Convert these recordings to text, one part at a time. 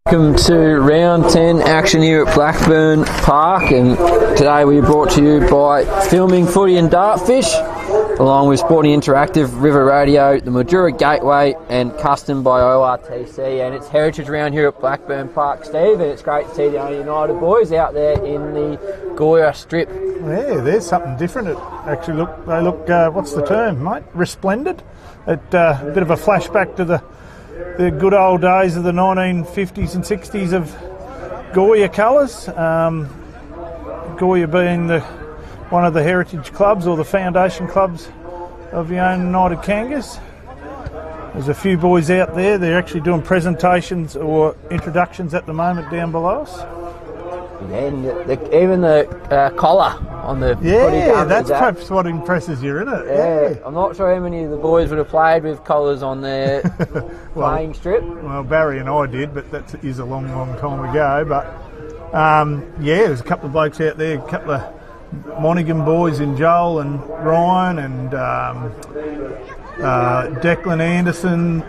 Welcome to round 10 action here at Blackburn Park, and today we're brought to you by Filming Footy and Dartfish, along with Sporting Interactive, River Radio, the Mildura Gateway, and Custom by ORTC. And it's heritage round here at Blackburn Park, Steve, and it's great to see the Only United boys out there in the Goya strip. Yeah, there's something different. It actually they look what's the term, mate? Resplendent. A bit of a flashback to the good old days of the 1950s and 60s of Goya colours. Goya being one of the heritage clubs or the foundation clubs of the Ouyen United Kangas. There's a few boys out there. They're actually doing presentations or introductions at the moment down below us. And even the collar on the yeah, that's perhaps what impresses you, isn't it? Yeah, I'm not sure how many of the boys would have played with collars on their playing strip. Well, Barry and I did, but that is a long, long time ago. But there's a couple of blokes out there, a couple of Monaghan boys in Joel and Ryan and Declan Anderson,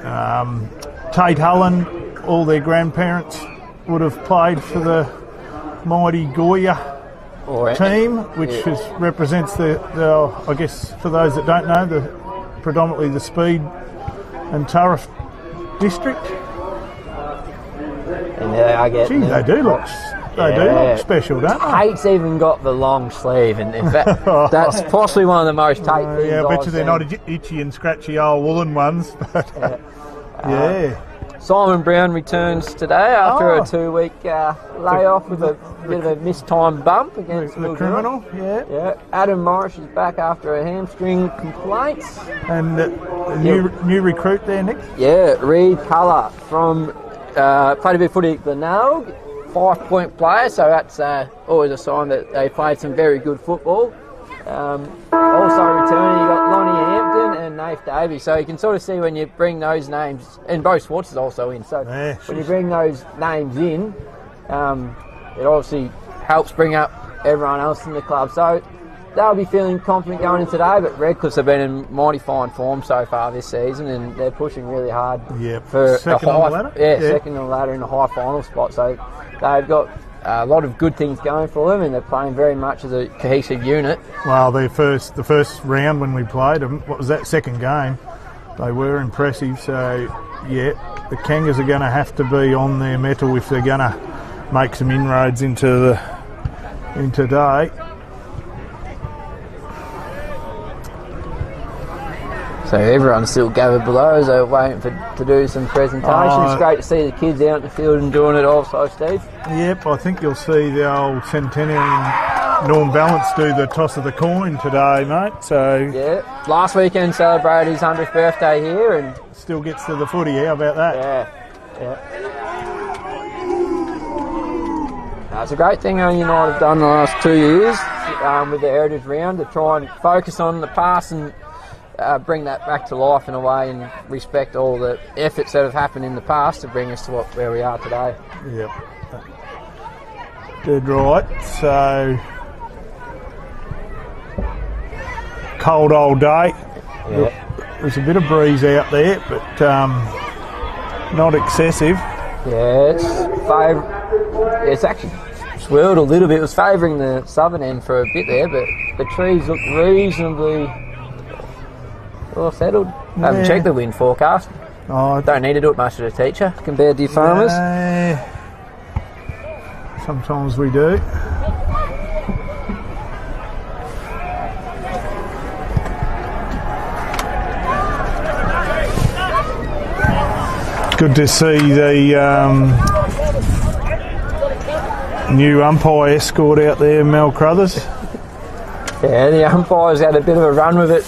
Tate Hullen. All their grandparents would have played for the mighty Goya team, which represents the I guess for those that don't know, predominantly the Speed and Turriff district. And I get. Gee, they do look special, don't they? Tate's even got the long sleeve, and in fact, that's possibly one of the most Tate things. Yeah, I bet you they're not itchy and scratchy old woolen ones, but Simon Brown returns today after a 2-week layoff with a bit of a mistimed bump against the criminal. Yeah. Adam Morris is back after a hamstring complaints. And a new recruit there, Nick. Yeah, Reed Culler from played a bit of footy at Glenelg, 5-point player, so that's always a sign that they played some very good football. Also returning, you got Lonnie Hampton and Nath Davies, so you can sort of see when you bring those names, and Bo Swartz is also in, so when you bring those names in, it obviously helps bring up everyone else in the club. So they'll be feeling confident going in today, but Redcliffe's have been in mighty fine form so far this season, and they're pushing really hard for second on the ladder. Second on the ladder in a high final spot. So they've got a lot of good things going for them, and they're playing very much as a cohesive unit. Well, the first round when we played them, what was that, second game, they were impressive. So yeah, the Kangas are going to have to be on their mettle if they're going to make some inroads into today. So everyone's still gathered below as they're waiting to do some presentations. It's great to see the kids out in the field and doing it also, Steve. Yep, I think you'll see the old centenarian Norm Balance do the toss of the coin today, mate. So yeah, last weekend celebrated his 100th birthday here, and still gets to the footy. How about that? Yeah. It's a great thing United have done the last 2 years with the Heritage Round to try and focus on the past and bring that back to life in a way, and respect all the efforts that have happened in the past to bring us to where we are today. Yep. Dead right. So cold old day. Yep. There's a bit of breeze out there, but not excessive. Yeah, it's actually swirled a little bit. It was favouring the southern end for a bit there, but the trees look reasonably well settled. I haven't checked the wind forecast. Don't need to do it much as a teacher compared to your farmers. Sometimes we do. Good to see the new umpire escort out there, Mel Crothers. Yeah, the umpires had a bit of a run with it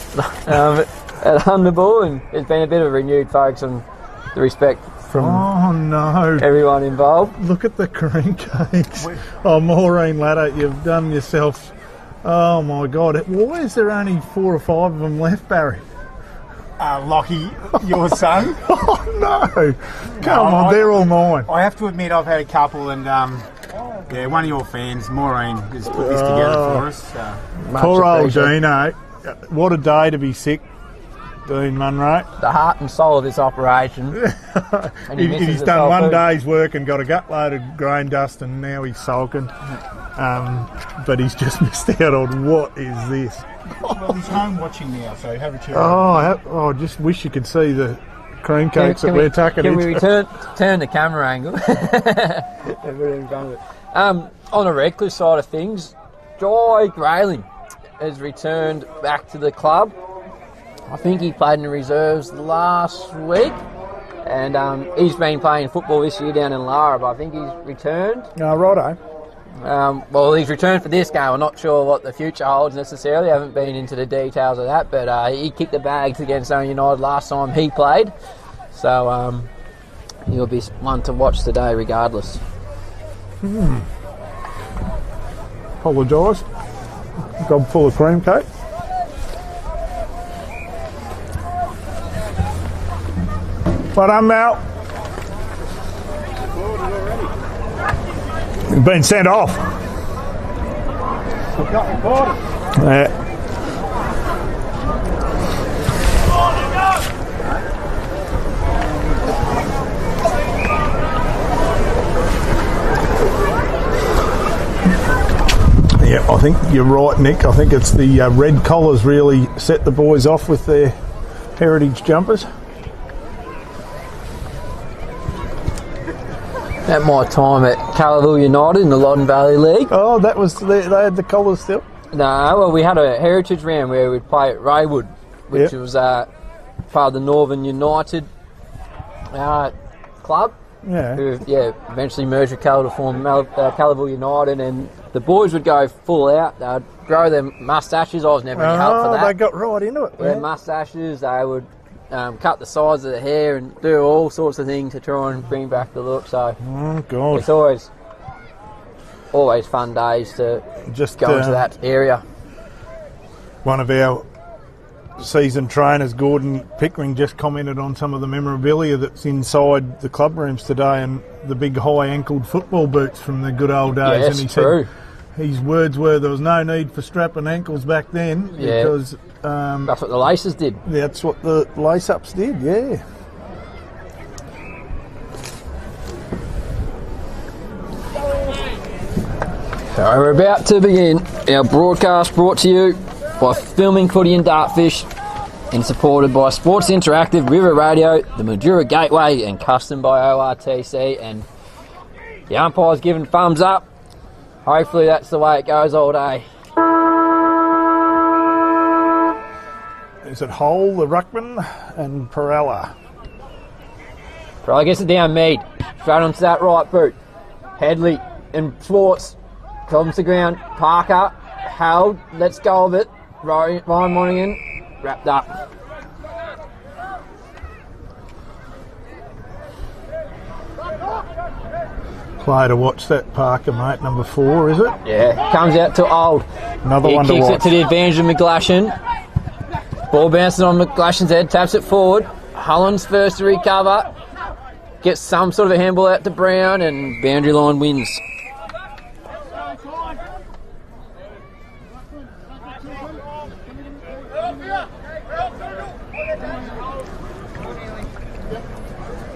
at Underball, and there's been a bit of renewed focus on the respect from everyone involved. Look at the cream cakes. Oh, Maureen Ladder, you've done yourself. Oh my God, why is there only 4 or 5 of them left, Barry? Lockie, your son. Oh no! Come on, they're all mine. I have to admit I've had a couple, and one of your fans, Maureen, has put this together for us. Poor old Dino. What a day to be sick, Dean Munro. The heart and soul of this operation. He's done one day's work and got a gutload of grain dust, and now he's sulking. But he's just missed out on what is this. Well, he's home watching now, so have a chill. I just wish you could see the cream cakes that we're tucking into. Can we turn the camera angle? On the Redcliffe side of things, Joy Grayling has returned back to the club. I think he played in the reserves last week, and he's been playing football this year down in Lara, but I think he's returned. Righto. Well, he's returned for this game. I'm not sure what the future holds necessarily. I haven't been into the details of that, but he kicked the bags against United last time he played. So he'll be one to watch today regardless. Apologise. Gob full of cream cake. Well done, Mal. You've been sent off. Yeah, I think you're right, Nick. I think it's the red collars really set the boys off with their heritage jumpers. At my time at Calaville United in the Loddon Valley League. Oh, that was they had the collars still? No, well, we had a heritage round where we'd play at Raywood, which was part of the Northern United club. Yeah. Who eventually merged with Cal to form Calaville United, and the boys would go full out. They'd grow their moustaches. I was never any help for that. They got right into it. Their moustaches, they would cut the sides of the hair and do all sorts of things to try and bring back the look. So God. it's always fun days to Just go into that area. One of our seasoned trainers, Gordon Pickering, just commented on some of the memorabilia that's inside the club rooms today, and the big high-ankled football boots from the good old days. Yes, and he true. said his words were there was no need for strapping ankles back then because That's what the laces did. that's what the lace-ups did. Yeah. So we're about to begin our broadcast, brought to you by Filming Footy and Dartfish and supported by Sports Interactive, River Radio, the Mildura Gateway and custom by ORTC, and the umpire's giving thumbs up. Hopefully that's the way it goes all day. Is it Hole, the ruckman, and Perella? Probably gets it down Mead, straight onto that right boot. Headley and Schwartz comes to ground. Parker held, let's go of it. Ryan Monaghan wrapped up. Player to watch that, Parker, mate. Number 4, is it? Yeah, comes out to Old. Another He one to kicks watch. it to the advantage of McGlashan. Ball bouncing on McGlashan's head, taps it forward. Hullen's first to recover. Gets some sort of a handball out to Brown, and boundary line wins.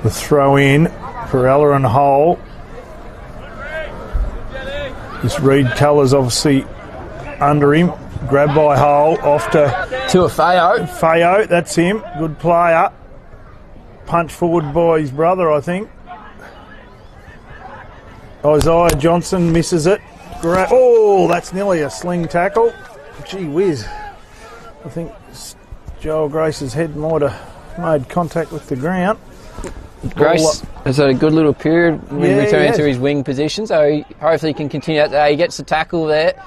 The throw in, Perella and Hole. This Reed Colours obviously under him. Grabbed by Hole, off to To a Feo. Feo, that's him. Good player. Punch forward by his brother, I think. Isaiah Johnson misses it. Oh, that's nearly a sling tackle. Gee whiz. I think Joel Grace's head might have made contact with the ground. Grace has had a good little period when Yeah, returning he to has. his wing position, so he hopefully can continue that there. He gets the tackle there.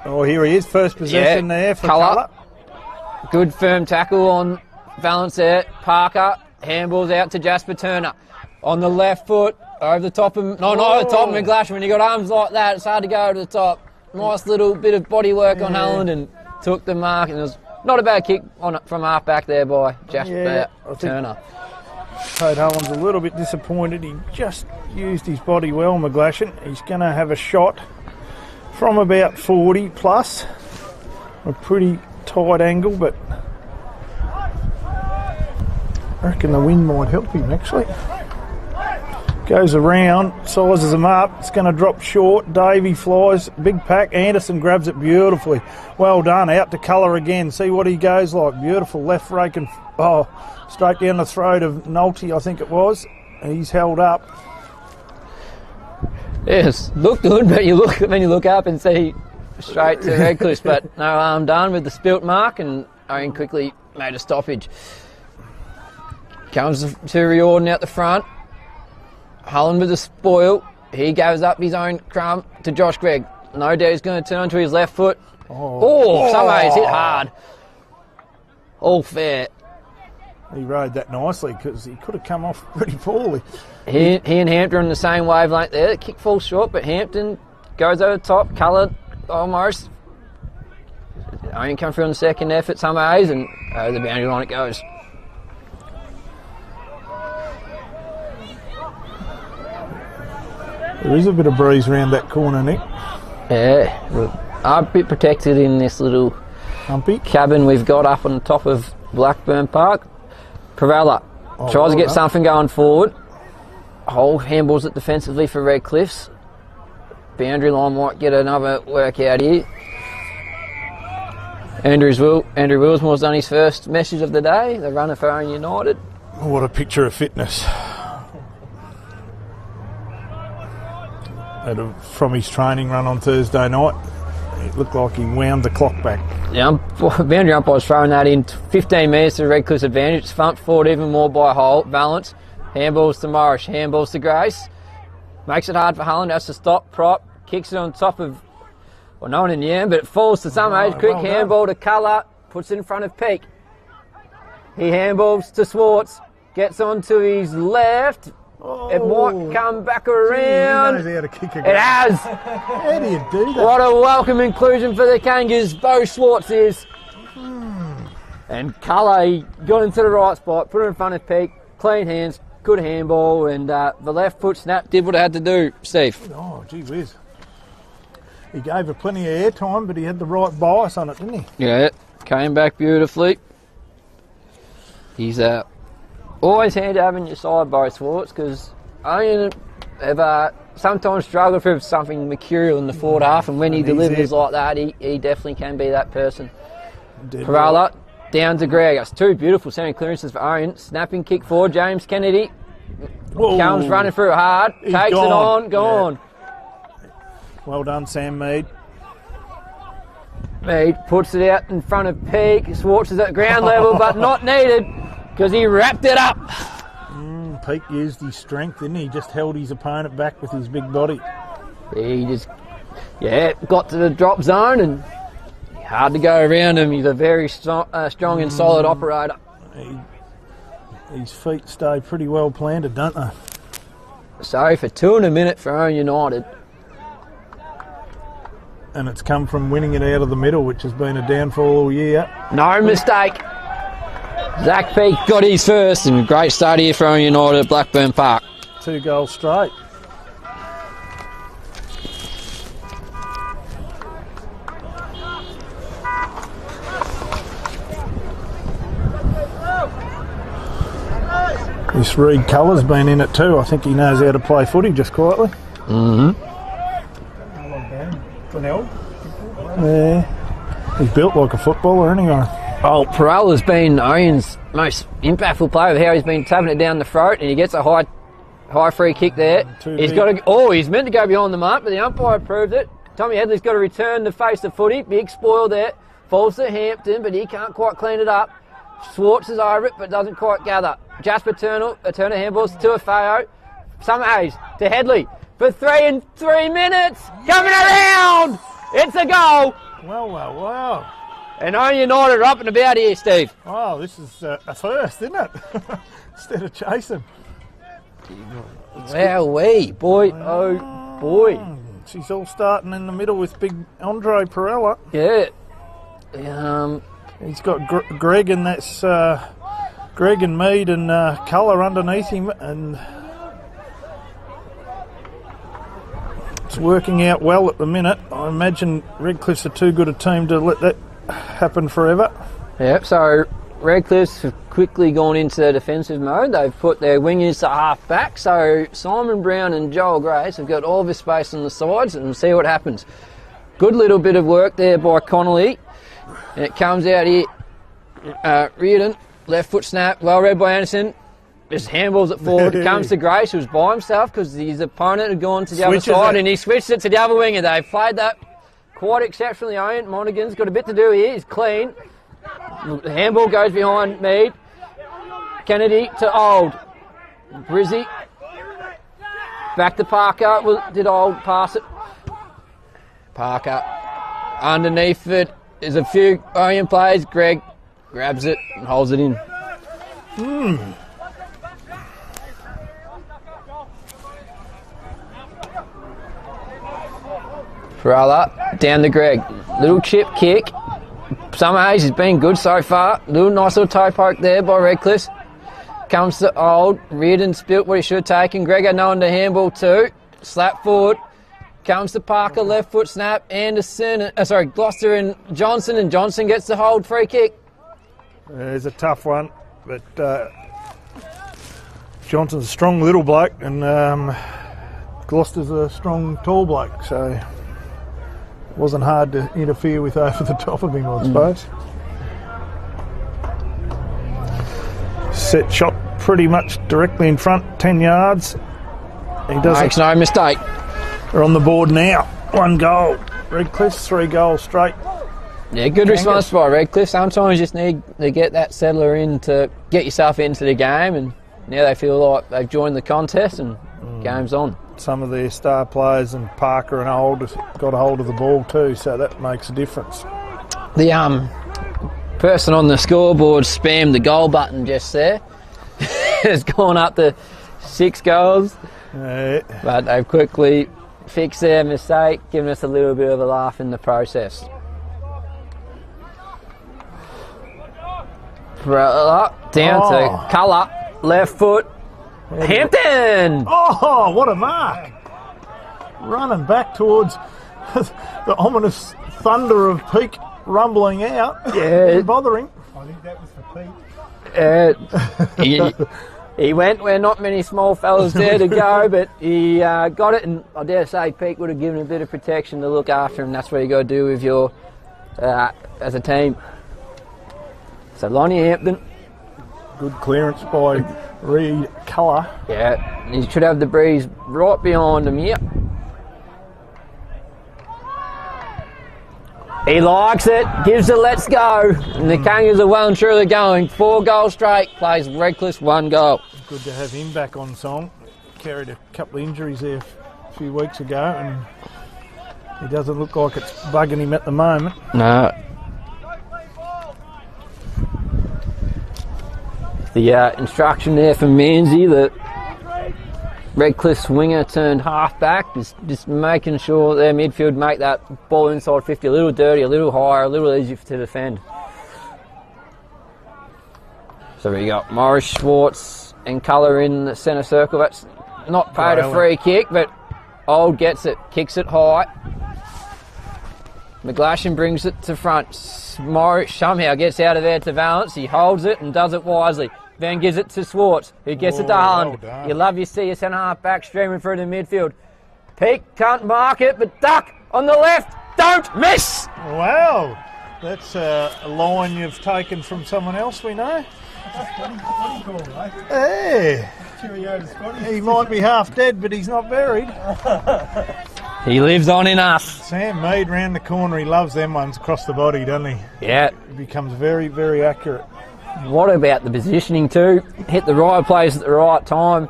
Oh, here he is. First possession there for Colour. Good firm tackle on Valence there. Parker handballs out to Jasper Turner. On the left foot, over the top of... No, not over the top of McGlashan. When you got arms like that, it's hard to go over the top. Nice little bit of body work on Holland and took the mark. And it was not a bad kick on from half back there by Jasper Turner. Toad Holland's a little bit disappointed. He just used his body well, McGlashan. He's going to have a shot from about 40 plus. A pretty tight angle, but I reckon the wind might help him actually. Goes around, sizes him up. It's going to drop short. Davey flies, big pack. Anderson grabs it beautifully. Well done. Out to Colour again. See what he goes like. Beautiful left rake and straight down the throat of Nolte, I think it was. He's held up. Yes, looked good, but you look up and see straight to Redcliffe, but no harm done with the spilt mark, and Ouyen quickly made a stoppage. Comes to Riordan out the front. Holland with the spoil. He goes up his own crumb to Josh Gregg. No doubt he's going to turn onto his left foot. Somehow he's hit hard. All fair. He rode that nicely because he could have come off pretty poorly. He and Hampton are on the same wavelength there. The kick falls short, but Hampton goes over the top, coloured almost. Ouyen come through on the second effort somehow, and over the boundary line it goes. There is a bit of breeze around that corner, Nick. Yeah, we're a bit protected in this little Humpy. cabin we've got up on the top of Blackburn Park. Perella tries to get something going forward. Hole handballs it defensively for Redcliffs. Boundary line might get another work out here. Andrew Willsmore's done his first message of the day, the runner for Ouyen United. What a picture of fitness. From his training run on Thursday night, it looked like he wound the clock back. Yeah, boundary umpire's throwing that in 15 metres to Redcliffe's advantage. It's front forward even more by Holt. Valence. Handballs to Morris. Handballs to Grace. Makes it hard for Holland. Has to stop. Prop. Kicks it on top of... Well, no one in the end, but it falls to some age. Quick handball to Colour. Puts it in front of Peak. He handballs to Swartz. Gets onto his left. It might come back around. He knows how to kick a It has. How do you do that? What a welcome inclusion for the Kangas. Bo Swartz is. And Cully got into the right spot, put it in front of Peak. Clean hands, good handball, and the left foot snap did what it had to do, Steve. Oh, gee whiz. He gave her plenty of air time, but he had the right bias on it, didn't he? Yeah, came back beautifully. He's always handy having your side, Bo Swartz, because I have sometimes struggled with something mercurial in the forward half, and when he delivers like that, he definitely can be that person. Perala down to Greg. That's two beautiful centre clearances for Ouyen. Snapping kick forward, James Kennedy. Whoa. Comes running through hard, He's takes gone. it on, gone. Yeah. Well done, Sam Mead. Mead puts it out in front of Peak. Swartz is at ground level, but not needed because he wrapped it up. Peak used his strength, didn't he? Just held his opponent back with his big body. He just, got to the drop zone and hard to go around him. He's a very strong and solid operator. His feet stay pretty well planted, don't they? So for 2 in a minute for Ouyen United. And it's come from winning it out of the middle, which has been a downfall all year. No mistake. Zach Peak got his first, and great start here for Ouyen United at Blackburn Park. 2 goals straight. This Reed Culler's been in it too. I think he knows how to play footy just quietly. Yeah. He's built like a footballer anyway. Oh, Perala's been Ouyen's most impactful player with how he's been tapping it down the throat, and he gets a high free kick there. He's meant to go behind the mark, but the umpire approved it. Tommy Headley's got to return to face the footy. Big spoil there. Falls to Hampton, but he can't quite clean it up. Swartz is over it, but doesn't quite gather. Jasper Turner handballs to Afeo. Summerhays to Headley for 3 in 3 minutes. Coming around! It's a goal! Wow. And Ouyen United are up and about here, Steve. Oh, this is a first, isn't it? Instead of chasing. Wowee, boy, oh boy. She's all starting in the middle with big Andre Perella. Yeah. He's got Greg, and that's Greg and Mead and Culler underneath him, and it's working out well at the minute. I imagine Redcliffe's are too good a team to let that happen forever. Yep, so Redcliffe's have quickly gone into defensive mode. They've put their wingers to half back, so Simon Brown and Joel Grace have got all this space on the sides, and we'll see what happens. Good little bit of work there by Connolly. And it comes out here. Reardon, left foot snap, well read by Anderson. Just handballs it forward. It comes to Grace, who was by himself because his opponent had gone to the other side, and he switched it to the other winger. They played that quite exceptionally. Ouyen Monaghan's got a bit to do here. He's clean. The handball goes behind Mead. Kennedy to Old. Brizzy. Back to Parker. Did Old pass it? Parker. Underneath it. There's a few Ouyen players. Greg grabs it and holds it in. Perala down to Greg. Little chip kick. Summerhays has been good so far. Nice little toe poke there by Redcliffe. Comes to Old. Reardon spilt what he should have taken. Greg had no one to handball too. Slap forward. Comes to Parker, left foot snap. Anderson, Gloucester and Johnson gets the hold, free kick. It's a tough one, but Johnson's a strong little bloke, and Gloucester's a strong tall bloke, so it wasn't hard to interfere with over the top of him, I suppose. Set shot pretty much directly in front, 10 yards. He doesn't. Makes no mistake. They're on the board now. 1 goal. Redcliffe's 3 goals straight. Yeah, good response by Redcliffe. Sometimes you just need to get that settler in to get yourself into the game, and now they feel like they've joined the contest and game's on. Some of their star players and Parker and Old have got a hold of the ball too, so that makes a difference. The person on the scoreboard spammed the goal button just there. It's gone up to 6 goals. But they've quickly fixed their mistake, giving us a little bit of a laugh in the process. Down to Colour, left foot, Hampton! Oh, what a mark! Running back towards the ominous thunder of Peak rumbling out. Yeah. Bothering. I think that was for Pete. He went where not many small fellas dare to go, but he got it, and I dare say Pete would have given a bit of protection to look after him. That's what you got to do with your as a team. So Lonnie Hampton. Good clearance by Reed Colour. Yeah, he should have the breeze right behind him here. He likes it, gives it let's go. And the Kangas are well and truly going. 4 goals straight, plays Redcliffe 1 goal. Good to have him back on song. Carried a couple of injuries there a few weeks ago, and he doesn't look like it's bugging him at the moment. No. The instruction there from Manzi that Redcliffe's winger turned half back, just making sure their midfield make that ball inside 50 a little dirty, a little higher, a little easier to defend. So we got Morris, Schwartz and Colour in the centre circle. That's not paid a free kick, but Old gets it, kicks it high. McGlashan brings it to front. Morris somehow gets out of there to Valence. He holds it and does it wisely. Then gives it to Schwartz, who gets it to Holland. You love you see your centre half back streaming through the midfield. Peak can't mark it, but duck on the left. Don't miss! Wow, that's a line you've taken from someone else we know. Hey, he might be half dead, but he's not buried. He lives on in us. Sam Mead round the corner, he loves them ones across the body, doesn't he? Yeah. He becomes very, very accurate. What about the positioning too? Hit the right place at the right time.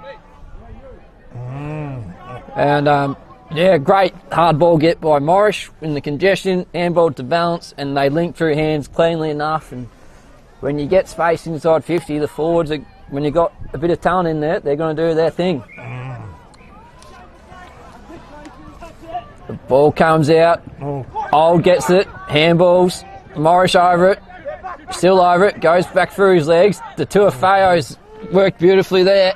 And yeah, great hard ball get by Morris in the congestion, handball to Balance, and they link through hands cleanly enough. And when you get space inside 50, the forwards, when you got a bit of talent in there, they're going to do their thing. The ball comes out. Old gets it, handballs, Morris over it. Still over it, goes back through his legs. The Tuafao's worked beautifully there.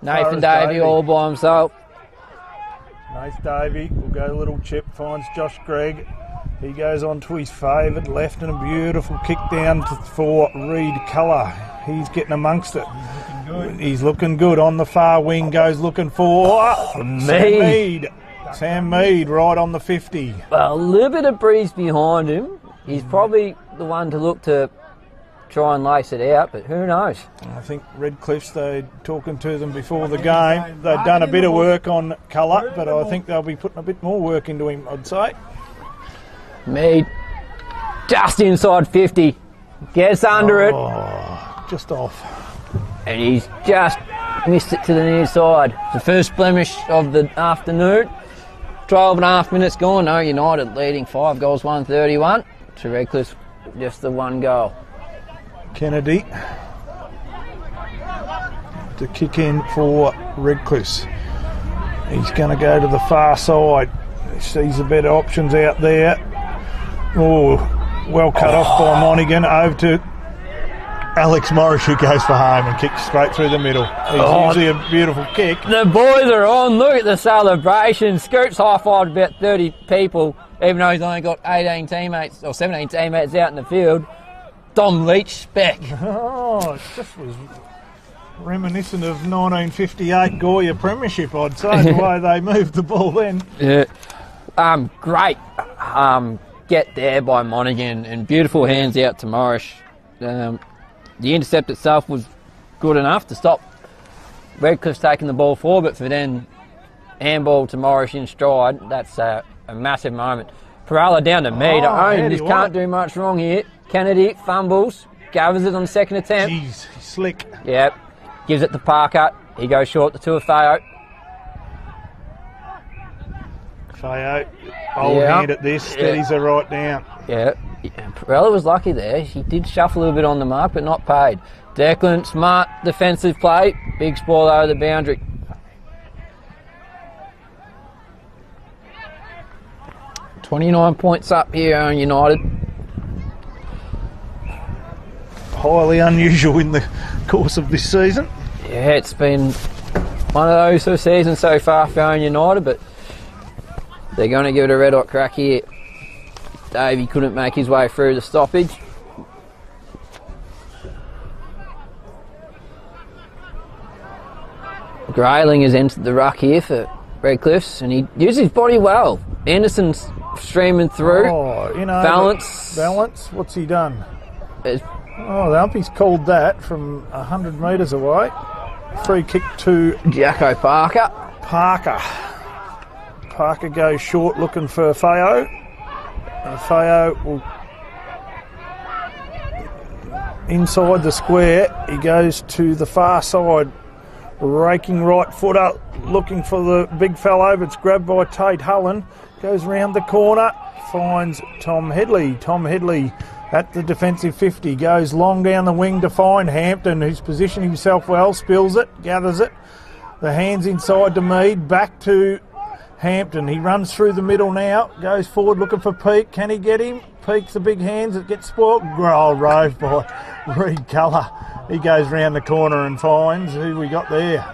Nathan Davey all by himself. Nice Davey, will go a little chip, finds Josh Gregg. He goes on to his favoured left and a beautiful kick down for Reed Colour. He's getting amongst it. He's looking good on the far wing, goes looking for Mead. Sam Mead right on the 50. Well, a little bit of breeze behind him. He's probably the one to look to try and lace it out, but who knows? I think Redcliffe's, they're talking to them before the game. They've done a bit of work on Colour, but I think they'll be putting a bit more work into him, I'd say. Mead, just inside 50, gets under it. Just off. And he's just missed it to the near side. The first blemish of the afternoon. 12 and a half minutes gone. No, United leading 5 goals, 131. To Redcliffe, just the 1 goal. Kennedy to kick in for Redcliffe. He's going to go to the far side. He sees the better options out there. Oh, well cut off by Monaghan. Over to Alex Morris, who goes for home and kicks straight through the middle. It's usually a beautiful kick. The boys are on. Look at the celebration. Scoops high-fived about 30 people, even though he's only got 18 teammates or 17 teammates out in the field. Dom Leach spec. Oh, it just was reminiscent of 1958 Goya Premiership, I'd say, the way they moved the ball then. Yeah. Great get there by Monaghan and beautiful hands out to Morris. The intercept itself was good enough to stop Redcliffe taking the ball forward, but for then handball to Morris in stride, that's a massive moment. Perala down to Mead. Owen just can't do much wrong here. Kennedy fumbles, gathers it on the second attempt. Jeez, he's slick. Yep, gives it to Parker. He goes short to Tuafao. Fao, old hand at this, steadies her right down. Yeah, And Perella was lucky there. He did shuffle a little bit on the mark, but not paid. Declan, smart defensive play. Big spoil over the boundary. $29 points up here on United. Highly unusual in the course of this season. Yeah, it's been one of those sort of seasons so far for Ouyen United, but they're going to give it a red hot crack here. Davey couldn't make his way through the stoppage. Grayling has entered the ruck here for Redcliffs, and he used his body well. Anderson's streaming through. Oh, you know, balance. What's he done? It's Oh, the umpie's called that from 100 metres away. Free kick to Jacko Parker. Parker goes short looking for Feo. Feo will inside the square. He goes to the far side, raking right footer, looking for the big fellow, but it's grabbed by Tate Hullen. Goes round the corner, finds Tom Headley. Tom Headley at the defensive 50, goes long down the wing to find Hampton, who's positioned himself well, spills it, gathers it. The hands inside to Mead, back to Hampton. He runs through the middle now, goes forward looking for Peake. Can he get him? Peake's the big hands that get spoilt. Roll rove by Reed Colour. He goes round the corner and finds who we got there.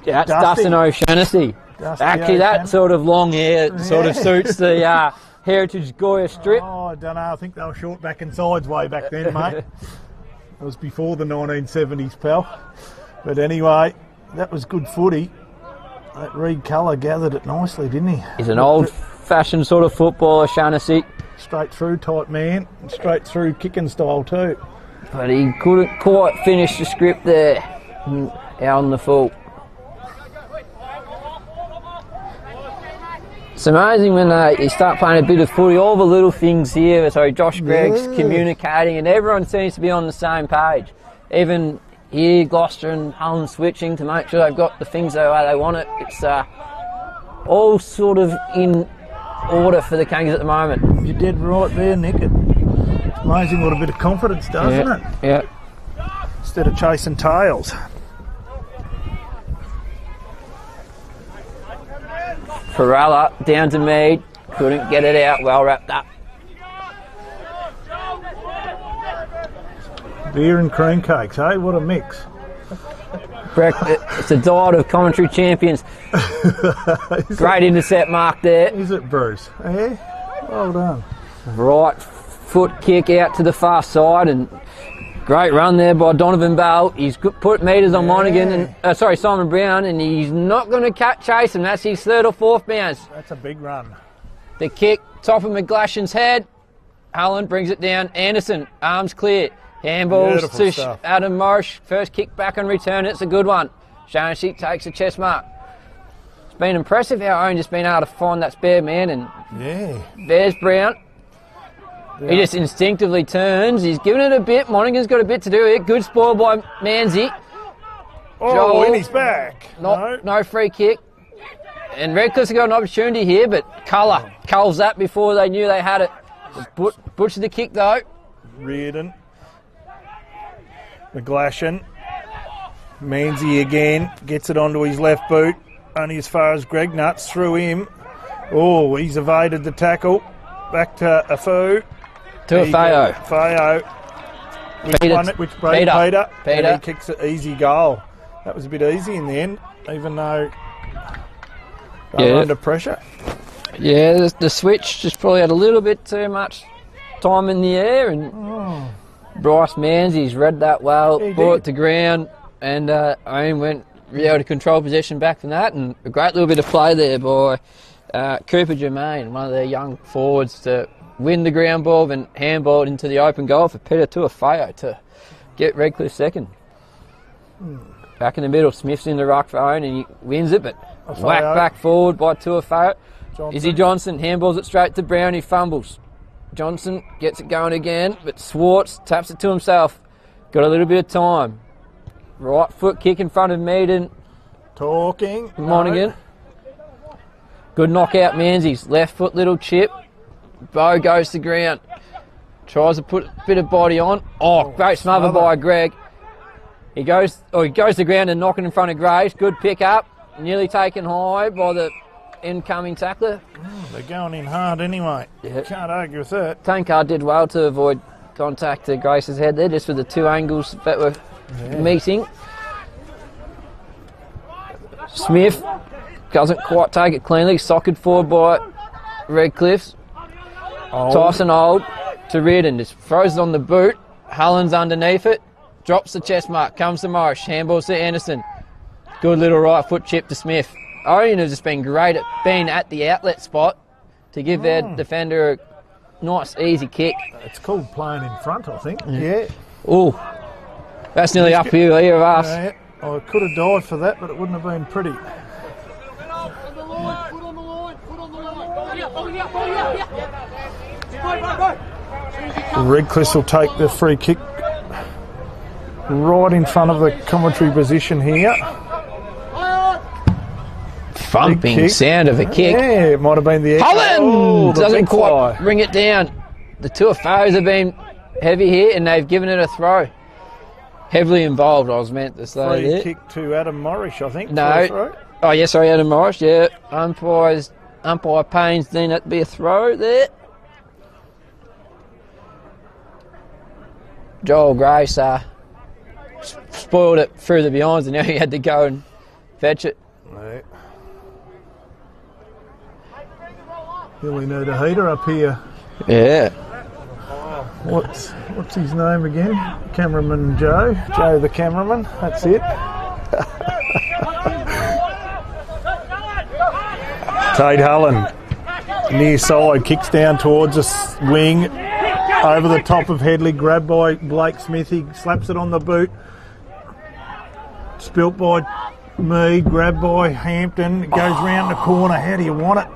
Yeah, that's Dustin O'Shannessy. Actually, that sort of long hair sort of suits the Heritage Goya strip. Oh, I don't know. I think they were short back and sides way back then, mate. It was before the 1970s, pal. But anyway, that was good footy. That Reed Colour gathered it nicely, didn't he? He's an old-fashioned sort of footballer, O'Shannessy. Straight through type man, and straight through kicking style too. But he couldn't quite finish the script there, out on the full. It's amazing when you start playing a bit of footy, all the little things here. So Josh Gregg's communicating and everyone seems to be on the same page. Even here, Gloucester and Hull switching to make sure they've got the things the way they want it. It's all sort of in order for the Kangas at the moment. You're dead right there, Nick. It's amazing what a bit of confidence does, isn't it? Yeah. Instead of chasing tails. Perella down to Mead, couldn't get it out, well wrapped up. Beer and cream cakes, hey? What a mix. It's a diet of commentary champions. Great intercept mark there. Is it, Bruce? Eh? Well done. Right foot kick out to the far side, and great run there by Donovan Bell. He's put meters on Monaghan, and Simon Brown, and he's not going to chase him. That's his third or fourth bounce. That's a big run. The kick, top of McGlashan's head. Hullen brings it down. Anderson, arms clear. Handballs to stuff. Adam Morris. First kick back on return. It's a good one. O'Shannessy takes a chest mark. It's been impressive how Owen just been able to find that spare man, and there's Brown. He just instinctively turns. He's given it a bit. Monaghan's got a bit to do here. Good spoil by Manzi. Oh, in his back. No free kick. And Redcliffe's got an opportunity here, but Colour culls that before they knew they had it. Butchered the kick though. Reardon. McGlashan. Manzi again. Gets it onto his left boot. Only as far as Greg Nuts through him. Oh, he's evaded the tackle. Back to Afu. To a Feo. Feo. Which Peter. And he kicks an easy goal. That was a bit easy in the end, even though they were under pressure. Yeah, the switch just probably had a little bit too much time in the air, and Bryce Manzi's read that well, brought it to ground, and Owen went able to control possession back from that, and a great little bit of play there by Cooper Germain, one of their young forwards, to win the ground ball and handball it into the open goal for Peter Tuafeo to get Redcliffe second. Back in the middle, Smith's in the ruck for Owen and he wins it, but whacked back forward by Tuafeo. Izzy Johnson handballs it straight to Brown, he fumbles. Johnson gets it going again, but Swartz taps it to himself. Got a little bit of time. Right foot kick in front of Meaden. Talking. Monaghan. Good knockout, Manzi's. Left foot little chip. Bo goes to ground. Tries to put a bit of body on. Oh, great smother by Greg. He goes to the ground and knocking in front of Graves. Good pick up. Nearly taken high by the incoming tackler. They're going in hard anyway. Yeah. Can't argue with that. Tankard did well to avoid contact to Grace's head there, just with the two angles that were meeting. Smith doesn't quite take it cleanly. Socked forward by Redcliffe's. Tyson Old to Reardon. Just throws it on the boot. Hullen's underneath it. Drops the chest mark. Comes to Morris. Handballs to Anderson. Good little right foot chip to Smith. Ouyen has just been great at being at the outlet spot to give their defender a nice, easy kick. It's called playing in front, I think. Yeah. Oh, that's nearly uphill here of us. Yeah. I could have died for that, but it wouldn't have been pretty. Redcliffe will take the free kick right in front of the commentary position here. Thumping sound of a kick. Yeah, it might have been the Hullen doesn't quite bring it down. The two foes have been heavy here and they've given it a throw. Heavily involved, I was meant to say. Free there. kick to Adam Morris, I think. No. Oh, yes, sorry, Adam Morris, yeah. Umpire Payne's deemed that to be a throw there. Joel Grace spoiled it through the behinds and now he had to go and fetch it. Right. Really need a heater up here. Yeah. What's his name again? Cameraman Joe. Joe the cameraman. That's it. Tate Hullen. Near side. Kicks down towards us. Wing. Over the top of Headley. Grabbed by Blake Smith. He slaps it on the boot. Spilt by me. Grabbed by Hampton. It goes round the corner. How do you want it?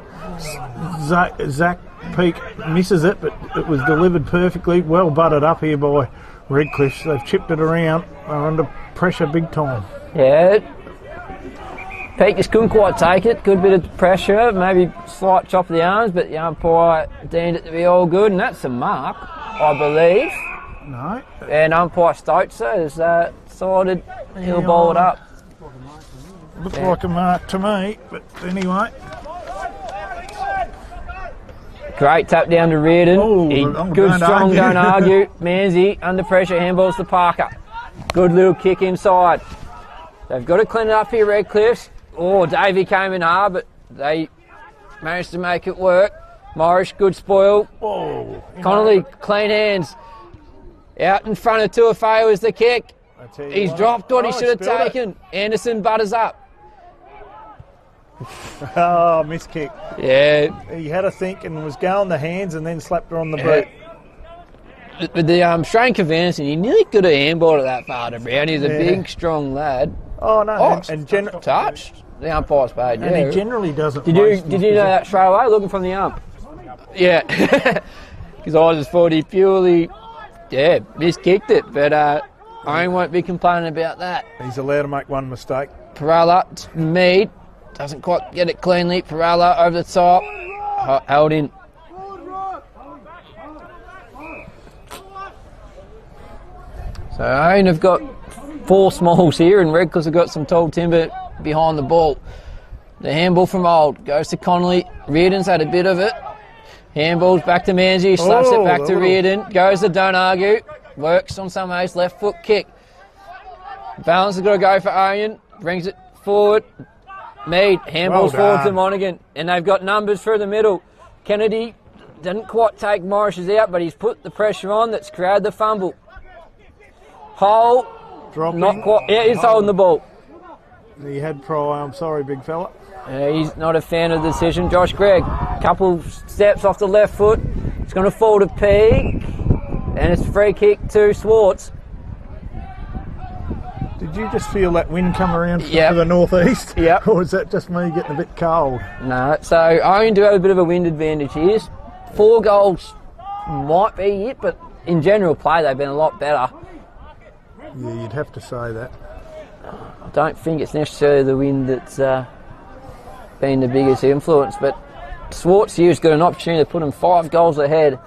Zach Peake misses it, but it was delivered perfectly. Well butted up here by Redcliffe. They've chipped it around. They're under pressure big time. Yeah. Peake just couldn't quite take it. Good bit of pressure, maybe slight chop of the arms, but the umpire deemed it to be all good, and that's a mark, I believe. No. And umpire Stoetzer has decided he'll bowl it up. Looked like a mark to me, but anyway. Great tap down to Reardon. Good strong, don't argue. Manzi under pressure, handballs to Parker. Good little kick inside. They've got to clean it up here, Redcliffe's. Oh, Davey came in hard, but they managed to make it work. Morris, good spoil. Connolly, clean hands. Out in front of Tuafeo is the kick. He's dropped what he should have taken. Anderson butters up. Oh, miss kick. Yeah. He had a think and was going the hands and then slapped her on the boot. With the Australian convention, he nearly could have handballed it that far to Brown. He's a big, strong lad. Oh, no. Touched. The umpire's paid, yeah. And he generally doesn't. Did you know that straight away, looking from the ump? Yeah. Because I just thought he purely, miskicked it. But I won't be complaining about that. He's allowed to make one mistake. Perella, Mead. Doesn't quite get it cleanly. Perella over the top. Held in. So Ouyen have got 4 smalls here and Redcliffe have got some tall timber behind the ball. The handball from Old goes to Connolly. Reardon's had a bit of it. Handballs back to Manzi. Slaps it back to Reardon. Goes to Don't Argue. Works on some ace. Left foot kick. Balance has got to go for Ouyen. Brings it forward. Mead, handballs forward to Monaghan, and they've got numbers through the middle. Kennedy didn't quite take Morris's out, but he's put the pressure on that's created the fumble. Hole, dropping. Not quite. Yeah, he's holding the ball. He had pry. I'm sorry, big fella. He's not a fan of the decision. Josh Gregg, couple steps off the left foot. It's going to fall to Peake, and it's a free kick to Swartz. Did you just feel that wind come around to the northeast? Yep. Or is that just me getting a bit cold? No, so Ouyen do have a bit of a wind advantage here. 4 goals might be it, but in general play they've been a lot better. Yeah, you'd have to say that. I don't think it's necessarily the wind that's been the biggest influence, but Swartz here's got an opportunity to put them 5 goals ahead.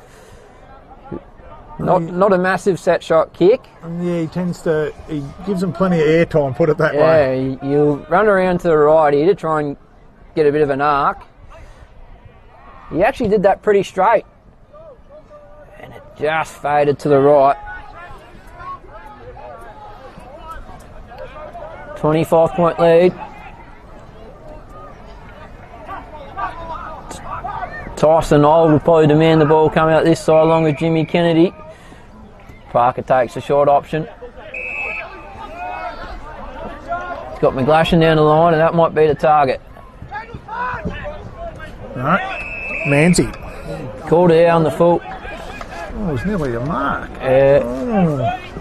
Not a massive set shot kick. Yeah, he gives them plenty of airtime, put it that way. Yeah, you run around to the right here to try and get a bit of an arc. He actually did that pretty straight. And it just faded to the right. 25-point lead. Tyson Old will probably demand the ball come out this side along with Jimmy Kennedy. Parker takes a short option. He's got McGlashan down the line, and that might be the target. No, Manzi. Called out on the full. Oh, it was nearly a mark.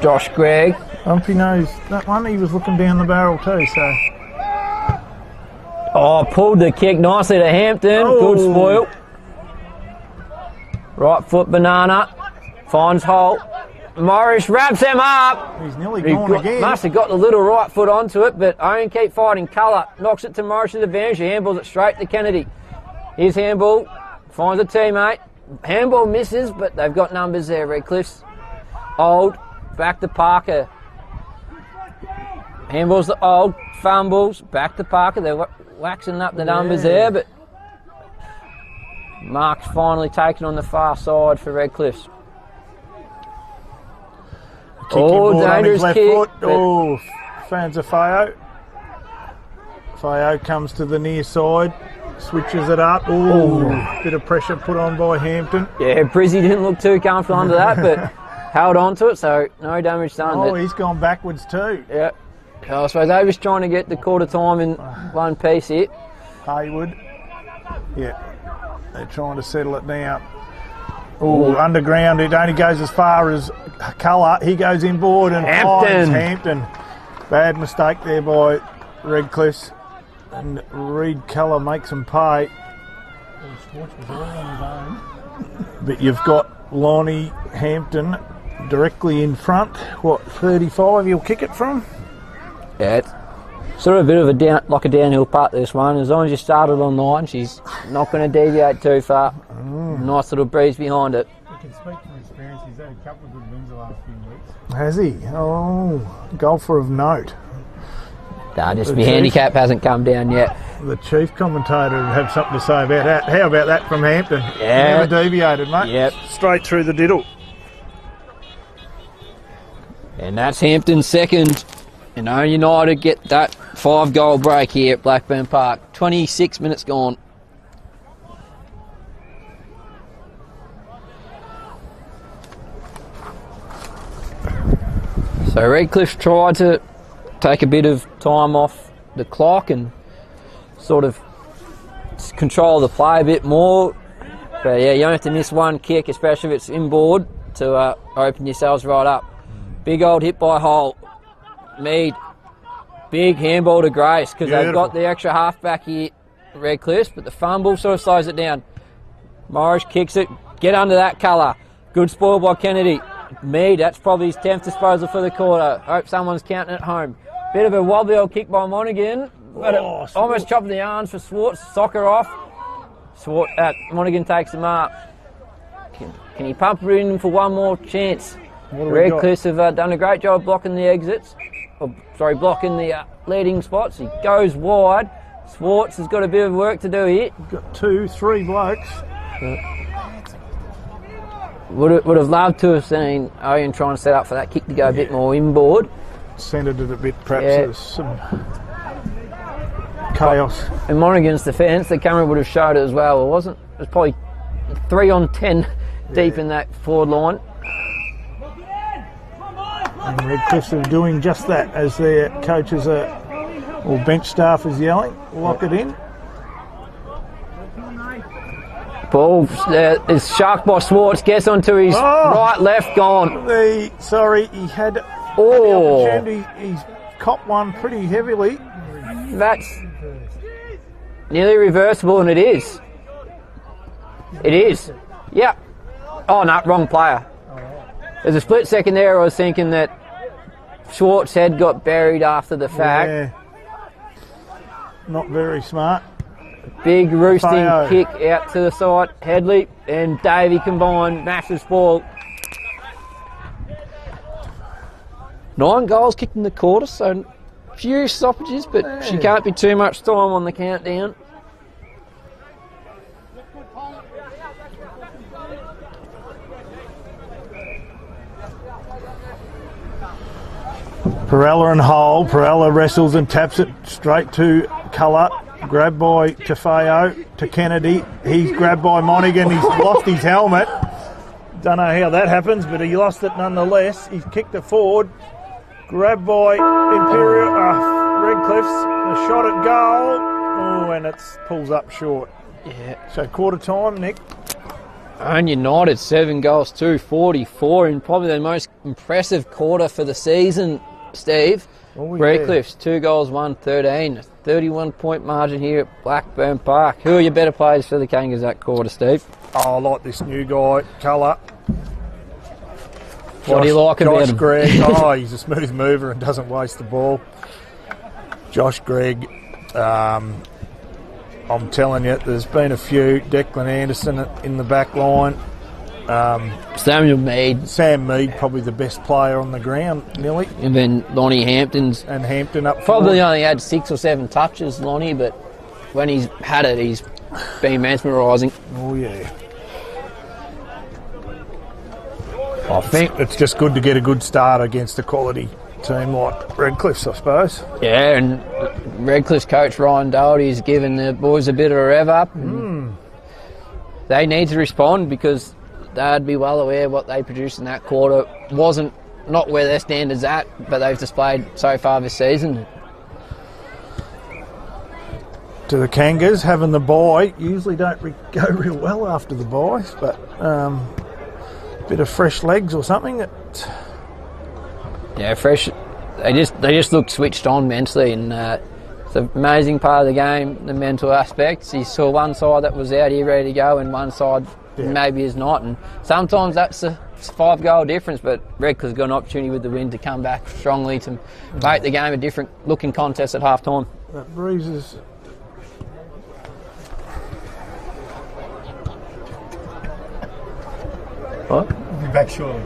Josh Gregg. Humpy knows that one. He was looking down the barrel too, so. Oh, pulled the kick nicely to Hampton. Oh. Good spoil. Right foot banana. Finds hole. Morris wraps him up. He's nearly gone again. Must have got the little right foot onto it, but Ouyen keep fighting. Colour knocks it to Morris's advantage. He handballs it straight to Kennedy. Here's handball. Finds a teammate. Handball misses, but they've got numbers there, Redcliffe's. Old. Back to Parker. Handballs to Old. Fumbles. Back to Parker. They're waxing up the numbers there, but Mark's finally taken on the far side for Redcliffe's. Dangerous kick. Foot. Oh, fans of Feo. Feo comes to the near side, switches it up. Oh, bit of pressure put on by Hampton. Yeah, Brizzy didn't look too comfortable under that, but held on to it, so no damage done. Oh, he's gone backwards too. Yeah. I suppose they was trying to get the quarter time in one piece here. Haywood. Yeah, they're trying to settle it down. Oh, underground, it only goes as far as Colour. He goes inboard and finds Hampton. Bad mistake there by Redcliffe. And Reed Colour makes him pay. But you've got Lonnie Hampton directly in front. What, 35 he'll kick it from? Yeah, it's sort of a bit of a downhill putt, this one. As long as you started on 9, she's not going to deviate too far. Nice little breeze behind it. You can speak from experience. He's had a couple of good wins the last few weeks. Has he? Oh, golfer of note. Nah, just my handicap hasn't come down yet. The chief commentator would have something to say about that. How about that from Hampton? Yeah. Never deviated, mate. Yep. Straight through the diddle. And that's Hampton's second. And Ouyen United get that 5-goal break here at Blackburn Park. 26 minutes gone. So Redcliffe tried to take a bit of time off the clock and sort of control the play a bit more. But yeah, you don't have to miss one kick, especially if it's inboard, to open yourselves right up. Big old hit by Hole. Mead. Big handball to Grace because they've got the extra halfback here, Redcliffe, but the fumble sort of slows it down. Morris kicks it. Get under that Colour. Good spoil by Kennedy. Mead, that's probably his 10th disposal for the quarter. Hope someone's counting at home. Bit of a wobbly old kick by Monaghan, but it almost chopped the arms for Swartz. Soccer off. Monaghan takes the mark. Can he pump it in for one more chance? Redcliffe have done a great job blocking the exits. Blocking the leading spots. He goes wide. Swartz has got a bit of work to do here. Got 2-3 blokes. Would have loved to have seen Ouyen trying to set up for that kick to go a bit more inboard. Centred it a bit, perhaps. There's some chaos. In Monaghan's defence, the camera would have showed it as well. It wasn't. It was probably 3 on 10 deep in that forward line. And Redcliffe are doing just that as their coaches or bench staff is yelling. Lock it in. Ball is sharked by Swartz. Gets onto his right, left, gone. He had the opportunity. He's copped one pretty heavily. That's nearly reversible, and it is. It is. Yeah. Oh no, wrong player. There's a split second there. I was thinking that Schwartz's head got buried after the fact. Yeah. Not very smart. Big roosting kick out to the side. Headley and Davey combined. Massive spoil. 9 goals kicked in the quarter, so few stoppages, but she can't be too much time on the countdown. Perella and Hole. Perella wrestles and taps it straight to Colour. Grabbed by Tefeo to Kennedy. He's grabbed by Monaghan. He's lost his helmet. Don't know how that happens, but he lost it nonetheless. He's kicked it forward. Grabbed by Imperial Redcliffe's. A shot at goal. Oh, and it pulls up short. Yeah. So quarter time, Nick. Owen United 7 goals, 244 in probably the most impressive quarter for the season, Steve. Oh, yeah. Redcliffe's 2 goals, 113. 31-point margin here at Blackburn Park. Who are your better players for the Kangas that quarter, Steve? Oh, I like this new guy, Colour. What do you like about Josh him? Gregg. Oh, he's a smooth mover and doesn't waste the ball. Josh Gregg. I'm telling you, there's been a few. Declan Anderson in the back line. Samuel Mead. Sam Mead, probably the best player on the ground, nearly. And then Lonnie Hampton's. And Hampton up Probably forward. only had 6 or 7 touches, Lonnie, but when he's had it, he's been mesmerising. Oh, yeah. I think it's just good to get a good start against a quality team like Redcliffe's, I suppose. Yeah, and Redcliffe's coach Ryan Doherty's given the boys a bit of a rev up. They need to respond because they'd be well aware what they produced in that quarter wasn't not where their standards at, but they've displayed so far this season. To the Kangas, having the bye, usually don't go real well after the buys, but bit of fresh legs or something. Yeah, fresh. They just look switched on mentally, and it's an amazing part of the game, the mental aspects. You saw one side that was out here ready to go, and one side maybe is not. And sometimes that's a 5-goal difference, but Redcliffe's got an opportunity with the win to come back strongly to make the game a different looking contest at half time. That breeze is. What? I'll be back shortly.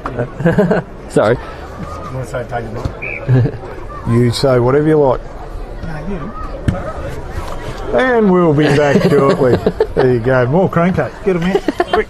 Sorry. You want to say take it off? You say whatever you like. No, you. And we'll be back shortly. There you go. More crankcake. Get them out. Quick.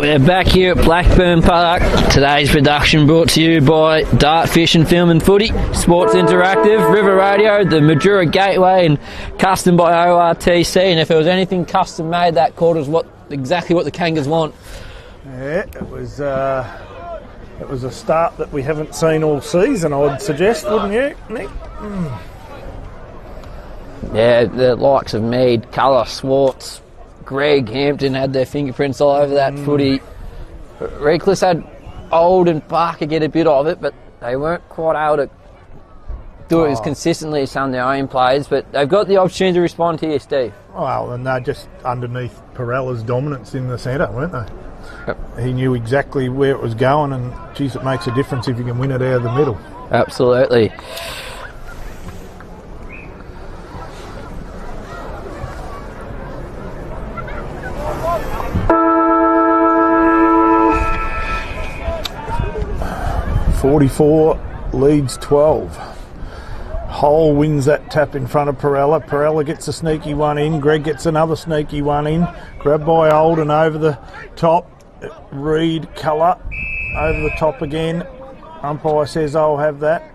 We're back here at Blackburn Park. Today's production brought to you by Dart Fish and Film and Footy, Sports Interactive, River Radio, the Madura Gateway, and custom by ORTC. And if there was anything custom made, that quarter is exactly what the Kangas want. Yeah, it was a start that we haven't seen all season, I would suggest, wouldn't you, Nick? Yeah, the likes of Mead, Culler, Swartz, Greg, Hampton had their fingerprints all over that footy. Reckless had Old and Parker get a bit of it, but they weren't quite able to do it as consistently as some of their own players. But they've got the opportunity to respond here, Steve. Well, and they're just underneath Perella's dominance in the centre, weren't they? Yep. He knew exactly where it was going, and geez, it makes a difference if you can win it out of the middle. Absolutely. Leads 12. Hole wins that tap in front of Perella. Perella gets a sneaky one in. Greg gets another sneaky one in. Grabbed by Olden over the top. Reed, Culler over the top again. Umpire says I'll have that.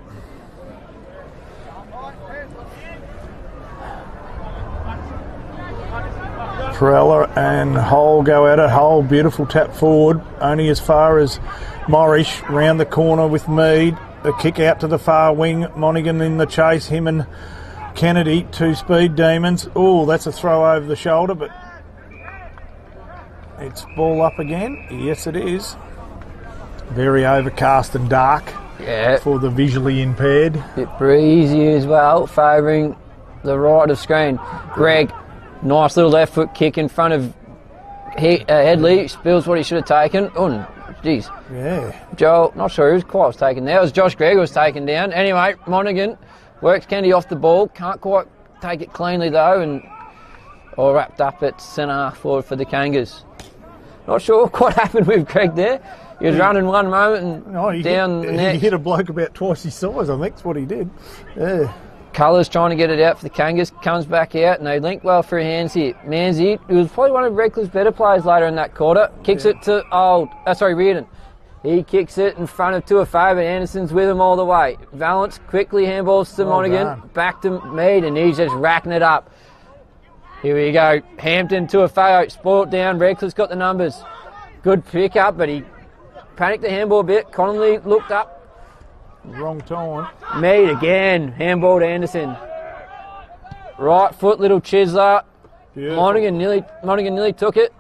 Perella and Hole go at it. Hole, beautiful tap forward, only as far as Morrish, round the corner with Mead. A kick out to the far wing. Monaghan in the chase. Him and Kennedy, two speed demons. Oh, that's a throw over the shoulder, but it's ball up again. Yes, it is. Very overcast and dark for the visually impaired. Bit breezy as well, favouring the right of screen. Greg, nice little left foot kick in front of Headley. Spills what he should have taken. Oh, jeez. Yeah. Joel, not sure who was taken there. It was Josh Gregg who was taken down. Anyway, Monaghan works Kennedy off the ball. Can't quite take it cleanly though, and all wrapped up at centre forward for the Kangas. Not sure what happened with Greg there. He was running one moment and down the next. He hit a bloke about twice his size, I think that's what he did. Yeah. Culler's trying to get it out for the Kangas, comes back out and they link well through hands here. Manzi, who was probably one of Redcliffe's better players later in that quarter, kicks it to Reardon. He kicks it in front of Tuafay, but Anderson's with him all the way. Valance quickly handballs to Monaghan, back to Mead, and he's just racking it up. Here we go. Hampton, Tuafay, spoiled down. Redcliffe's got the numbers. Good pick up, but he panicked the handball a bit. Connolly looked up. Wrong time. Mead again, handball to Anderson. Right foot, little chiseler. Monaghan nearly took it.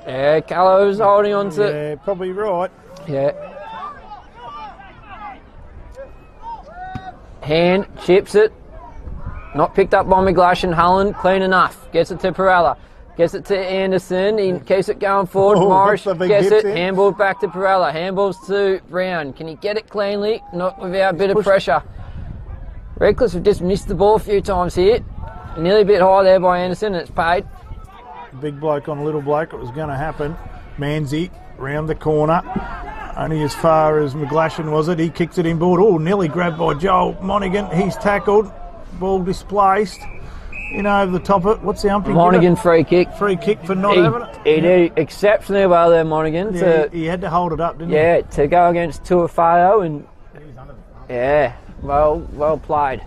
Yeah, Callow was holding on to it. Yeah, probably right. Yeah. Hand, chips it. Not picked up by McGlashan. Hullen, clean enough. Gets it to Perella. Gets it to Anderson. He keeps it going forward. Morris gets it. Handball back to Perella. Handballs to Brown. Can he get it cleanly? Not without a bit of pressure. Redcliffe have just missed the ball a few times here. Nearly a bit high there by Anderson, and it's paid. Big bloke on a little bloke. It was going to happen. Manzi round the corner. Only as far as McGlashan was it. He kicks it inboard. Oh, nearly grabbed by Joel Monaghan. He's tackled. Ball displaced. In over the top of it. What's the umpire? Monaghan free kick. Free kick for not having it. He did exceptionally well there, Monaghan. Yeah, he had to hold it up, didn't he? Yeah, to go against Tuafeo, and well played.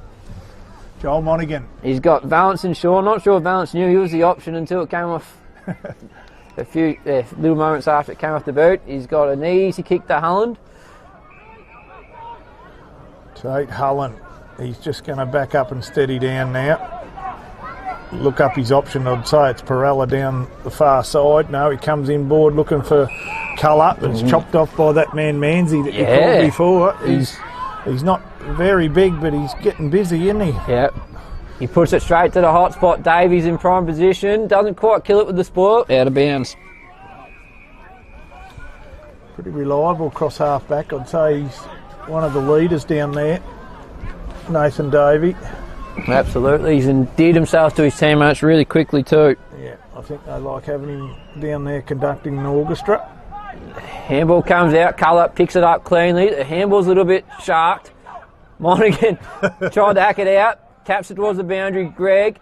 Joel Monaghan. He's got Valance and Shaw. Not sure if Valance knew he was the option until it came off a few little moments after it came off the boot. He's got an easy kick to Hulland. Tate Hullen. He's just going to back up and steady down now. Look up his option. I'd say it's Perella down the far side. No, he comes inboard looking for Culler, but it's chopped off by that man Manzi that you called before. He's not very big, but he's getting busy, isn't he? Yeah. He puts it straight to the hot spot. Davies in prime position. Doesn't quite kill it with the spoil. Out of bounds. Pretty reliable cross half back. I'd say he's one of the leaders down there. Nathan Davey. Absolutely. He's endeared himself to his teammates really quickly too. Yeah, I think they like having him down there conducting an orchestra. Handball comes out, Culler picks it up cleanly. The handball's a little bit sharked. Monaghan tried to hack it out, taps it towards the boundary. Greg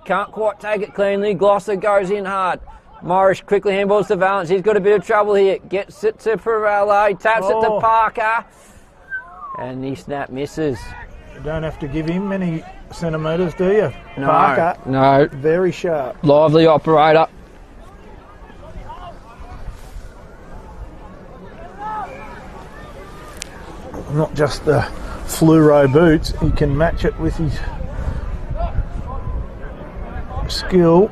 can't quite take it cleanly. Glosser goes in hard. Morris quickly handballs to Valence. He's got a bit of trouble here. Gets it to Perello. He taps it to Parker. And the snap misses. You don't have to give him many centimetres, do you? No, Parker. no. Very sharp. Lively operator. Not just the fluoro boots, he can match it with his skill.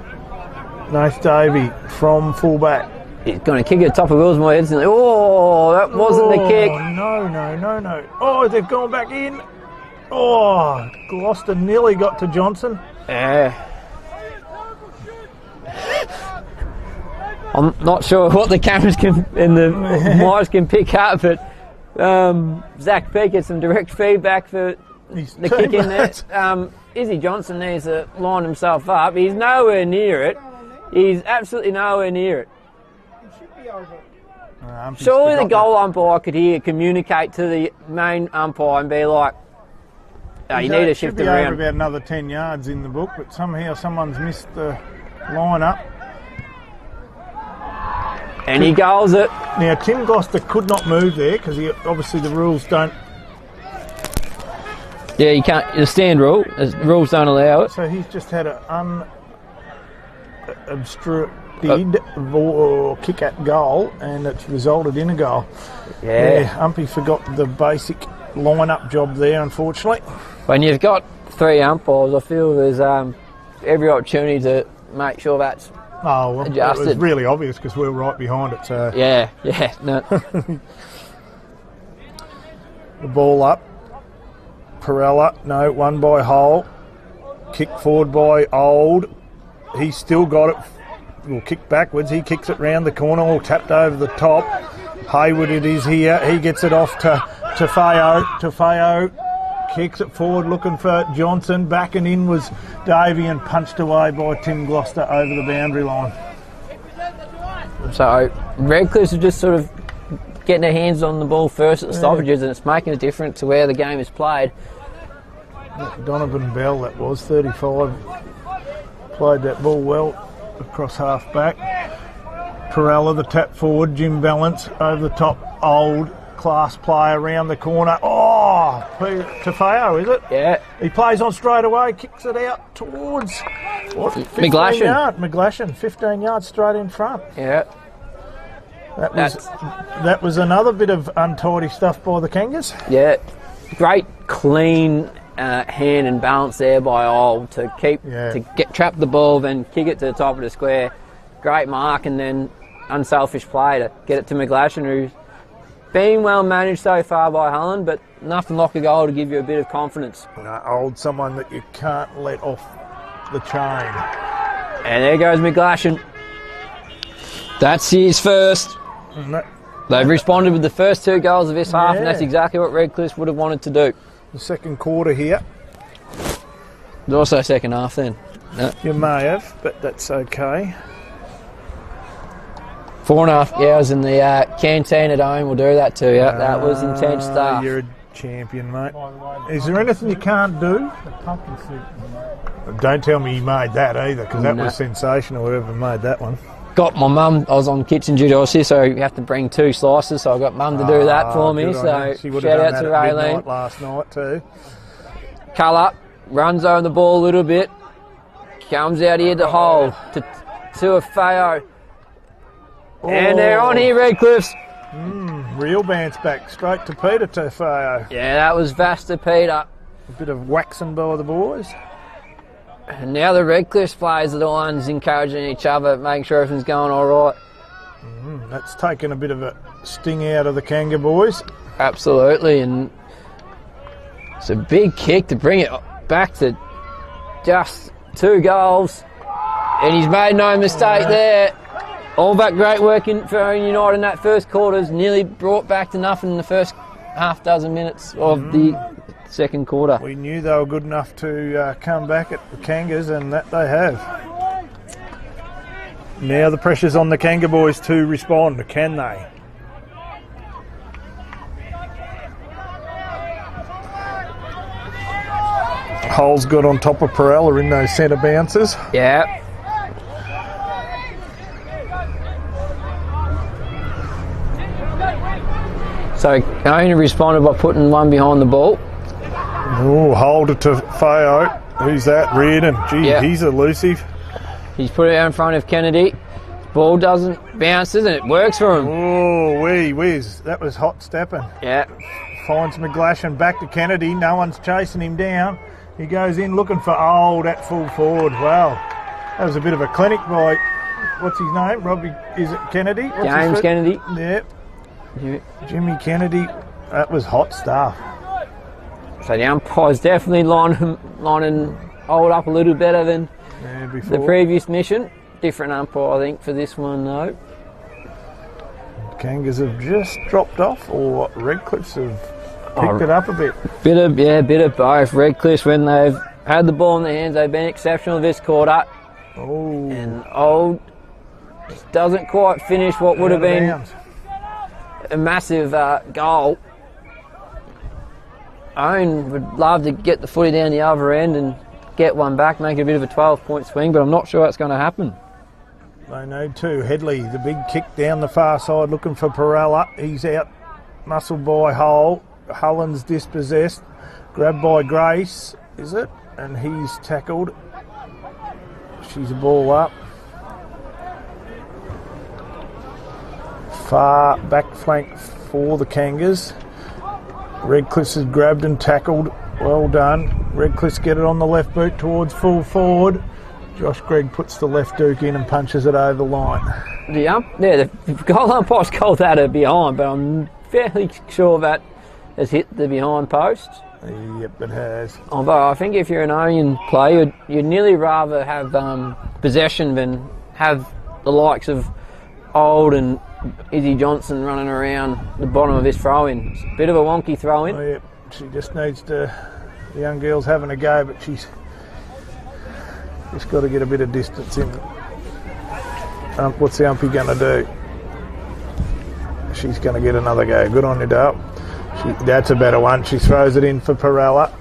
Nath Davey from fullback. He's going to kick it top of Willsmore instantly. Oh, that wasn't the kick. No. Oh, they've gone back in. Oh, Gloucester nearly got to Johnson. Yeah. I'm not sure what the cameras can and the mics can pick up, but Zach Peake had some direct feedback for the kick in there. Izzy Johnson needs to line himself up. He's nowhere near it. He's absolutely nowhere near it. Surely the goal umpire could hear, communicate to the main umpire and be like, oh, you need to shift it around. About another 10 yards in the book, but somehow someone's missed the line up. And he goals it. Now, Tim Gloucester could not move there because obviously the rules don't. Yeah, you can't. The stand rule. The rules don't allow it. So he's just had an unobstructed kick at goal, and it's resulted in a goal. Yeah. Umpy forgot the basic line-up job there, unfortunately. When you've got 3 umpires, I feel there's every opportunity to make sure that's adjusted. It was really obvious because we're right behind it. So yeah, no. The ball up. Perella, no, won by Hull. Kick forward by Old. He's still got it. Will kick backwards. He kicks it round the corner, all tapped over the top. Hayward it is here. He gets it off to Tafeo. Tafeo kicks it forward looking for Johnson. Back and in was Davey and punched away by Tim Gloucester over the boundary line. So Redcliffe's are just sort of getting their hands on the ball first at the stoppages, and it's making a difference to where the game is played. Donovan Bell, that was 35. Played that ball well across half back. Perella, the tap forward. Jim Balance over the top. Old class player around the corner. Oh, Tafeo, is it? Yeah. He plays on straight away, kicks it out towards McGlashan. McGlashan, 15 yards straight in front. Yeah. That was another bit of untidy stuff by the Kangas. Yeah. Great clean hand and balance there by Old to trap the ball, then kick it to the top of the square. Great mark, and then unselfish play to get it to McGlashan, who's been well managed so far by Hullen, but nothing like a goal to give you a bit of confidence. Old, someone that you can't let off the chain. And there goes McGlashan. That's his first. They've responded with the first 2 goals of this half, and that's exactly what Redcliffe would have wanted to do. The second quarter here. There's also a second half then. No. You may have, but that's okay. 4.5 hours in the canteen at home will do that to you. That was intense stuff. You're a champion, mate. Is there anything you can't do? Don't tell me you made that either, because that was sensational, whoever made that one. Got my mum, I was on kitchen duty, I was here, so you have to bring 2 slices, so I got mum to do that for me. So shout out to Raylene. Last night too. Colour runs over the ball a little bit, comes out here to Hole to a Feo. And they're on here, Redcliffe's. Real bounce back, straight to Peter Tafeo. Yeah, that was Vasta Peter. A bit of waxing by the boys. And now the Redcliffe's players are the ones encouraging each other, making sure everything's going all right. That's taken a bit of a sting out of the Kanga boys. Absolutely, and it's a big kick to bring it back to just 2 goals. And he's made no mistake there. All that great work for Ouyen United in that first quarter's nearly brought back to nothing in the first half dozen minutes of the second quarter. We knew they were good enough to come back at the Kangas, and that they have. Now the pressure's on the Kanga boys to respond. Can they? Hull's got on top of Perella in those centre bounces. Yeah. So Ouyen responded by putting one behind the ball. Oh, hold it to Feo. Who's that? Reardon. Gee, Yeah. he's elusive. He's put it out in front of Kennedy. Ball doesn't bounces and it works for him. Oh, wee whiz. That was hot stepping. Yeah. Finds McGlashan back to Kennedy. No one's chasing him down. He goes in looking for Old at full forward. Wow. That was a bit of a clinic by, what's his name? Robbie, is it Kennedy? What's James his Kennedy. Yep. Yeah. Jimmy Kennedy. That was hot stuff. So the umpire's definitely lining Old up a little better than Yeah, before. the previous mission. Different umpire, I think, for this one, though. Kangas have just dropped off, or Redcliffs have picked it up a bit. Bit of both. Redcliffe, when they've had the ball in their hands, they've been exceptional this quarter. Oh, And Old just doesn't quite finish what would have been a massive goal. Ouyen would love to get the footy down the other end and get one back, make it a bit of a 12-point swing, but I'm not sure that's going to happen. They need to. Headley, the big kick down the far side, looking for Perella. He's out, muscled by Hull. Hullen's dispossessed, grabbed by Grace, is it? And he's tackled. She's a ball up. Far back flank for the Kangas. Redcliffe's has grabbed and tackled. Well done. Redcliffe's get it on the left boot towards full forward. Josh Gregg puts the left duke in and punches it over the line. The goal umpire's called that a behind, but I'm fairly sure that has hit the behind post. Yep, it has. Although I think if you're an Ouyen player, you'd nearly rather have possession than have the likes of Old and Izzy Johnson running around the bottom of this throw-in. It's a bit of a wonky throw-in. Oh, yep. She just needs to. The young girl's having a go, but she's just got to get a bit of distance in. What's the umpy going to do? She's going to get another go. Good on you, Dale. That's a better one. She throws it in for Perella.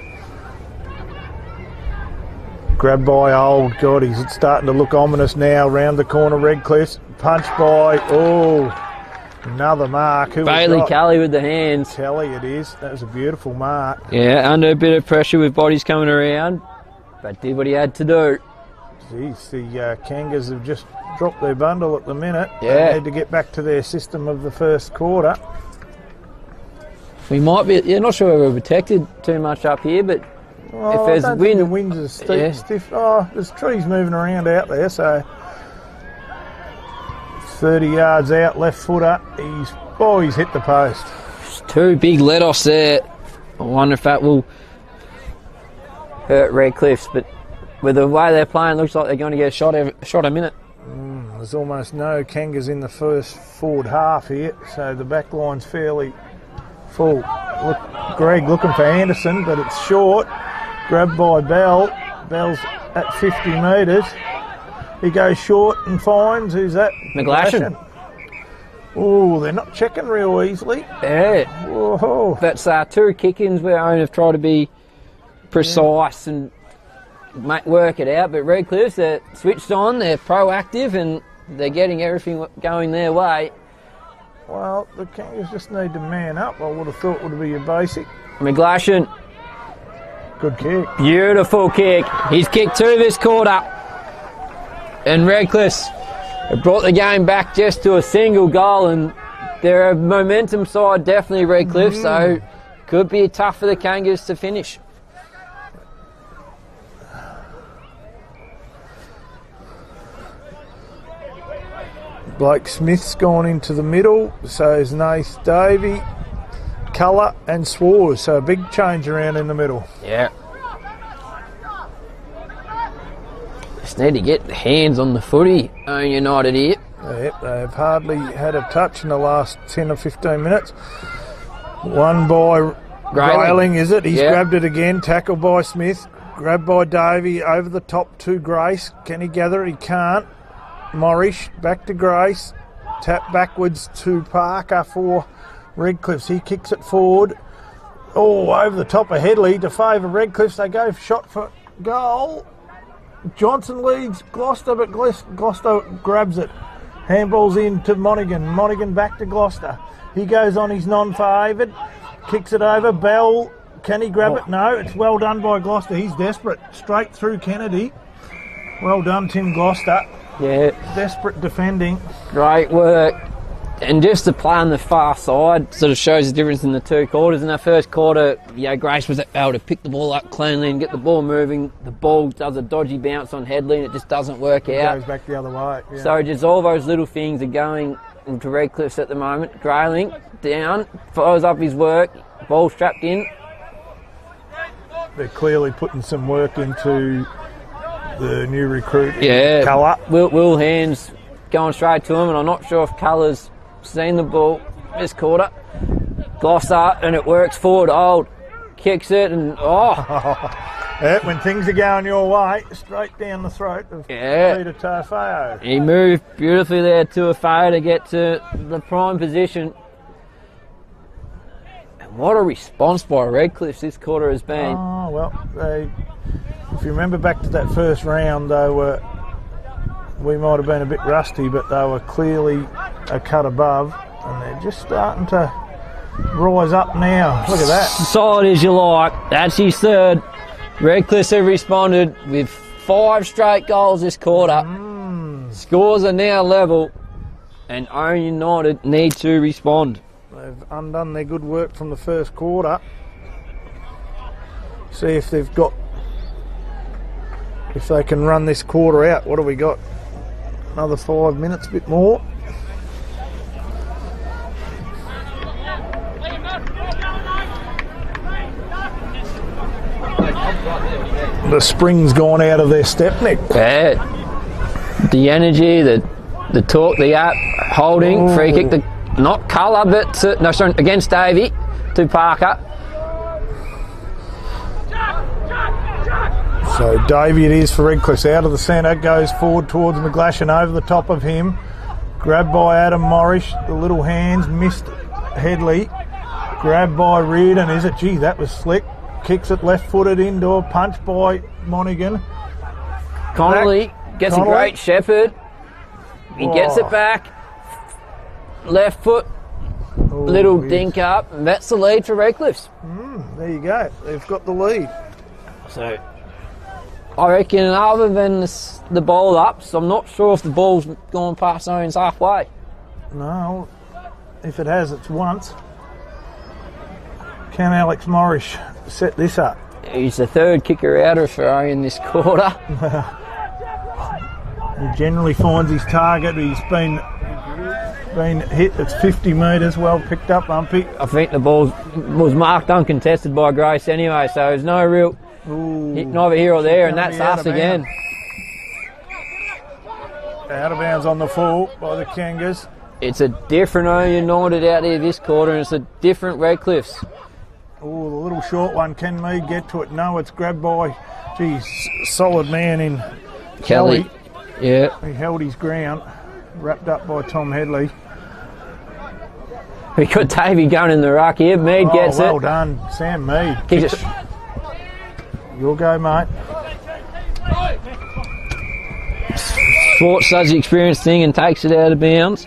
Grabbed by Old. God, he's starting to look ominous now. Round the corner, Redcliffe. Punched by, another mark. Who Bailey Kelly with the hands. Kelly it is. That was a beautiful mark. Yeah, under a bit of pressure with bodies coming around, but did what he had to do. Geez, the Kangas have just dropped their bundle at the minute. Yeah. They need to get back to their system of the first quarter. We might be, not sure whether we're protected too much up here, but if there's I don't wind, think the winds are stiff. Yeah. Stiff. Oh, there's trees moving around out there, so 30 yards out, left footer. He's hit the post. two big let-offs there. I wonder if that will hurt Redcliffe's, but with the way they're playing, it looks like they're going to get a shot a minute. There's almost no Kangas in the first forward half here, so the back line's fairly full. Look, Greg looking for Anderson, but it's short. Grabbed by Bell. Bell's at 50 metres. He goes short and finds, who's that? McGlashan. Oh, they're not checking real easily. Yeah. Whoa. That's two kick-ins where Ouyen have tried to be precise and work it out, but Redcliffe's, they're switched on, they're proactive, and they're getting everything going their way. Well, the Kangas just need to man up. I would have thought would be a basic. McGlashan, Good kick. beautiful kick. He's kicked two this quarter. And Redcliffe's have brought the game back just to a single goal, and they're a momentum side, definitely Redcliffe, so could be tough for the Kangas to finish. Blake Smith's gone into the middle, so is Nath Davey, Colour and Swars, so a big change around in the middle. Yeah. Just need to get the hands on the footy, Ouyen United here. Yep, they've hardly had a touch in the last 10 or 15 minutes. One by Grayling, is it? He's grabbed it again, tackled by Smith, grabbed by Davey, over the top to Grace. Can he gather it? He can't. Morrish, back to Grace, tap backwards to Parker for Redcliffe's. He kicks it forward. Oh, over the top of Headley to favour Redcliffe's. They go shot for goal. Johnson leads Gloucester, but Gloucester grabs it. Handball's in to Monaghan. Monaghan back to Gloucester. He goes on his non-favoured, kicks it over. Bell, can he grab it? No, it's well done by Gloucester. He's desperate. Straight through Kennedy. Well done, Tim Gloucester. Yeah. Desperate defending. Great work. And just to play on the far side sort of shows the difference in the two quarters. In the first quarter, Grace was able to pick the ball up cleanly and get the ball moving. The ball does a dodgy bounce on Headley and it just doesn't work out. It goes back the other way. Yeah. So just all those little things are going into Redcliffe's at the moment. Grayling down, follows up his work, ball strapped in. They're clearly putting some work into the new recruit. Yeah, Colour. Will Hand's going straight to him, and I'm not sure if Colour's seen the ball this quarter. Gloucester, and it works forward. Old kicks it, and Yeah, when things are going your way, straight down the throat of Peter Tarfeo. He moved beautifully there to a fair to get to the prime position. And what a response by Redcliffe this quarter has been. Oh, well, if you remember back to that first round, we might have been a bit rusty, but they were clearly a cut above, and they're just starting to rise up now. Look at that. Solid as you like. That's his third. Redcliffe have responded with 5 straight goals this quarter. Scores are now level, and Ouyen United need to respond. They've undone their good work from the first quarter. See if they can run this quarter out. What have we got? Another 5 minutes, a bit more. The spring's gone out of their step, Nick. Yeah. The energy, the talk, the holding, free kick, not Colour, but against Davey to Parker. So Davey it is for Redcliffe. Out of the centre, goes forward towards McGlashan, over the top of him. Grabbed by Adam Morris, the little hands, missed Headley. Grabbed by Reardon, is it? Gee, that was slick. Kicks it left-footed indoor, punch by Monaghan. Connolly gets a great shepherd. He gets it back. Left foot, little dink up, and that's the lead for Redcliffe. There you go. They've got the lead. So I reckon other than the ball ups, I'm not sure if the ball's gone past Ouyen's halfway. No, if it has, it's once. Can Alex Morris set this up? He's the third kicker-outer for Ouyen this quarter. He generally finds his target. He's been hit. It's 50 metres, well picked up, Umpy. I think the ball was marked uncontested by Grace anyway, so there's no real hit neither here or there, and that's us again. Out of bounds on the full by the Kangas. It's a different Ouyen United out there this quarter, and it's a different Redcliffe's. Oh, the little short one. Can Mead get to it? No, it's grabbed by, solid man in Kelly. Yeah. He held his ground, wrapped up by Tom Headley. We got Davey going in the ruck here. Mead gets well it. Well done, Sam Mead. Your go, mate. Schwartz does the experienced thing and takes it out of bounds.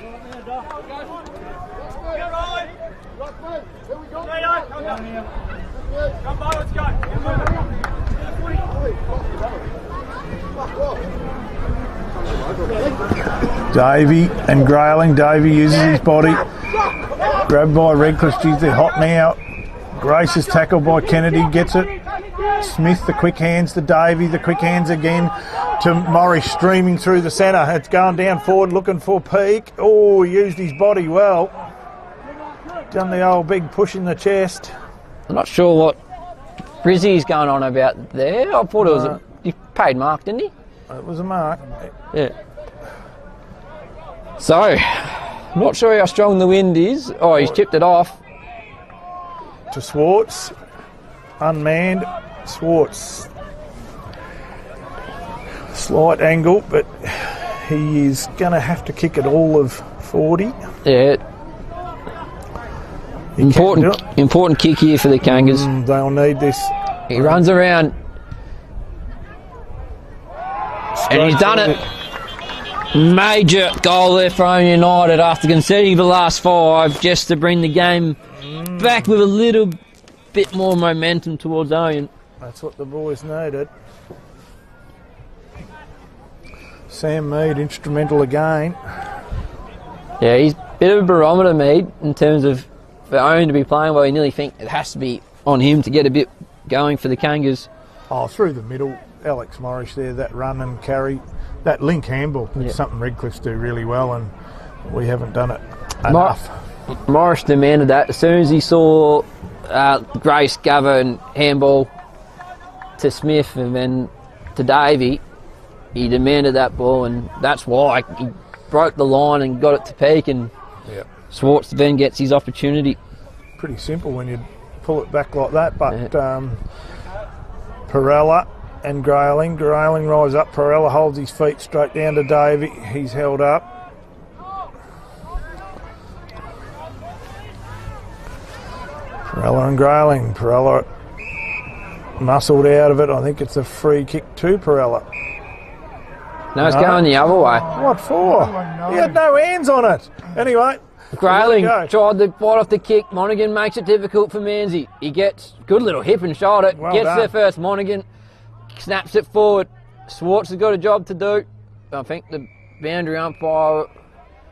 Davey and Grayling. Davey uses his body. Grabbed by Redcliffe. Geez, they're hot now. Grace is tackled by Kennedy. Gets it. Smith, the quick hands to Davey. The quick hands again to Morris, streaming through the centre. It's going down forward, looking for Peak. Oh, he used his body well. Done the old big push in the chest. I'm not sure what Brizzy's going on about there. I thought it was he paid Mark, didn't he? It was a mark. Yeah. So, not sure how strong the wind is. Oh, he's chipped it off. To Schwartz. Unmanned. Schwartz. Slight angle, but he is going to have to kick it all of 40. Yeah. Important kick here for the Kangas. They'll need this. He runs around. And he's done it. Major goal there for Ouyen United after conceding the last 5, just to bring the game back with a little bit more momentum towards Ouyen. That's what the boys needed. Sam Mead instrumental again. Yeah, he's a bit of a barometer, Mead, in terms of for Ouyen to be playing well. You nearly think it has to be on him to get a bit going for the Kangas. Oh, through the middle, Alex Morris there, that run and carry, that link handball. It's something Redcliffs do really well, and we haven't done it enough. Morris demanded that as soon as he saw Grace Gover handball to Smith and then to Davey. He demanded that ball, and that's why he broke the line and got it to Peak, and Swartz then gets his opportunity. Pretty simple when you pull it back like that, but Perella and Grayling rise up. Perella holds his feet straight down to Davey. He's held up. Perella and Grayling. Perella muscled out of it. I think it's a free kick to Perella. No, it's going the other way. What for? He had no hands on it. Anyway. Grayling tried to bite off the kick. Monaghan makes it difficult for Manzi. He gets good little hip and shot it. Well gets done. there first. Monaghan snaps it forward. Swartz has got a job to do. I think the boundary umpire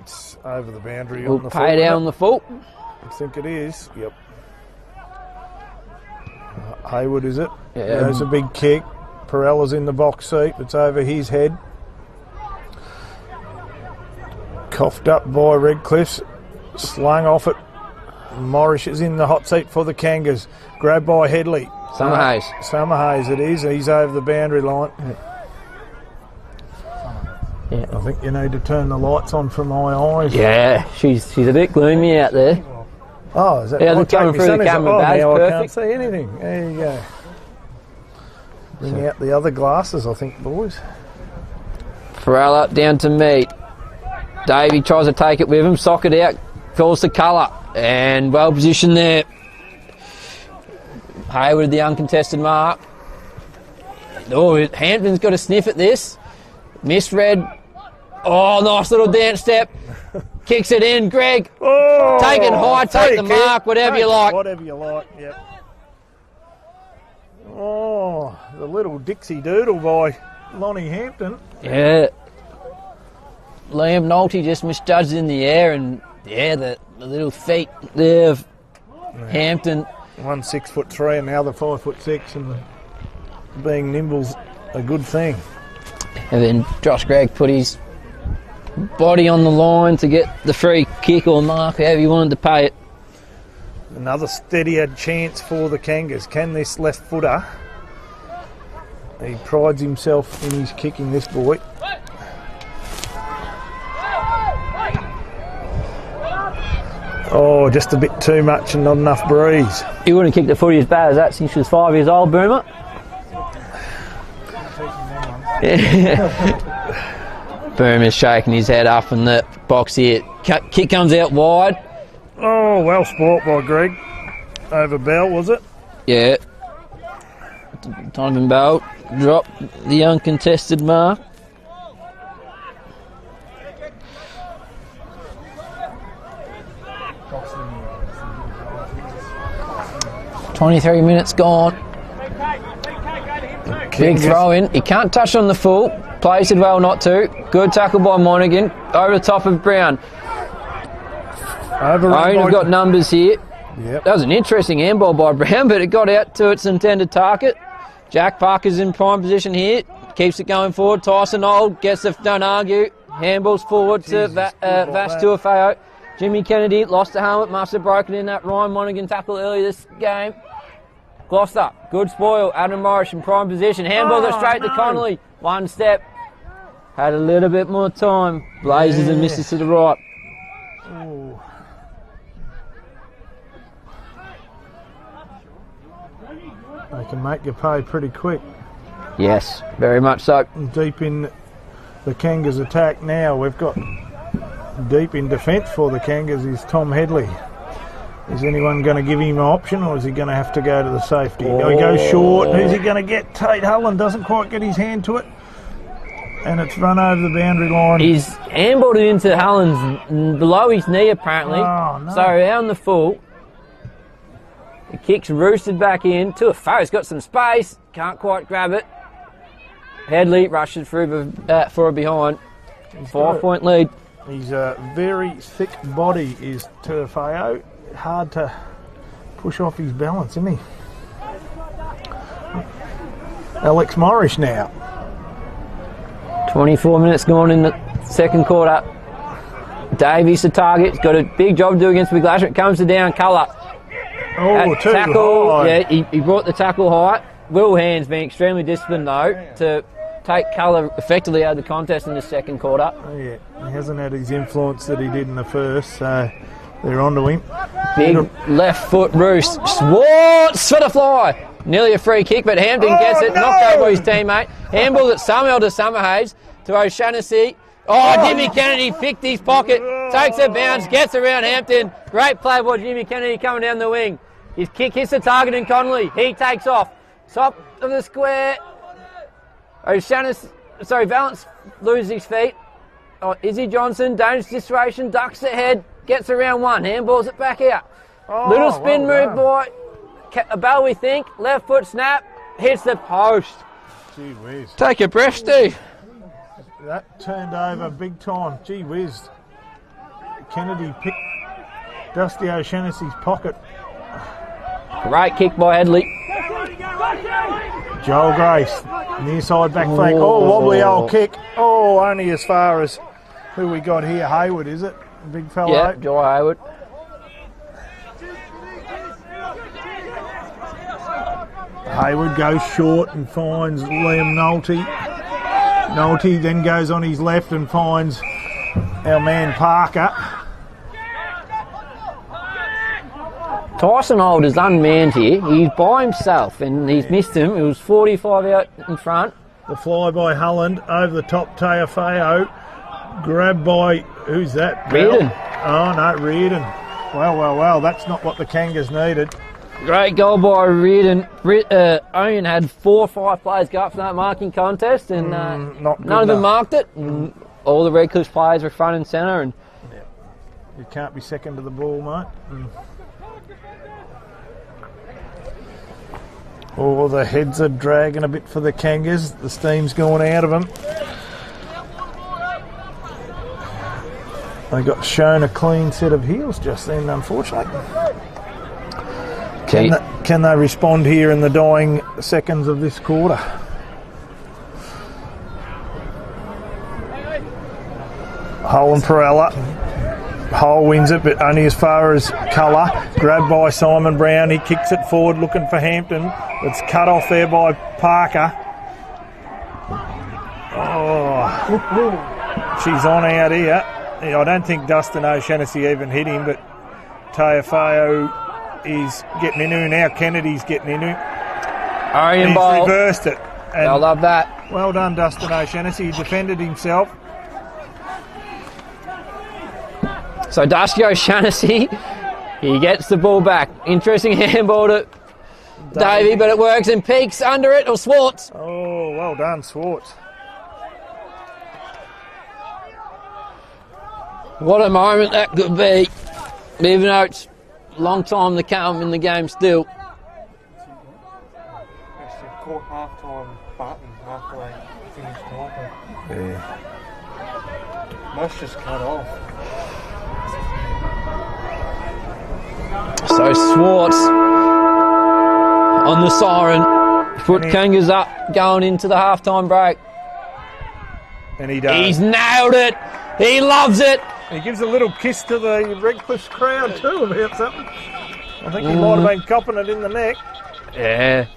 It's over the boundary will on the pay full. down the full. I think it is. Yep. Hayward, is it? Yeah. There's a big kick. Perella's in the box seat. It's over his head. Coughed up by Redcliffs. Slung off it. Morris is in the hot seat for the Kangas. Grabbed by Headley. Summerhays it is. He's over the boundary line. Yeah. I think you need to turn the lights on for my eyes. Yeah, she's a bit gloomy out there. Oh, is that Yeah, I'll they're coming take my through the sun, is it? camera Oh, badge, now I can't perfect. see anything. There you go. Bring out the other glasses, I think, boys. Perella down to Mead. Davey tries to take it with him, sock it out, falls to colour, and well positioned there. Hayward, the uncontested mark. Oh, Hampton's got a sniff at this. Misread. Oh, nice little dance step. Kicks it in, Greg. Oh, Take it high, take the free kick. mark, whatever you like. Whatever you like, yep. Oh, the little Dixie Doodle by Lonnie Hampton. Yeah. Liam Nolte just misjudged in the air, and the little feet there of Hampton. One 6'3" and the other 5'6", and being nimble's a good thing. And then Josh Gregg put his body on the line to get the free kick or mark, however you wanted to pay it. Another steadier chance for the Kangas. Can this left footer? He prides himself in his kicking, this boy. Oh, just a bit too much and not enough breeze. He wouldn't kick the footy as bad as that since he was 5 years old, Boomer. Boomer's shaking his head up in the box here. Kick comes out wide. Oh, well sport by Greg. Over Bell, was it? Yeah. Donovan Bell dropped the uncontested mark. "23 minutes gone." Big throw in. He can't touch on the full. Plays it well not to. Good tackle by Monaghan. Over the top of Brown. Ouyen's got numbers here. Yep. That was an interesting handball by Brown, but it got out to its intended target. Jack Parker's in prime position here. Keeps it going forward. Tyson Old gets the don't argue. Handballs forward to Vash Tuafeo. Jimmy Kennedy lost the helmet. Must have broken in that Ryan Monaghan tackle earlier this game. Gloucester, good spoil. Adam Morris in prime position. Handballs it straight to Connolly. One step. Had a little bit more time. Blazers and misses to the right. Ooh. They can make you pay pretty quick. Yes, very much so. Deep in the Kangas attack now. We've got deep in defence for the Kangas is Tom Headley. Is anyone going to give him an option, or is he going to have to go to the safety? He goes short. Who's he going to get? Tate Hullen doesn't quite get his hand to it. and it's run over the boundary line. He's handballed it into Hullen's below his knee apparently. Oh, no. So around the full. The kick's roosted back in to a foe. Got some space. Can't quite grab it. Headley rushes through for a behind. 5-point lead. He's a very thick body, is Turfeo. Hard to push off his balance, isn't he? Alex Morris now. 24 minutes gone in the second quarter. Davies the target. He's got a big job to do against Big Lasher. It comes to down colour. Oh, too tackle. high. Yeah, he brought the tackle high. Will Hand's been extremely disciplined though to take colour effectively out of the contest in the second quarter. Oh, yeah, he hasn't had his influence that he did in the first, so they're on to him. Big left foot roost. Swartz for the fly. Nearly a free kick, but Hampton gets it. No! Knocked over his teammate. Handball it somehow to Summerhaves, to O'Shaughnessy. Oh, Jimmy Kennedy picked his pocket. Takes a bounce, gets around Hampton. Great play by Jimmy Kennedy coming down the wing. His kick hits the target in Connolly. He takes off. Top of the square. Valance loses his feet. Oh, Izzy Johnson, dangerous situation, ducks the head, gets around one, handballs it back out. Little spin move by a bell, we think. Left foot snap, hits the post. Gee whiz. Take a breath, Steve. That turned over big time. Gee whiz. Kennedy picked Dusty O'Shaughnessy's pocket. Great kick by Headley. Joel Grace, near side back flank. Oh, wobbly old kick. Oh, only as far as who we got here. Hayward, is it? Big fellow. Yeah, Joy Hayward. Hayward goes short and finds Liam Nolte. Nolte then goes on his left and finds our man Parker. Tyson Holt is unmanned here. He's by himself and he's missed him. It was 45 out in front. The fly by Hulland over the top, Teofeo. Grabbed by, who's that? Reardon. Oh no, Reardon. Well, that's not what the Kangas needed. Great goal by Reardon. Ouyen had 4 or 5 players go up for that marking contest and none of them marked it. And all the Redcliffe players were front and centre. And you can't be second to the ball, mate. Oh, the heads are dragging a bit for the Kangas. The steam's going out of them. They got shown a clean set of heels just then, unfortunately. Can they respond here in the dying seconds of this quarter? Hull and Perella. Hull wins it, but only as far as colour. Grabbed by Simon Brown. He kicks it forward looking for Hampton. It's cut off there by Parker. Oh, she's on out here. I don't think Dustin O'Shaughnessy even hit him, but Teofeo is getting into now. Kennedy's getting into him. Ouyen ball. He's reversed it. And I love that. well done, Dustin O'Shaughnessy. He defended himself. So Dusty O'Shaughnessy, he gets the ball back. Interesting handball to Davey, but it works and peaks under it, or Swartz. Oh, well done, Swartz. What a moment that could be, even though it's a long time to come in the game still. Caught half-time button after they finished talking. Yeah. Must just cut off. So Swartz on the siren, put Kangas up, going into the halftime break. And he does. He's nailed it. He loves it. He gives a little kiss to the Redcliffe crowd too about something. I think he might have been copping it in the neck. Yeah.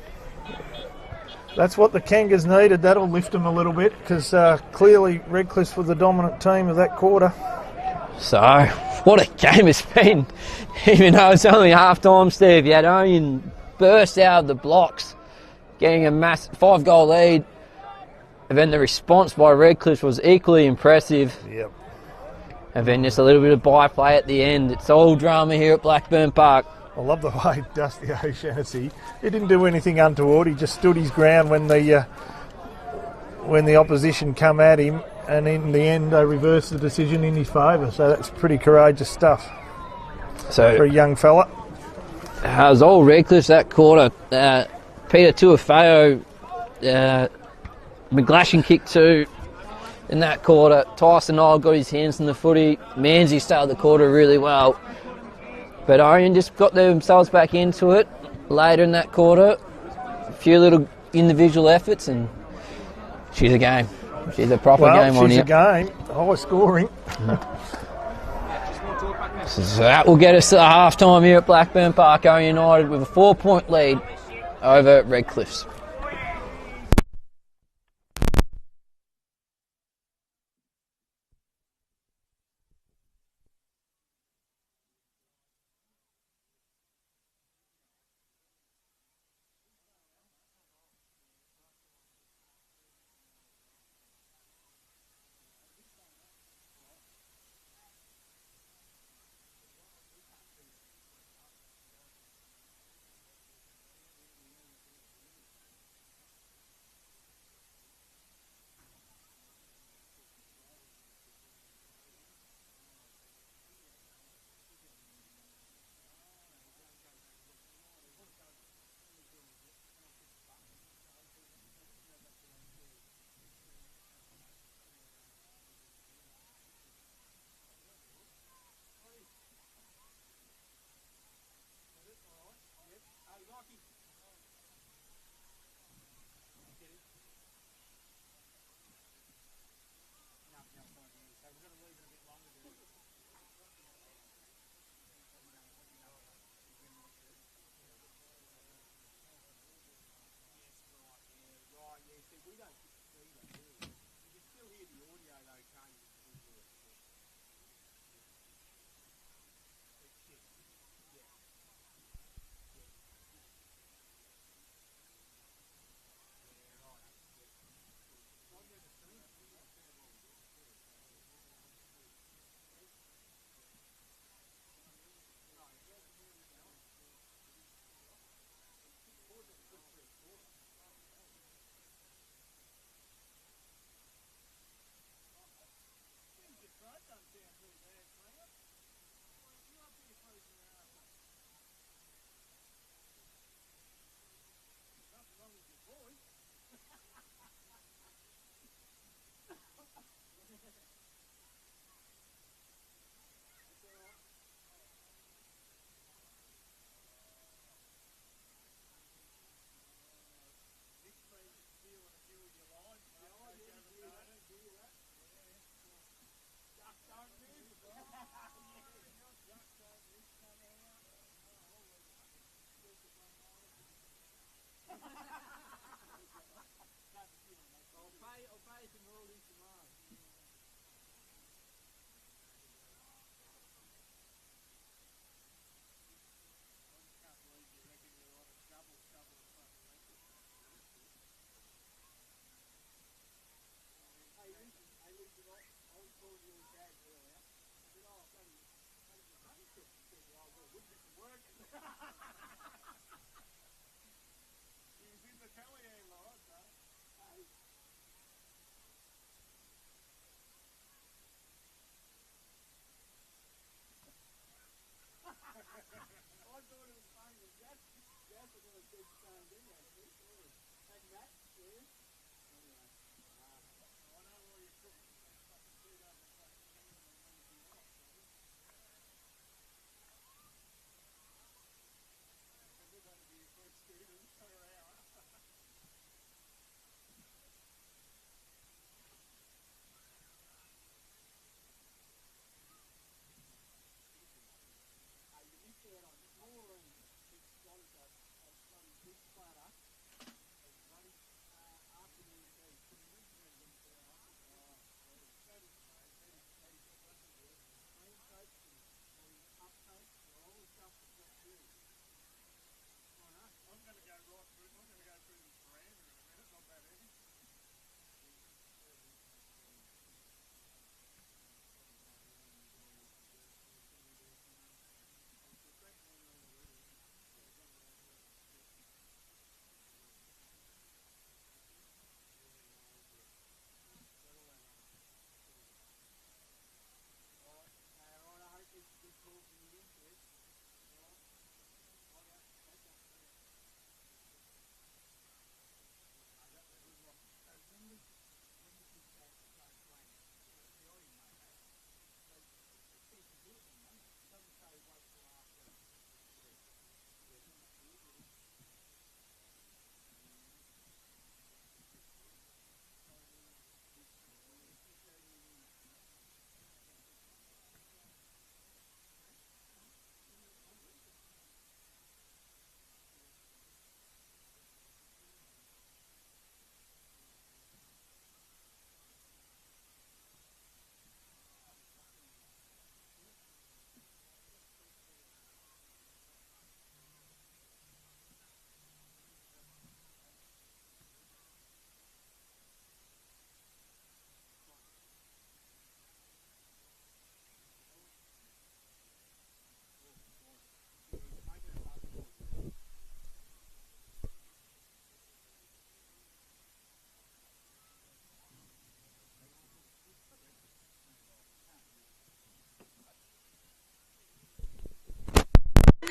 That's what the Kangas needed. That'll lift them a little bit because clearly Redcliffe was the dominant team of that quarter. So, what a game it's been. Even though it's only half-time, Steve, you had Ouyen burst out of the blocks, getting a massive 5-goal lead. And then the response by Redcliffe was equally impressive. Yep. And then just a little bit of byplay at the end. It's all drama here at Blackburn Park. I love the way Dusty O'Shaughnessy, he didn't do anything untoward. He just stood his ground when the when the opposition come at him, and in the end they reversed the decision in his favour. So that's pretty courageous stuff So for a young fella. it was all Redcliffe that quarter. Peter Tuafeo, McGlashan kicked 2 in that quarter. Tyson Isle got his hands in the footy. Manzi started the quarter really well. But Ouyen just got themselves back into it later in that quarter. A few little individual efforts, and she's a game. She's a proper game on she's here. a game. High scoring. So that will get us to the half-time here at Blackburn Park. Ouyen United with a 4-point lead over Redcliffs.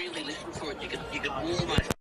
really listen for it. You can almost.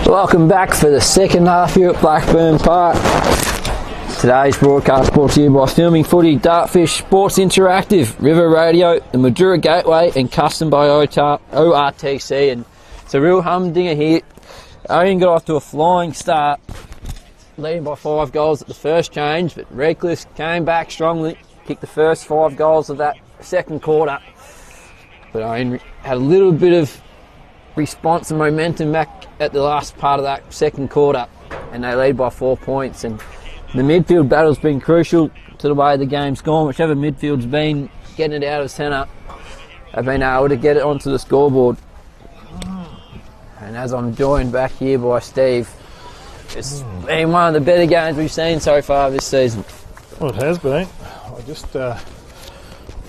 Welcome back for the second half here at Blackburn Park. Today's broadcast brought to you by Filming Footy, Dartfish, Sports Interactive, River Radio, the Madura Gateway, and Custom by ORTC. And it's a real humdinger here. Ouyen got off to a flying start, leading by 5 goals at the first change, but Redcliffe came back strongly, kicked the first 5 goals of that second quarter. But Ouyen had a little bit of response and momentum back at the last part of that second quarter, and they lead by 4 points. And the midfield battle's been crucial to the way the game's gone. Whichever midfield's been getting it out of centre, have been able to get it onto the scoreboard. And as I'm joined back here by Steve, it's been one of the better games we've seen so far this season. Well, it has been. I just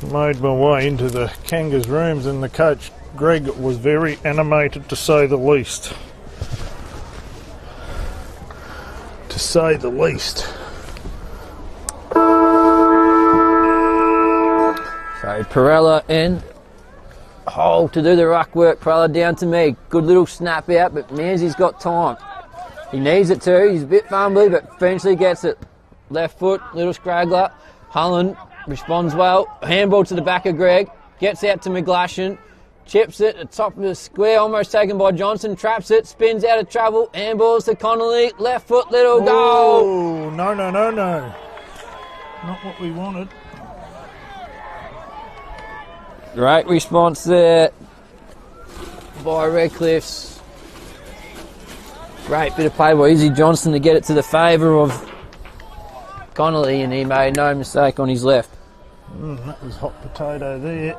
made my way into the Kangas rooms, and the coach, Greg, was very animated, to say the least. To say the least. So Perella and Hole to do the ruck work. Perella down to me. Good little snap out, but Manzi's got time. He needs it too. He's a bit fumbly, but eventually gets it. Left foot, little scraggler. Hullen responds well. Handball to the back of Greg. Gets out to McGlashan. Chips it at the top of the square, almost taken by Johnson. Traps it, spins out of trouble. Handballs to Connolly. Left foot, little goal. Oh, no. Not what we wanted. Great response there by Redcliffe's. Great bit of play by Izzy Johnson to get it to the favour of Connolly, and he made no mistake on his left. That was hot potato there.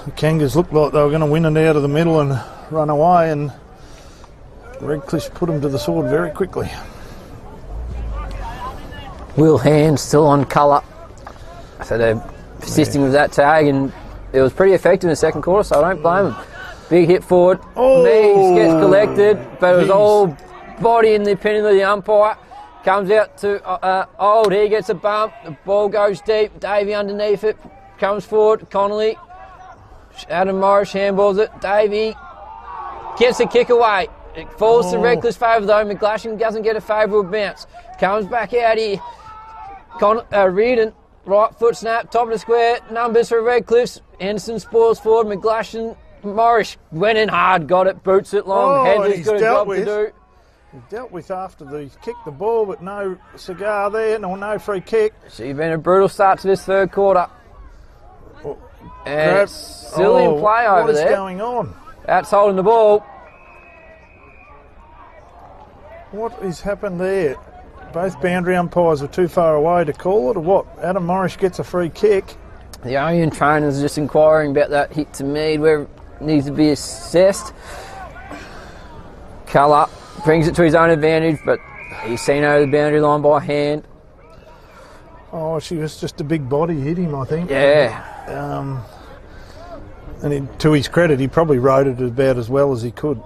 The Kangas looked like they were going to win it out of the middle and run away, and Redcliffe put them to the sword very quickly. Will Hand still on colour. So they're persisting with that tag, and it was pretty effective in the second quarter, so I don't blame them. Big hit forward. Meeks gets collected, but it was all body in the opinion of the umpire. Comes out to Old. He gets a bump. The ball goes deep. Davey underneath it. Comes forward. Connolly. Adam Morris handballs it. Davey gets the kick away. It falls to Redcliffe's favour though. McGlashan doesn't get a favourable bounce. Comes back out here. Reardon, right foot snap, top of the square. Numbers for Redcliffe's. Anderson spoils forward. McGlashan, Morris went in hard, got it, boots it long. Hedley's got a job to do. He's dealt with after he's kicked the ball, but no cigar there, no free kick. She's been a brutal start to this third quarter. And it's still in play over there. What is going on? That's holding the ball. What has happened there? Both boundary umpires were too far away to call it, or what? Adam Morris gets a free kick. The Ouyen trainers are just inquiring about that hit to Mead, where it needs to be assessed. Colour brings it to his own advantage, but he's seen over the boundary line by Hand. Oh, she was just a big body hit him, I think. Yeah. To his credit, he probably rode it about as well as he could.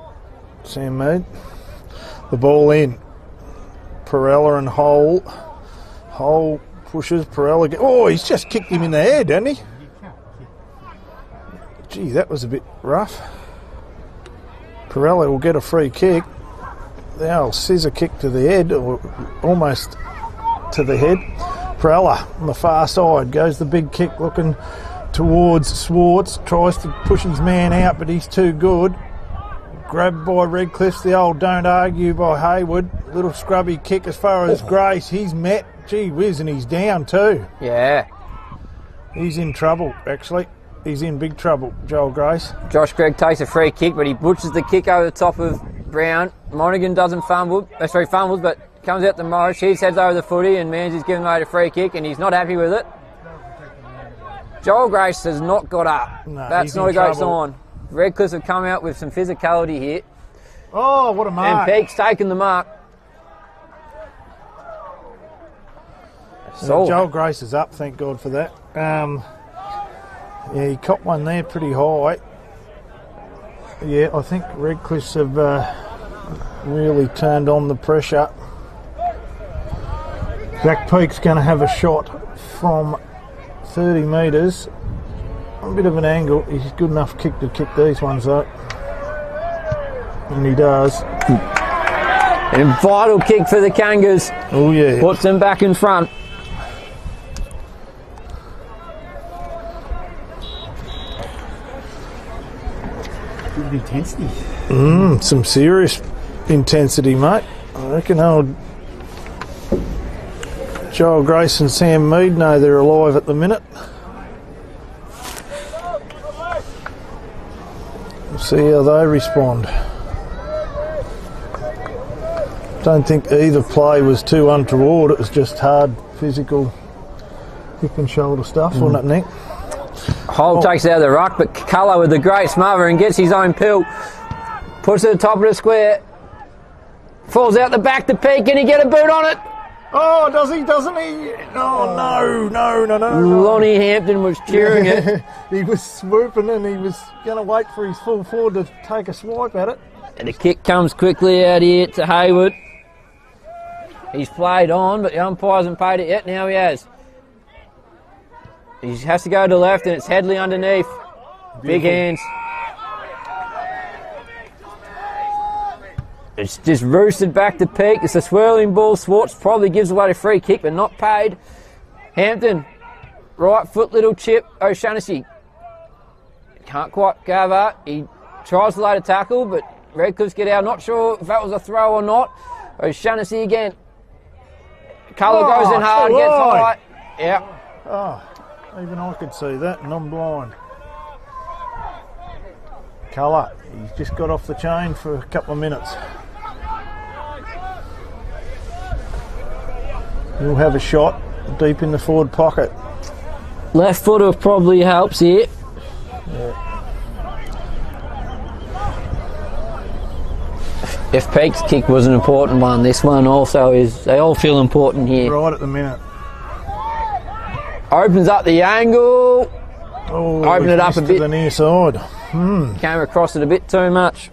Sam Mead. The ball in. Perella and Hole. Hole pushes. Perella. He's just kicked him in the head, hasn't he? Gee, that was a bit rough. Perella will get a free kick. The old scissor kick to the head, or almost to the head. Perella on the far side goes the big kick, looking towards Swartz, tries to push his man out, but he's too good. Grabbed by Redcliffe, the old don't argue by Hayward. Little scrubby kick as far as Grace. He's met. Gee whiz, and he's down too. Yeah. He's in trouble, actually. He's in big trouble, Joel Grace. Josh Gregg takes a free kick, but he butchers the kick over the top of Brown. Monaghan doesn't fumbles, but comes out to Morris. He heads over the footy, and Manzi's given away a free kick, and he's not happy with it. Joel Grace has not got up. No, that's not a great sign. Redcliffe have come out with some physicality here. Oh, what a mark. And Peake's taken the mark. Joel Grace is up, thank God for that. He copped one there pretty high. Yeah, I think Redcliffe's have really turned on the pressure. Jack Peake's going to have a shot from 30 metres. A bit of an angle. He's good enough kick to kick these ones though. And he does. And a vital kick for the Kangas. Oh yeah. Puts them back in front. Good intensity. Some serious intensity, mate. I reckon old Joel Grace and Sam Mead know they're alive at the minute. We'll see how they respond. Don't think either play was too untoward. It was just hard physical hip and shoulder stuff, wasn't it, Nick? Holt takes it out of the ruck, but Culler with the great smother and gets his own pill. Puts it at the top of the square. Falls out the back to Peak. Can he get a boot on it? Oh, does he? Doesn't he? Oh, no. Lonnie Hampton was cheering it. He was swooping and he was going to wait for his full forward to take a swipe at it. And the kick comes quickly out here to Hayward. He's played on, but the umpire hasn't paid it yet. Now he has. He has to go to the left, and it's Headley underneath. Big hands. It's just roosted back to Peak. It's a swirling ball. Swartz probably gives away the free kick, but not paid. Hampton, right foot, little chip. O'Shaughnessy can't quite cover. He tries to lay the tackle, but Redcliffe's get out. Not sure if that was a throw or not. O'Shaughnessy again. Culler goes in hard, gets high. Yeah. Oh, even I could see that, and I'm blind. Culler, he's just got off the chain for a couple of minutes. He'll have a shot deep in the forward pocket. Left footer probably helps here. Yeah. If Peak's kick was an important one, this one also is. They all feel important here. Right at the minute. Opens up the angle. Oh, Open it up a to bit. the near side. Came across it a bit too much.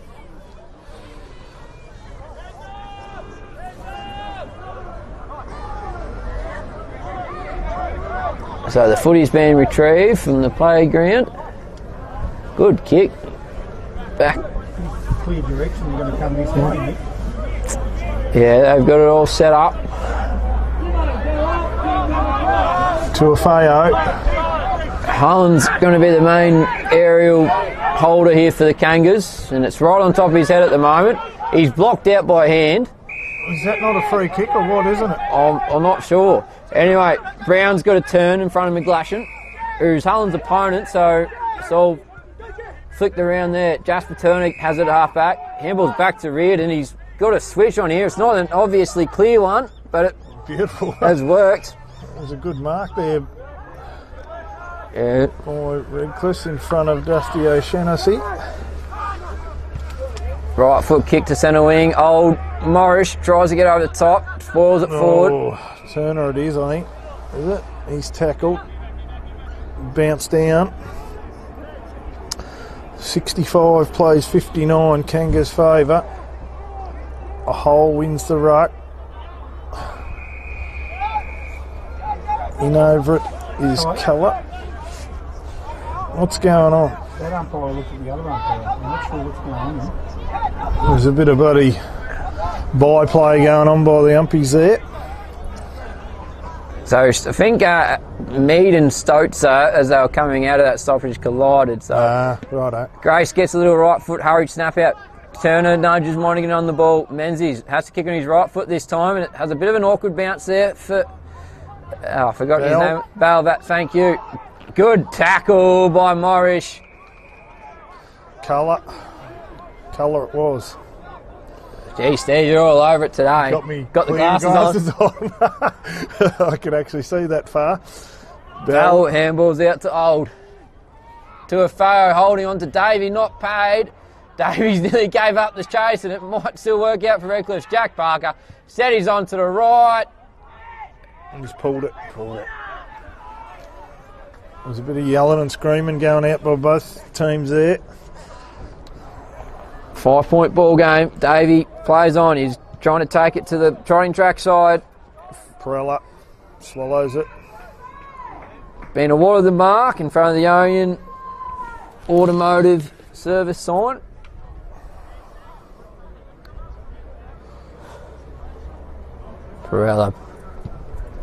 So the footy's been retrieved from the playground. Good kick. Back. Clear direction, you're going to come this way, Nick. Yeah, they've got it all set up. Tuafeo. Holland's going to be the main aerial holder here for the Kangas, and it's right on top of his head at the moment. He's blocked out by hand. Is that not a free kick or what, isn't it? I'm not sure. Anyway, Brown's got a turn in front of McGlashan, who's Holland's opponent, so it's all flicked around there. Jasper Turner has it at half back. Handball's back to Reardon. He's got a switch on here. It's not an obviously clear one, but it Beautiful. has worked. It was a good mark there Yeah. by Redcliffe in front of Dusty O'Shaughnessy. Right foot kick to centre wing. Old Morris tries to get over the top, spoils it forward. Oh, Turner it is, I think. Is it? He's tackled. Bounced down. 65 plays 59, Kanga's favour. A hole wins the ruck. In over it is Culler. What's going on? That umpire looked at the other umpire. I'm not sure what's going on there. There's a bit of bloody byplay going on by the umpies there. So I think Mead and Stotzer, as they were coming out of that stoppage, collided. So Righto. Grace gets a little right foot, hurried snap out. Turner nudges Monaghan on the ball. Menzies has to kick on his right foot this time, and it has a bit of an awkward bounce there for... Oh, I forgot his name. Balvat, thank you. Good tackle by Morris. Culler it was. Gee, Steve, you're all over it today. Got the glasses on. I could actually see that far. Bell handballs out to Old. Tuafeo holding on to Davey, not paid. Davies nearly gave up the chase, and it might still work out for Redcliffe. Jack Parker said he's on to the right. And just pulled it. There's a bit of yelling and screaming going out by both teams there. 5-point ball game. Davey plays on. He's trying to take it to the trotting track side. Perella swallows it. Been awarded the mark in front of the Ouyen automotive service sign. Perella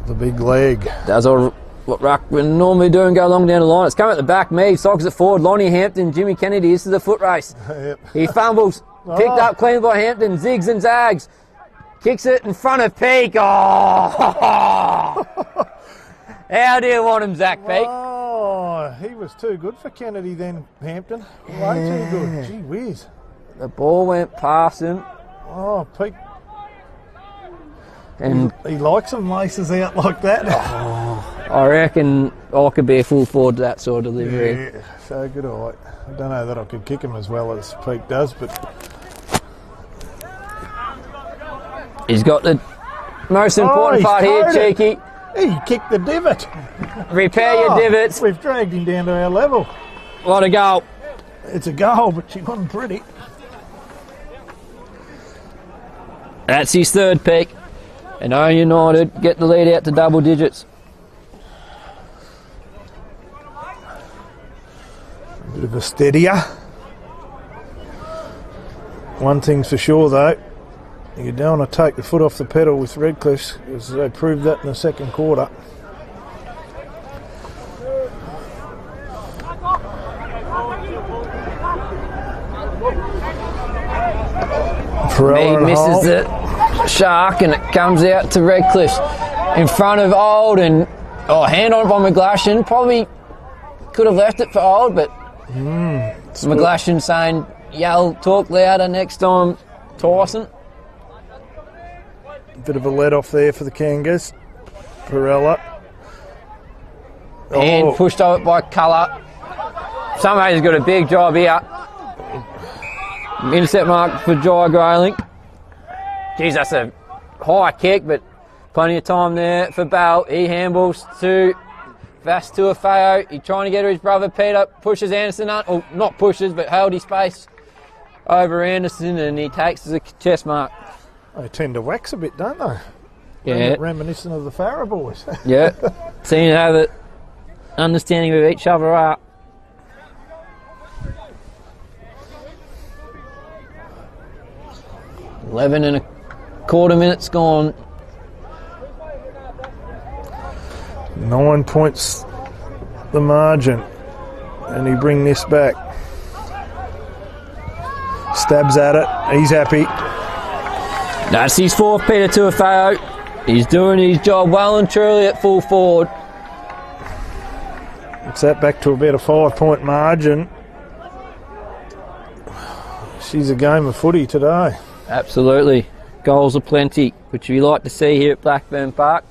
The big leg. does all what Ruckman normally do and go along down the line. It's coming at the back. Mead sogs it forward. Lonnie Hampton, Jimmy Kennedy. This is the foot race. Yep. He fumbles. Picked up clean by Hampton. Zigs and zags. Kicks it in front of Peak. Oh! How do you want him, Zach Peak? Oh, he was too good for Kennedy then, Hampton. Way too good. Gee whiz. The ball went past him. Oh, Pete. And He likes them laces out like that. I reckon I could be a full forward to that sort of delivery. Yeah, so good. I don't know that I could kick him as well as Pete does, but He's got the most important he's part here, coded. Cheeky. he kicked the divot. Repair your divots. We've dragged him down to our level. What a goal. It's a goal, but she wasn't pretty. That's his third Peak. And Ouyen United get the lead out to double digits. Bit of a steadier. One thing's for sure though, you don't want to take the foot off the pedal with Redcliffe's, because they proved that in the second quarter. Mead misses the shark and it comes out to Redcliffe's in front of Old and hand on it by McGlashan. Probably could have left it for Old, but McGlashan saying yell, talk louder next time, Tyson. Bit of a let off there for the Kangas. Perella. And pushed over by Colour. Somebody's got a big job here. Intercept mark for Jai Grayling. Geez, that's a high kick, but plenty of time there for Bell. He handballs to Vastuafeo. He's trying to get to his brother Peter. Pushes Anderson up. Or not pushes, but held his space over Anderson, and he takes the chest mark. They tend to wax a bit, don't they? Yeah. Reminiscent of the Farah boys. Yeah. Seem to have an understanding of each other up. Eleven and a quarter minutes gone. 9 points the margin, and he bring this back. Stabs at it. He's happy. That's his fourth, Peter Tuafeo. He's doing his job well and truly at full forward. It's that back to about a 5 point margin. She's a game of footy today. Absolutely. Goals are plenty, which we like to see here at Blackburn Park.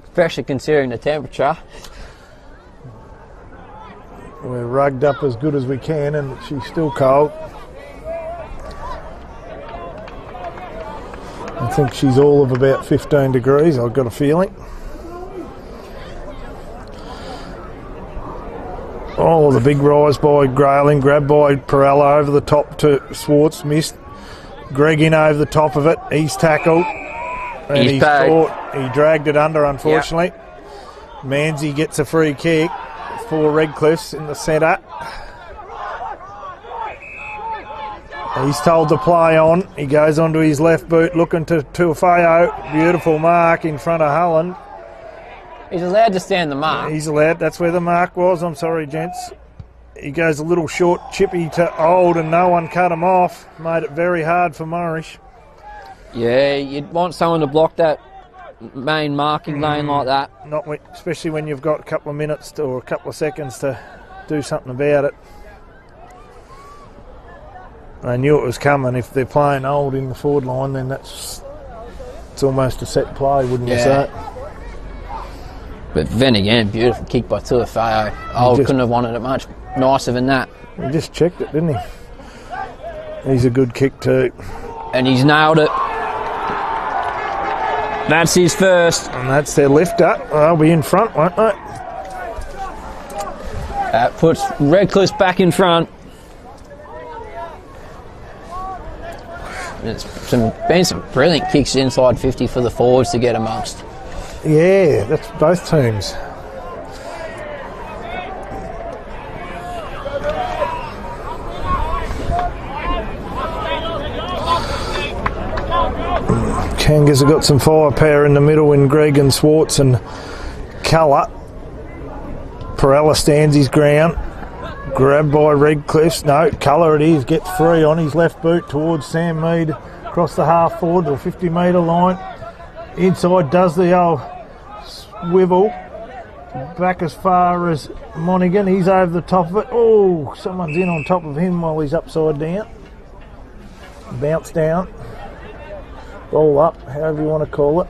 Especially considering the temperature. We're rugged up as good as we can, and she's still cold. I think she's all of about 15 degrees, I've got a feeling. Oh, the big rise by Grayling, grabbed by Perella over the top to Swartz, missed. Greg in over the top of it, he's tackled. And He's paid. caught. He dragged it under, unfortunately. Manzi gets a free kick for Redcliffe's in the centre. He's told to play on. He goes onto his left boot, looking to Tuafeo. Beautiful mark in front of Holland. He's allowed to stand the mark. He's allowed. That's where the mark was. I'm sorry, gents. He goes a little short chippy to Old, and no one cut him off. Made it very hard for Morrish. Yeah, you'd want someone to block that main marking lane like that. Especially when you've got a couple of minutes or a couple of seconds to do something about it. They knew it was coming. If they're playing Old in the forward line, then it's almost a set play, wouldn't you say? But then again, beautiful kick by Tuafeo. Old couldn't have wanted it much nicer than that. He just checked it, didn't he? He's a good kick too. And he's nailed it. That's his first. And that's their lifter. They'll be in front, won't they? That puts Redcliffe back in front. It's been some brilliant kicks inside 50 for the forwards to get amongst. Yeah, that's both teams. Kangas have got some firepower in the middle in Greg and Swartz and Colour. Perella stands his ground. Grabbed by Redcliffe. No, Colour it is. Gets free on his left boot towards Sam Mead across the half forward or 50 metre line. Inside does the old swivel. Back as far as Monaghan. He's over the top of it. Oh, someone's in on top of him while he's upside down. Bounce down. Ball up, however you want to call it.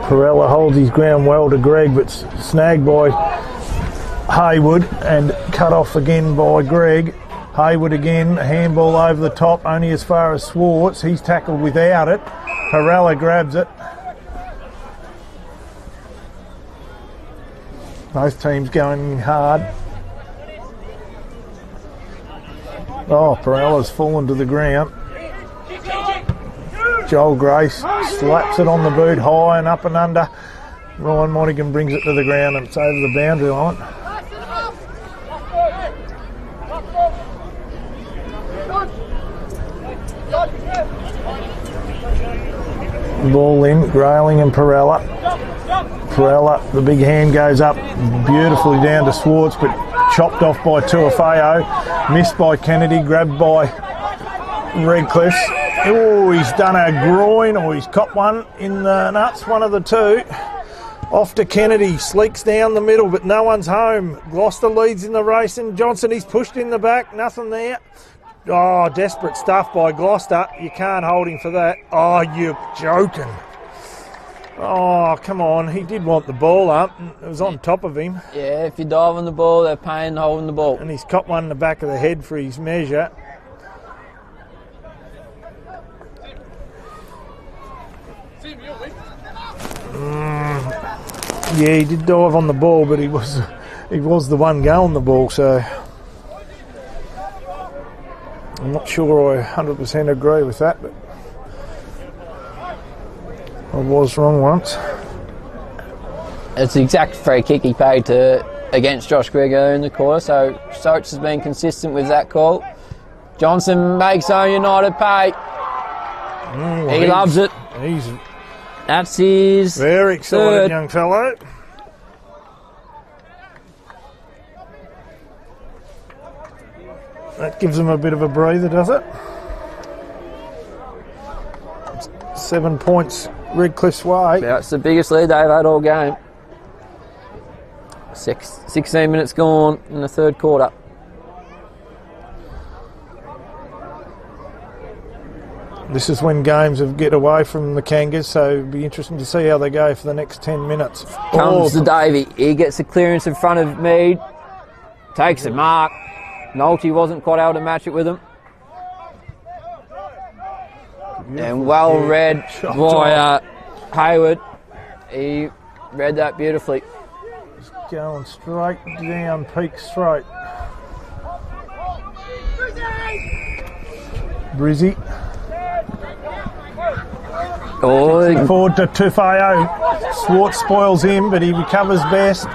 Perella holds his ground well to Greg, but snagged by Hayward and cut off again by Greg. Hayward again, handball over the top, only as far as Swartz. He's tackled without it. Perella grabs it. Both teams going hard. Oh, Perella's fallen to the ground. Joel Grace slaps it on the boot high and up and under. Ryan Monaghan brings it to the ground and it's over the boundary line. Ball in, Grayling and Perella. Perella, the big hand goes up beautifully down to Swartz, but chopped off by Tuafeo. Missed by Kennedy, grabbed by Redcliffe. Oh, he's done a groin, or he's copped one in the nuts, one of the two. Off to Kennedy, sleeks down the middle, but no one's home. Gloucester leads in the race, and Johnson, he's pushed in the back, nothing there. Oh, desperate stuff by Gloucester. You can't hold him for that. Oh, you're joking. Oh, come on. He did want the ball up. It was on top of him. Yeah, if you dive on the ball, they're paying holding the ball. And he's copped one in the back of the head for his measure. Yeah, he did dive on the ball, but he was the one going the ball, so I'm not sure I 100% agree with that, but I was wrong once. It's the exact free kick he paid against Josh Grego in the quarter, so Soaps has been consistent with that call. Johnson makes Ouyen United pay. He loves it. That's his very excited third. Young fellow. That gives him a bit of a breather, does it? 7 points Redcliffe's way. That's the biggest lead they've had all game. 16 minutes gone in the third quarter. This is when games have get away from the Kangas, so it'll be interesting to see how they go for the next 10 minutes. Comes to Davey. He gets a clearance in front of Mead. Takes a mark. Nolte wasn't quite able to match it with him. And well read by Hayward. He read that beautifully. Just going straight down, peak straight. Brizzy. Oh, Forward to Tuafeo. Swartz spoils him, but he recovers best.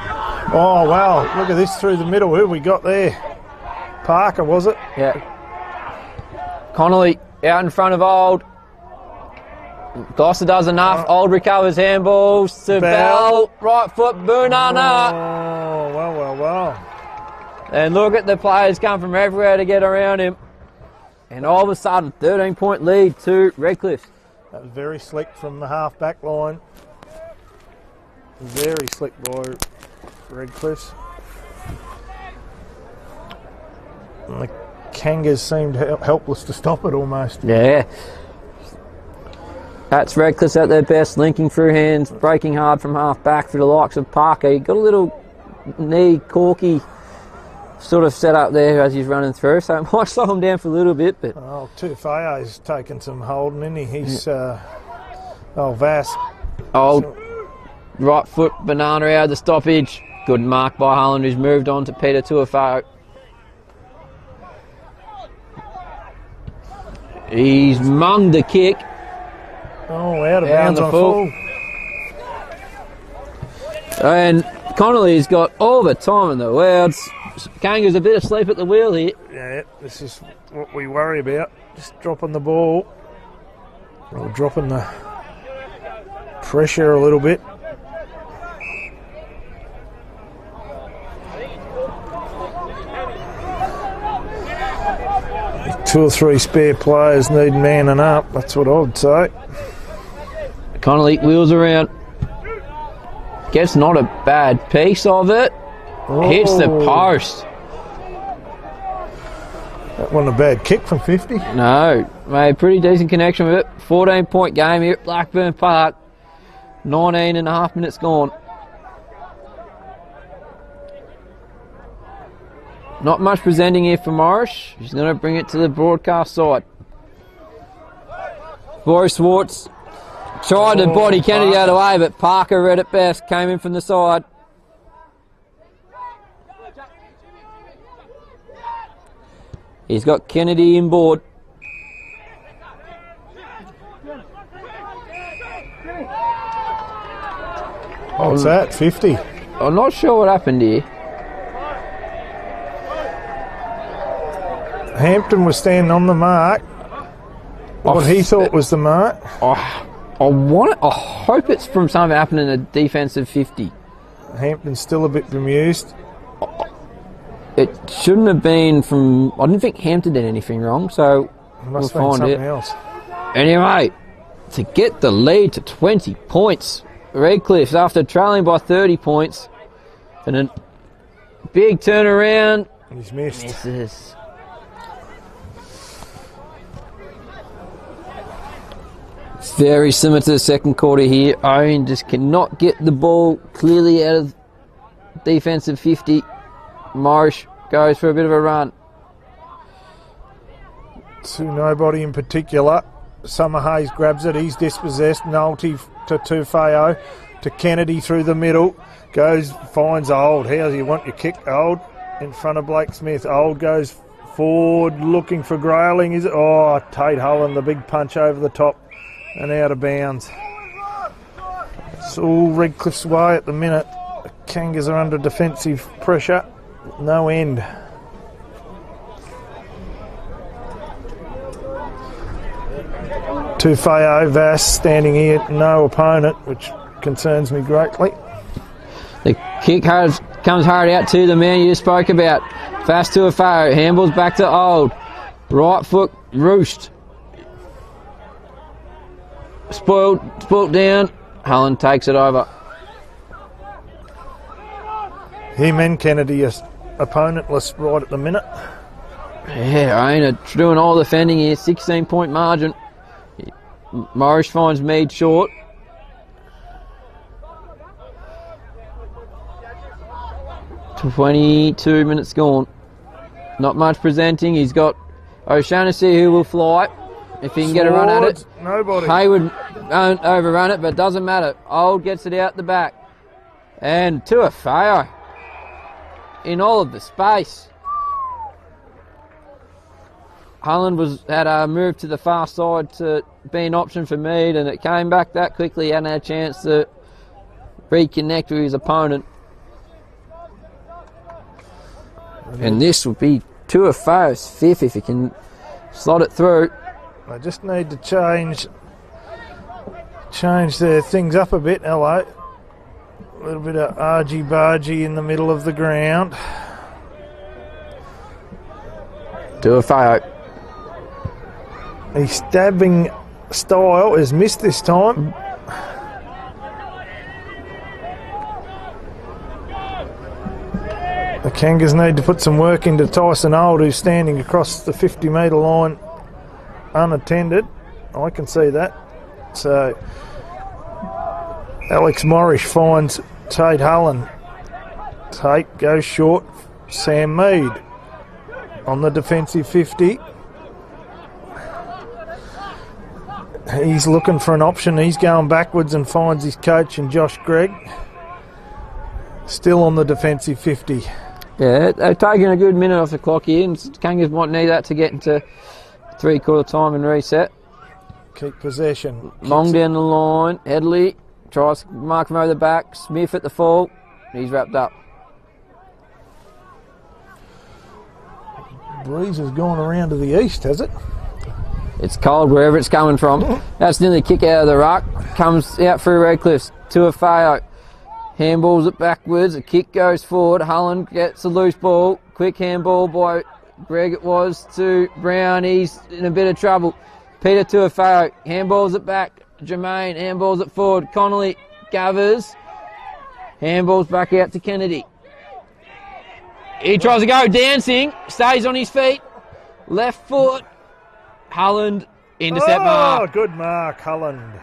Oh, wow. Look at this through the middle. Who have we got there? Parker, was it? yeah. Connolly out in front of Old. Gloucester does enough. Old recovers handballs to Bell. Right foot, Boonana. Oh, well. And look at the players come from everywhere to get around him. And all of a sudden, 13-point lead to Redcliffe. That was very slick from the half-back line. Very slick by Redcliffe. And the Kangas seemed helpless to stop it almost. Yeah. That's Redcliffe at their best, linking through hands, breaking hard from half-back for the likes of Parker. He got a little knee corky sort of set up there as he's running through, so it might slow him down for a little bit. But oh, Tuafeo's taken some holding, isn't he? He's Vass. Old right foot banana out of the stoppage. Good mark by Holland, who's moved on to Peter Tuafeo. He's munged the kick. Oh, out of bounds on full. And Connolly's got all the time in the world. Kanga's a bit asleep at the wheel here. Yeah, this is what we worry about. Just dropping the ball. Or dropping the pressure a little bit. Two or three spare players need manning up. That's what I would say. Connolly wheels around. Gets not a bad piece of it. Hits the post. That wasn't a bad kick from 50. No, made a pretty decent connection with it. 14-point game here at Blackburn Park. 19 and a half minutes gone. Not much presenting here for Morris. He's going to bring it to the broadcast side. Boris Swartz tried to body Kennedy out of the way, but Parker read it best. Came in from the side. He's got Kennedy inboard. What's that? 50. I'm not sure what happened here. Hampton was standing on the mark. What he thought was the mark. I hope it's from something happening in a defensive 50. Hampton's still a bit bemused. It shouldn't have been from... I didn't think Hampton did anything wrong, so we'll find something it. else. Anyway, to get the lead to 20 points, Redcliffe's after trailing by 30 points, and a big turnaround. He's missed. Misses. It's very similar to the second quarter here. Ouyen just cannot get the ball clearly out of defensive 50. Morris goes for a bit of a run. To nobody in particular. Summer Hayes grabs it. He's dispossessed. Nolte to Tufeo. To Kennedy through the middle. Goes, finds Old. How do you want your kick, Old? In front of Blake Smith. Old goes forward looking for Grayling. Is it? Oh, Tate Hullen, the big punch over the top and out of bounds. It's all Redcliffe's way at the minute. The Kangas are under defensive pressure. No end. Tufeo, Vass standing here, no opponent, which concerns me greatly. The kick comes hard out to the man you spoke about. Fast to a foe, handballs back to Old. Right foot roost. Spoilt down. Hullen takes it over. Him and Kennedy are opponentless right at the minute. Yeah, Ouyen are doing all the defending here. 16-point margin. Morris finds Mead short. "22 minutes gone. Not much presenting. He's got O'Shaughnessy who will fly if he can get a run at it. Nobody. Hayward won't overrun it, but it doesn't matter. Old gets it out the back. And Tuafeo in all of the space. Hullen had a move to the far side to be an option for Mead, and it came back that quickly. He hadn't had a chance to reconnect with his opponent. And this would be Tuafeo's fifth if he can slot it through. I just need to change their things up a bit. Hello. A little bit of argy-bargy in the middle of the ground. Tuafeo. His stabbing style is missed this time. The Kangas need to put some work into Tyson Old, who's standing across the 50-metre line unattended. I can see that. So Alex Morris finds Tate Hullen. Tate goes short. Sam Mead on the defensive 50. He's looking for an option. He's going backwards and finds his coach and Josh Gregg. Still on the defensive 50. Yeah, they're taking a good minute off the clock here, and Kangas might need that to get into three-quarter time and reset. Keep possession. Long down the line. Headley tries to mark him over the back. Smith at the full. He's wrapped up. Breeze has gone around to the east, has it? It's cold wherever it's coming from. That's nearly a kick out of the ruck. Comes out through Redcliffe's to a Feo. Handballs it backwards. A kick goes forward. Holland gets a loose ball. Quick handball by Greg it was to Brown. He's in a bit of trouble. Peter to a Feo. Handballs it back. Jermaine handballs it forward. Connolly gathers. Handballs back out to Kennedy. He tries to go dancing, stays on his feet, left foot. Holland, intercept mark. Good mark, Holland.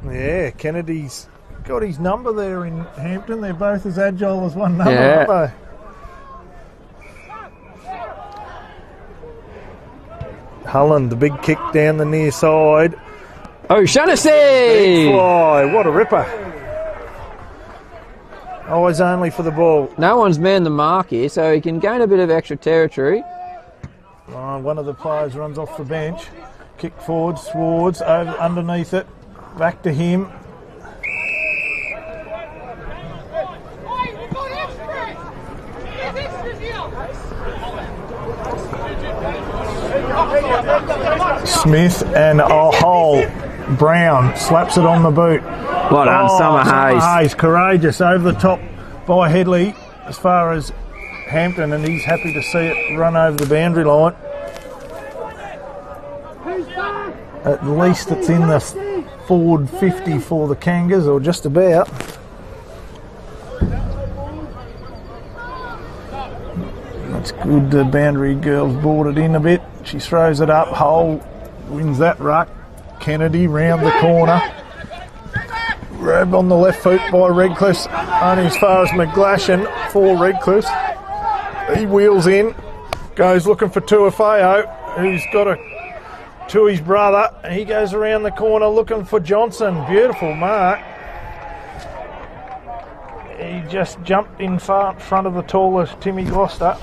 Yeah, Kennedy's got his number there in Hampton. They're both as agile as one number, aren't they? Holland, the big kick down the near side. O'Shaughnessy! Big fly, what a ripper. Always only for the ball. No one's manned the mark here, so he can gain a bit of extra territory. One of the players runs off the bench. Kick forward, Swords, over, underneath it. Back to him. Smith and Hole. Brown slaps it on the boot. Well done, Summer Hayes. Courageous over the top by Headley as far as Hampton, and he's happy to see it run over the boundary line. At least it's in the forward 50 for the Kangas, or just about. That's good. The boundary girl's boarded in a bit. She throws it up. Hole wins that ruck. Kennedy round the corner. Grab on the left foot by Redcliffe, only as far as McGlashan for Redcliffe. He wheels in, goes looking for Tuafeo, who's got a to his brother. He goes around the corner looking for Johnson. Beautiful mark. He just jumped in front of the tallest Timmy Gloucester.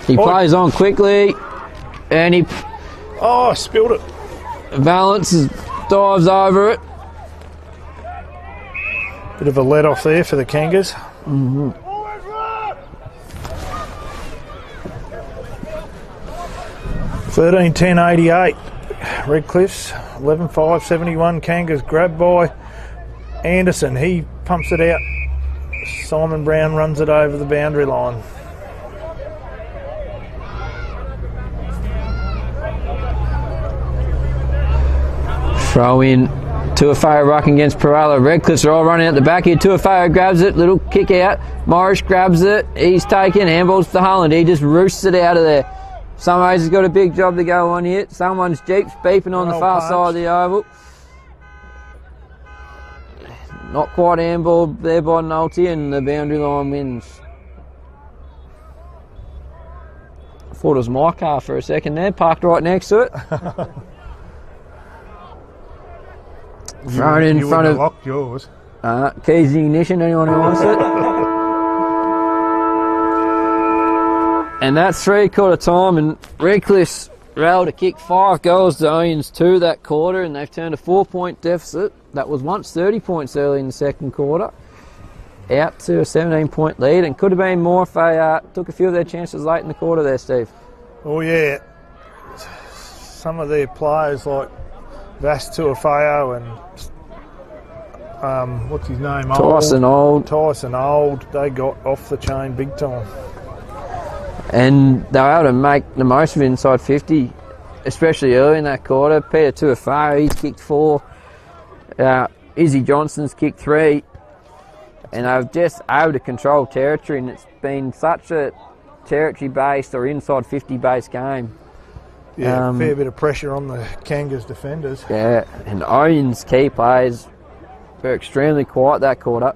He plays on quickly, and he spilled it. balances, dives over it. Bit of a let off there for the Kangas. 13-10-88. Redcliffe's 11-5-71. Kangas grabbed by Anderson. He pumps it out. Simon Brown runs it over the boundary line. Throw in Tuafeo rucking against Perala. Redcliffe's are all running out the back here. Tuafeo grabs it, little kick out. Morris grabs it. He's taken, handballs to Holland. He just roosts it out of there. Sunraysia has got a big job to go on here. Someone's Jeep's beeping on the far side of the oval. Not quite handballed there by Nolte, and the boundary line wins. I thought it was my car for a second there, parked right next to it. Thrown in front of. Locked yours. Keys ignition, anyone who wants it. And that's 3/4 time, and Redcliffe's were able to kick 5 goals to Ouyen's 2 that quarter, and they've turned a 4-point deficit that was once 30 points early in the second quarter out to a 17-point lead, and could have been more if they took a few of their chances late in the quarter there, Steve. Oh yeah, some of their players like Vas Tuafeo and what's his name? Tyson Old. They got off the chain big time. And they were able to make the most of it inside 50, especially early in that quarter. Peter Tuafeo, he's kicked 4. Izzy Johnson's kicked 3. And they've just able to control territory, and it's been such a territory-based or inside 50-based game. Yeah, fair bit of pressure on the Kangas defenders. Yeah, and Ouyen's key players were extremely quiet that quarter.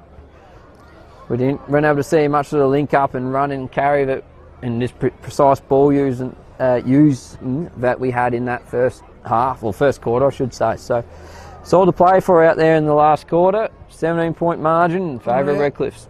We weren't able to see much of the link up and run and carry that, and this precise ball using that we had in that first half, or first quarter I should say. So it's all to play for out there in the last quarter. 17-point margin in favour of Redcliffe's.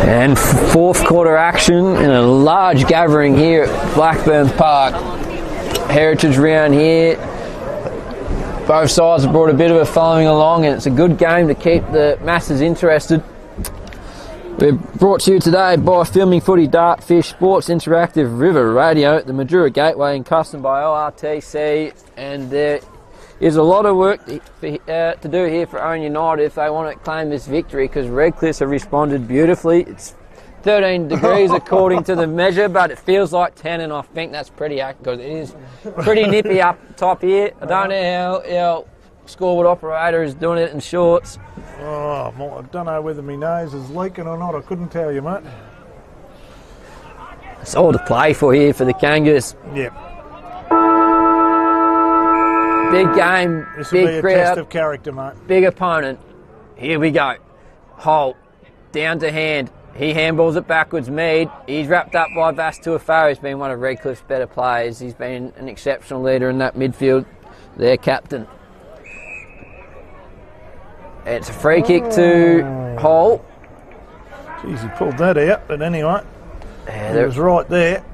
And fourth quarter action in a large gathering here at Blackburn Park. Heritage round here. Both sides have brought a bit of a following along, and it's a good game to keep the masses interested. We're brought to you today by Filming Footy Dartfish Sports Interactive River Radio at the Madura Gateway and custom by ORTC, and there is a lot of work to do here for Ouyen United if they want to claim this victory, because Redcliffs have responded beautifully. It's 13 degrees according to the measure, but it feels like 10, and I think that's pretty accurate because it is pretty nippy up top here. I don't know how our scoreboard operator is doing it in shorts. Oh, I don't know whether my nose is leaking or not. I couldn't tell you, mate. It's all to play for here for the Kangas. Yep. Big game, This will big be a crowd, test of character, mate. big opponent. Here we go. Holt, down to hand. He handballs it backwards. Mead, he's wrapped up by Vas Tuafaro. He's been one of Redcliffe's better players. He's been an exceptional leader in that midfield. Their captain. It's a free kick to Holt. Jeez, he pulled that out, but anyway, Yeah, it was right there.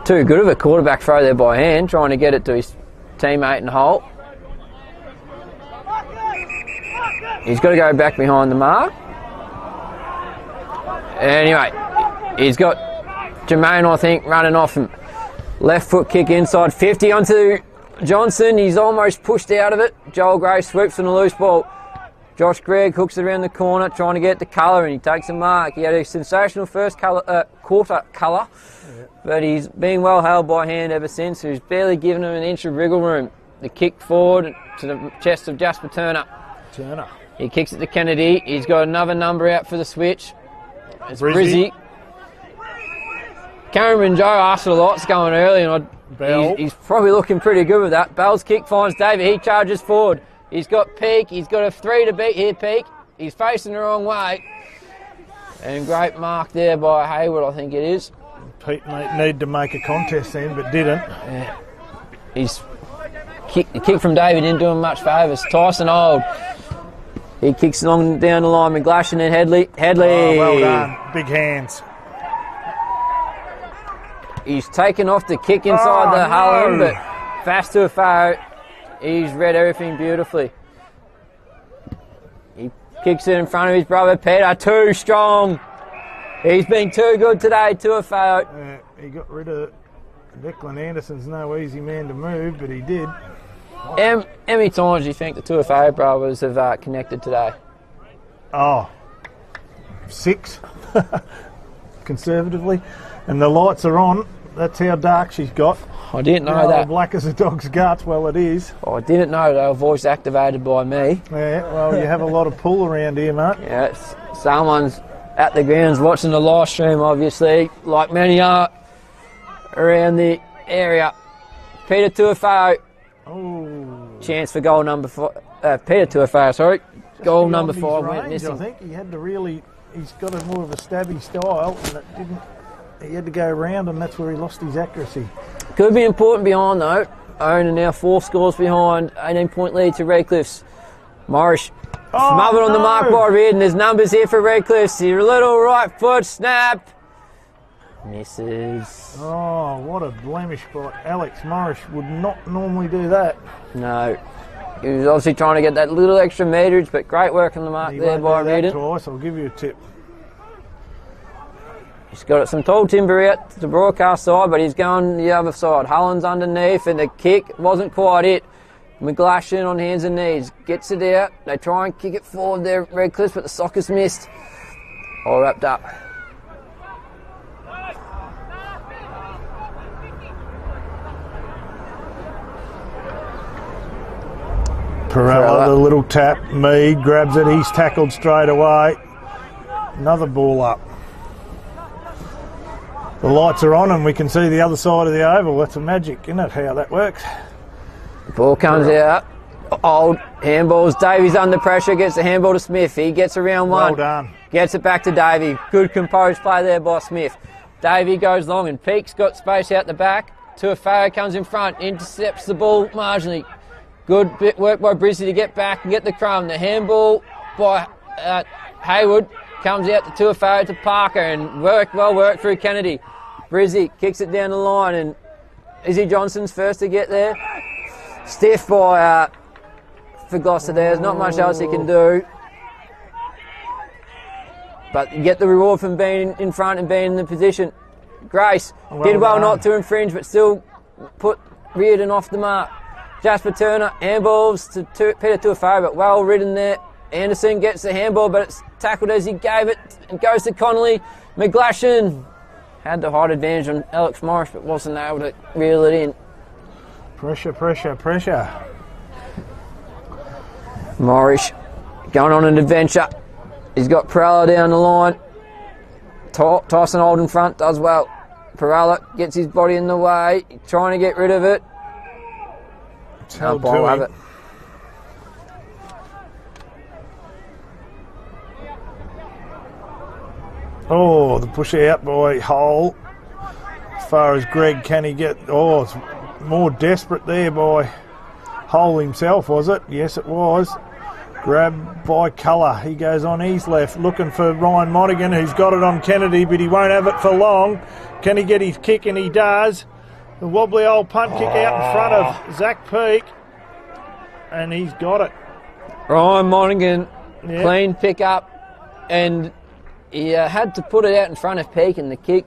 Too good of a quarterback throw there by hand, trying to get it to his teammate in Holt. He's got to go back behind the mark. Anyway, he's got Jermaine, I think, running off him. Left foot kick inside 50 onto Johnson. He's almost pushed out of it. Joel Gray swoops on a loose ball. Josh Gregg hooks it around the corner, trying to get the colour, and he takes a mark. He had a sensational first quarter colour, but he's been well held by hand ever since. He's barely given him an inch of wriggle room. The kick forward to the chest of Jasper Turner. He kicks it to Kennedy. He's got another number out for the switch. It's Brizzy. Cameron Joe asked for a lot's going early, and he's probably looking pretty good with that. Bell's kick finds David. He charges forward. He's got Peake. He's got a 3 to beat here, Peake. He's facing the wrong way. And great mark there by Hayward, I think it is. Pete might need to make a contest then, but didn't. Yeah. The kick from David didn't do him much favours. Tyson Old. He kicks along down the line with Glashan and Headley. Oh, well done. Big hands. He's taken off the kick inside the Hullen, but fast to a foul. He's read everything beautifully. He kicks it in front of his brother Peter. Too strong. He's been too good today to a foul. He got rid of Declan Anderson's no easy man to move, but he did. How many times do you think the Tuafaro brothers have connected today? 6, conservatively. And the lights are on. That's how dark she's got. I didn't know that. Black as a dog's guts. Well, it is. I didn't know they were voice activated by me. Yeah, well, you have a lot of pull around here, mate. Yeah, someone's at the grounds watching the live stream, obviously, like many are around the area. Peter Tuafaro. Chance for goal number 5. Peter Tuafaro, sorry. Goal number 5 went missing. I think he had to really. He's got a more of a stabby style, and it didn't. He had to go around, and that's where he lost his accuracy. Could be important behind, though. Owen are now 4 scores behind. 18-point lead to Redcliffs. Morris smothered on the mark by Reardon. There's numbers here for Redcliffs. Your little right foot snap. Misses. Oh, what a blemish by Alex Morris. Would not normally do that. No. He was obviously trying to get that little extra meterage, but great work on the mark there by Reardon. Twice. I'll give you a tip. He's got some tall timber out to the broadcast side, but he's going the other side. Hullen's underneath, and the kick wasn't quite it. McGlashan on hands and knees. Gets it out. They try and kick it forward there, Redcliffs, but the soccer's missed. All wrapped up. Perella, the little tap. Mead grabs it. He's tackled straight away. Another ball up. The lights are on and we can see the other side of the oval. That's a magic, isn't it, how that works? Ball comes out. Old handballs. Davies under pressure. Gets the handball to Smith. He gets around one. Well done. Gets it back to Davey. Good composed play there by Smith. Davey goes long and Peake's got space out the back. Tuafaro comes in front. Intercepts the ball marginally. Good bit work by Brizzy to get back and get the crumb. The handball by Haywood comes out to Tuafaro to Parker and well worked through Kennedy. Brizzy kicks it down the line and Izzy Johnson's first to get there. Stiff by for Gloucester there. There's not much else he can do. But you get the reward from being in front and being in the position. Grace did well not to infringe, but still put Reardon off the mark. Jasper Turner handballs to Peter Tuafaro, but well ridden there. Anderson gets the handball, but it's tackled as he gave it and goes to Connolly. McGlashan had the height advantage on Alex Morris, but wasn't able to reel it in. Pressure, pressure, pressure. Morris going on an adventure. He's got Perella down the line. Tyson Old in front does well. Perella gets his body in the way, trying to get rid of it. Held to him. It. Oh, the push out by Hole. As far as Greg, can he get... Oh, it's more desperate there by Hole himself, was it? Yes, it was. Grabbed by Colour. He goes on his left, looking for Ryan Monaghan, who's got it on Kennedy, but he won't have it for long. Can he get his kick? And he does. The wobbly old punt kick out in front of Zach Peake. And he's got it. Ryan Monaghan, clean pick up, and he had to put it out in front of Peake, and the kick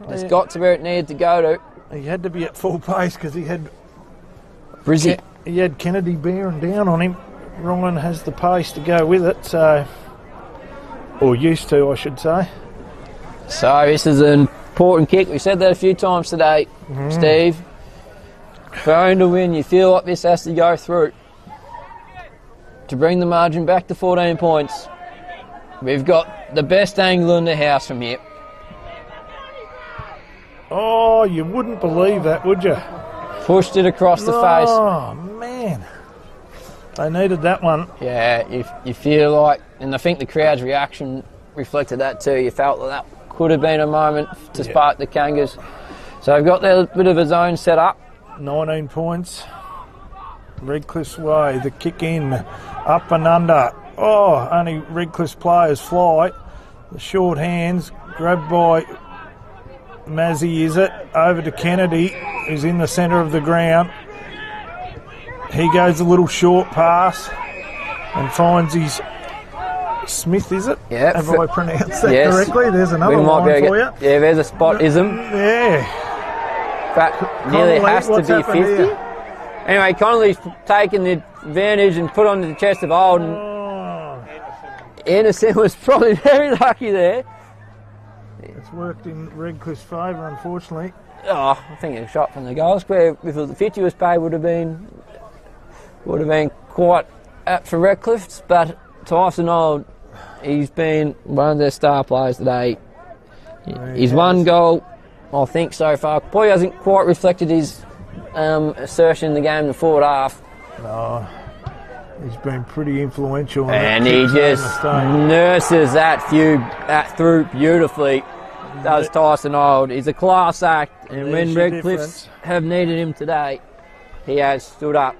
has got to where it needed to go to. He had to be at full pace because he had Brizzy. He had Kennedy bearing down on him. Ryan has the pace to go with it, so, or used to, I should say. So this is an important kick. We said that a few times today, Steve. Trying to win, you feel like this has to go through to bring the margin back to 14 points. We've got the best angle in the house from here. Oh, you wouldn't believe that, would you? Pushed it across the face. Oh, man. They needed that one. Yeah, you feel like, and I think the crowd's reaction reflected that too. You felt that could have been a moment to spark the Kangas. So they've got their bit of a zone set up. 19 points. Redcliffe's way, the kick in, up and under. Oh, only Redcliffe's players fly. The short hands, grabbed by Mazzy, is it? Over to Kennedy, who's in the centre of the ground. He goes a little short pass and finds his Smith, is it? Yeah. Have I pronounced that correctly? There's another line for you. Yeah, there's a spot-ism. Yeah. But nearly Connolly, has to what's be happened 50. here? Anyway, Connolly's taken the advantage and put on the chest of Old. And Anderson was probably very lucky there. It's worked in Redcliffe's favour, unfortunately. Oh, I think a shot from the goal square, if the 50 was paid, would have been quite apt for Redcliffe. But Tyson Old, he's been one of their star players today. He's one goal, I think, so far. Probably hasn't quite reflected his assertion in the game in the forward half. No, he's been pretty influential. And he just nurses that through beautifully. Does Tyson Old. He's a class act, and when Redcliffe's have needed him today, he has stood up.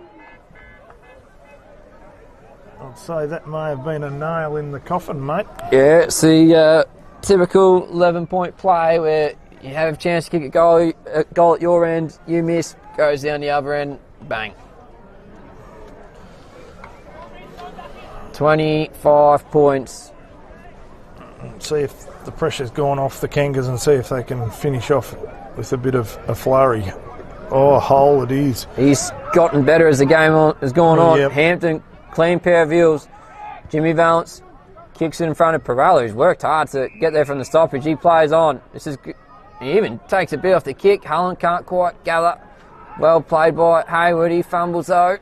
I'd say that may have been a nail in the coffin, mate. Yeah, it's the typical 11-point play where you have a chance to kick a goal at your end, you miss, goes down the other end, bang. 25 points. See if the pressure's gone off the Kangas and see if they can finish off with a bit of a flurry. Oh, hole it is. He's gotten better as the game has gone on. Yep. Hampton, clean pair of heels. Jimmy Valance kicks it in front of Perella, who's worked hard to get there from the stoppage. He plays on. He even takes a bit off the kick. Hullen can't quite gather. Well played by Haywood. He fumbles though.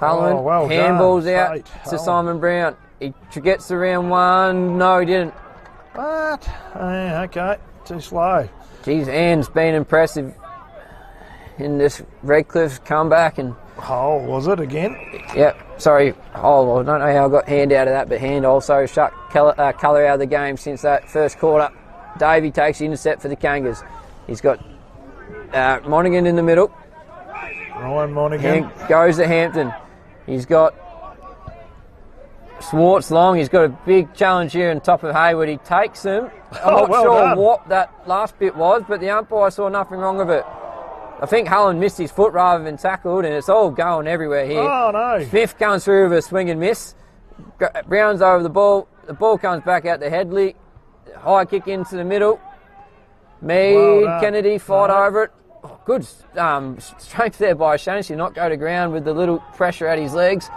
Hullen handballs out to Simon Brown. He gets to round one. No, he didn't. What? Okay, too slow. Geez, Ann's been impressive in this Redcliffe comeback. And Hole, was it again? Yep, sorry, Hole. I don't know how I got Hand out of that, but Hand also shut Colour out of the game since that first quarter. Davey takes the intercept for the Kangas. He's got Monaghan in the middle. Ryan Monaghan. Goes to Hampton. He's got Swartz long. He's got a big challenge here on top of Hayward. He takes him. I'm not well sure done. what that last bit was, but the umpire saw nothing wrong with it. I think Hullen missed his foot rather than tackled, and it's all going everywhere here. Oh, no. Smith comes through with a swing and miss. Brown's over the ball. The ball comes back out to Headley. High kick into the middle. Mead, Well done. Kennedy fight No. over it. Oh, good strength there by Shaughnessy, not go to ground with the little pressure at his legs.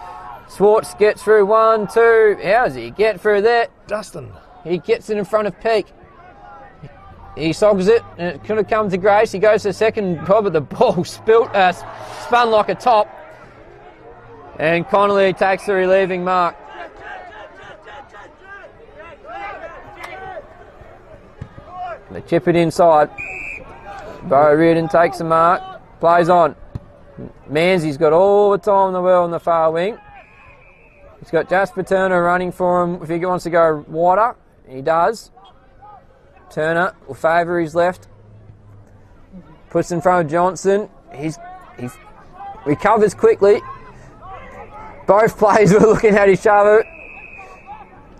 Swartz gets through 1, 2. How does he get through there? Dustin. He gets it in front of Peak. He sogs it, and it could have come to Grace. He goes to the second pop, but the ball spun like a top. And Connolly takes the relieving mark. They chip it inside. Bo Reardon takes the mark, plays on. Manzi's got all the time in the world on the far wing. He's got Jasper Turner running for him if he wants to go wider. He does. Turner will favour his left. Puts in front of Johnson. He recovers quickly. Both players were looking at each other.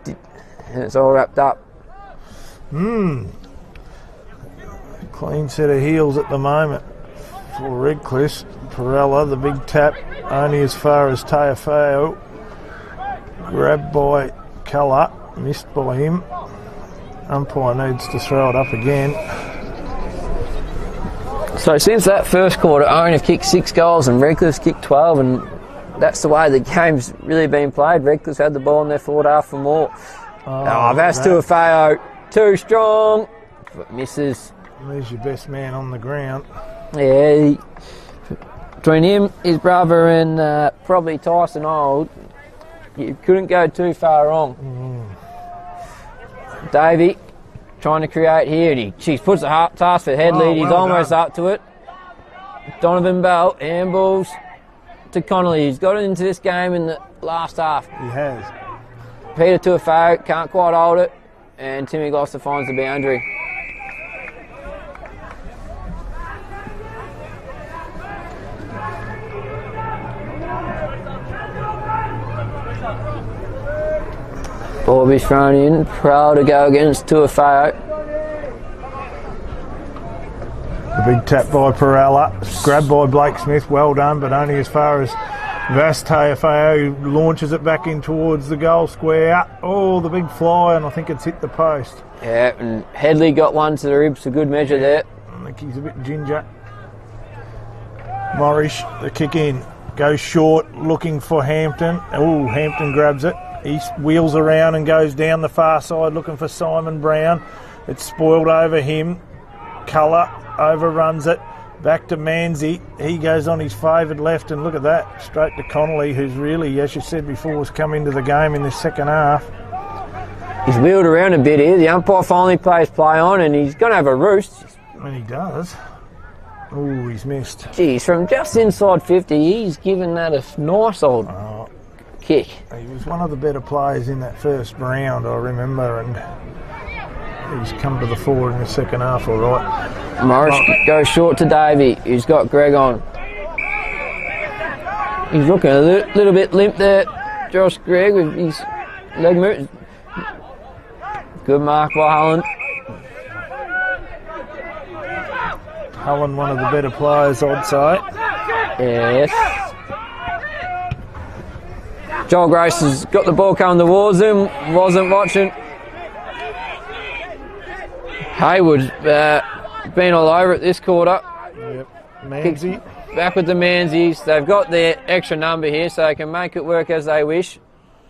And it's all wrapped up. Clean set of heels at the moment for Redcliffe. Perella, the big tap, only as far as Teofeo. Grabbed by Colour, missed by him. Umpire needs to throw it up again. So since that first quarter, Ouyen have kicked 6 goals and Redcliffe's kicked 12, and that's the way the game's really been played. Redcliffe's had the ball in their forward half for more. That's Teofeo, too strong, but misses. There's your best man on the ground. Yeah, between him, his brother, and probably Tyson Old, you couldn't go too far wrong. Davey trying to create here, and he puts a hard task for Headley. He's almost up to it. Donovan Bell handballs to Connolly. He's got it into this game in the last half. He has. Peter Teofeo can't quite hold it, and Timmy Gloucester finds the boundary. Ball will be thrown in. Proud to go against Teofeo. The big tap by Perella. Grabbed by Blake Smith. Well done, but only as far as Vas Teofeo, who launches it back in towards the goal square. Oh, the big fly, and I think it's hit the post. Yeah, and Headley got one to the ribs for good measure there. I think he's a bit ginger. Morris, the kick in. Goes short, looking for Hampton. Oh, Hampton grabs it. He wheels around and goes down the far side looking for Simon Brown. It's spoiled over him. Colour overruns it. Back to Manzi. He goes on his favoured left, and look at that. Straight to Connolly, who's really, as you said before, has come into the game in this second half. He's wheeled around a bit here. The umpire finally plays play on, and he's going to have a roost. And he does. Oh, he's missed. Geez, from just inside 50, he's given that a nice old kick. He was one of the better players in that first round, I remember, and he's come to the fore in the second half, all right. Morris goes short to Davey, who's got Greg on. He's looking a little bit limp there, Josh Gregg, with his leg move. Good mark by Hullen. Hullen, one of the better players, I'd say. Yes. Joel Grace has got the ball coming towards him, wasn't watching. Hayward's been all over it this quarter. Yep. Manzi. Back with the Manzies. They've got their extra number here, so they can make it work as they wish.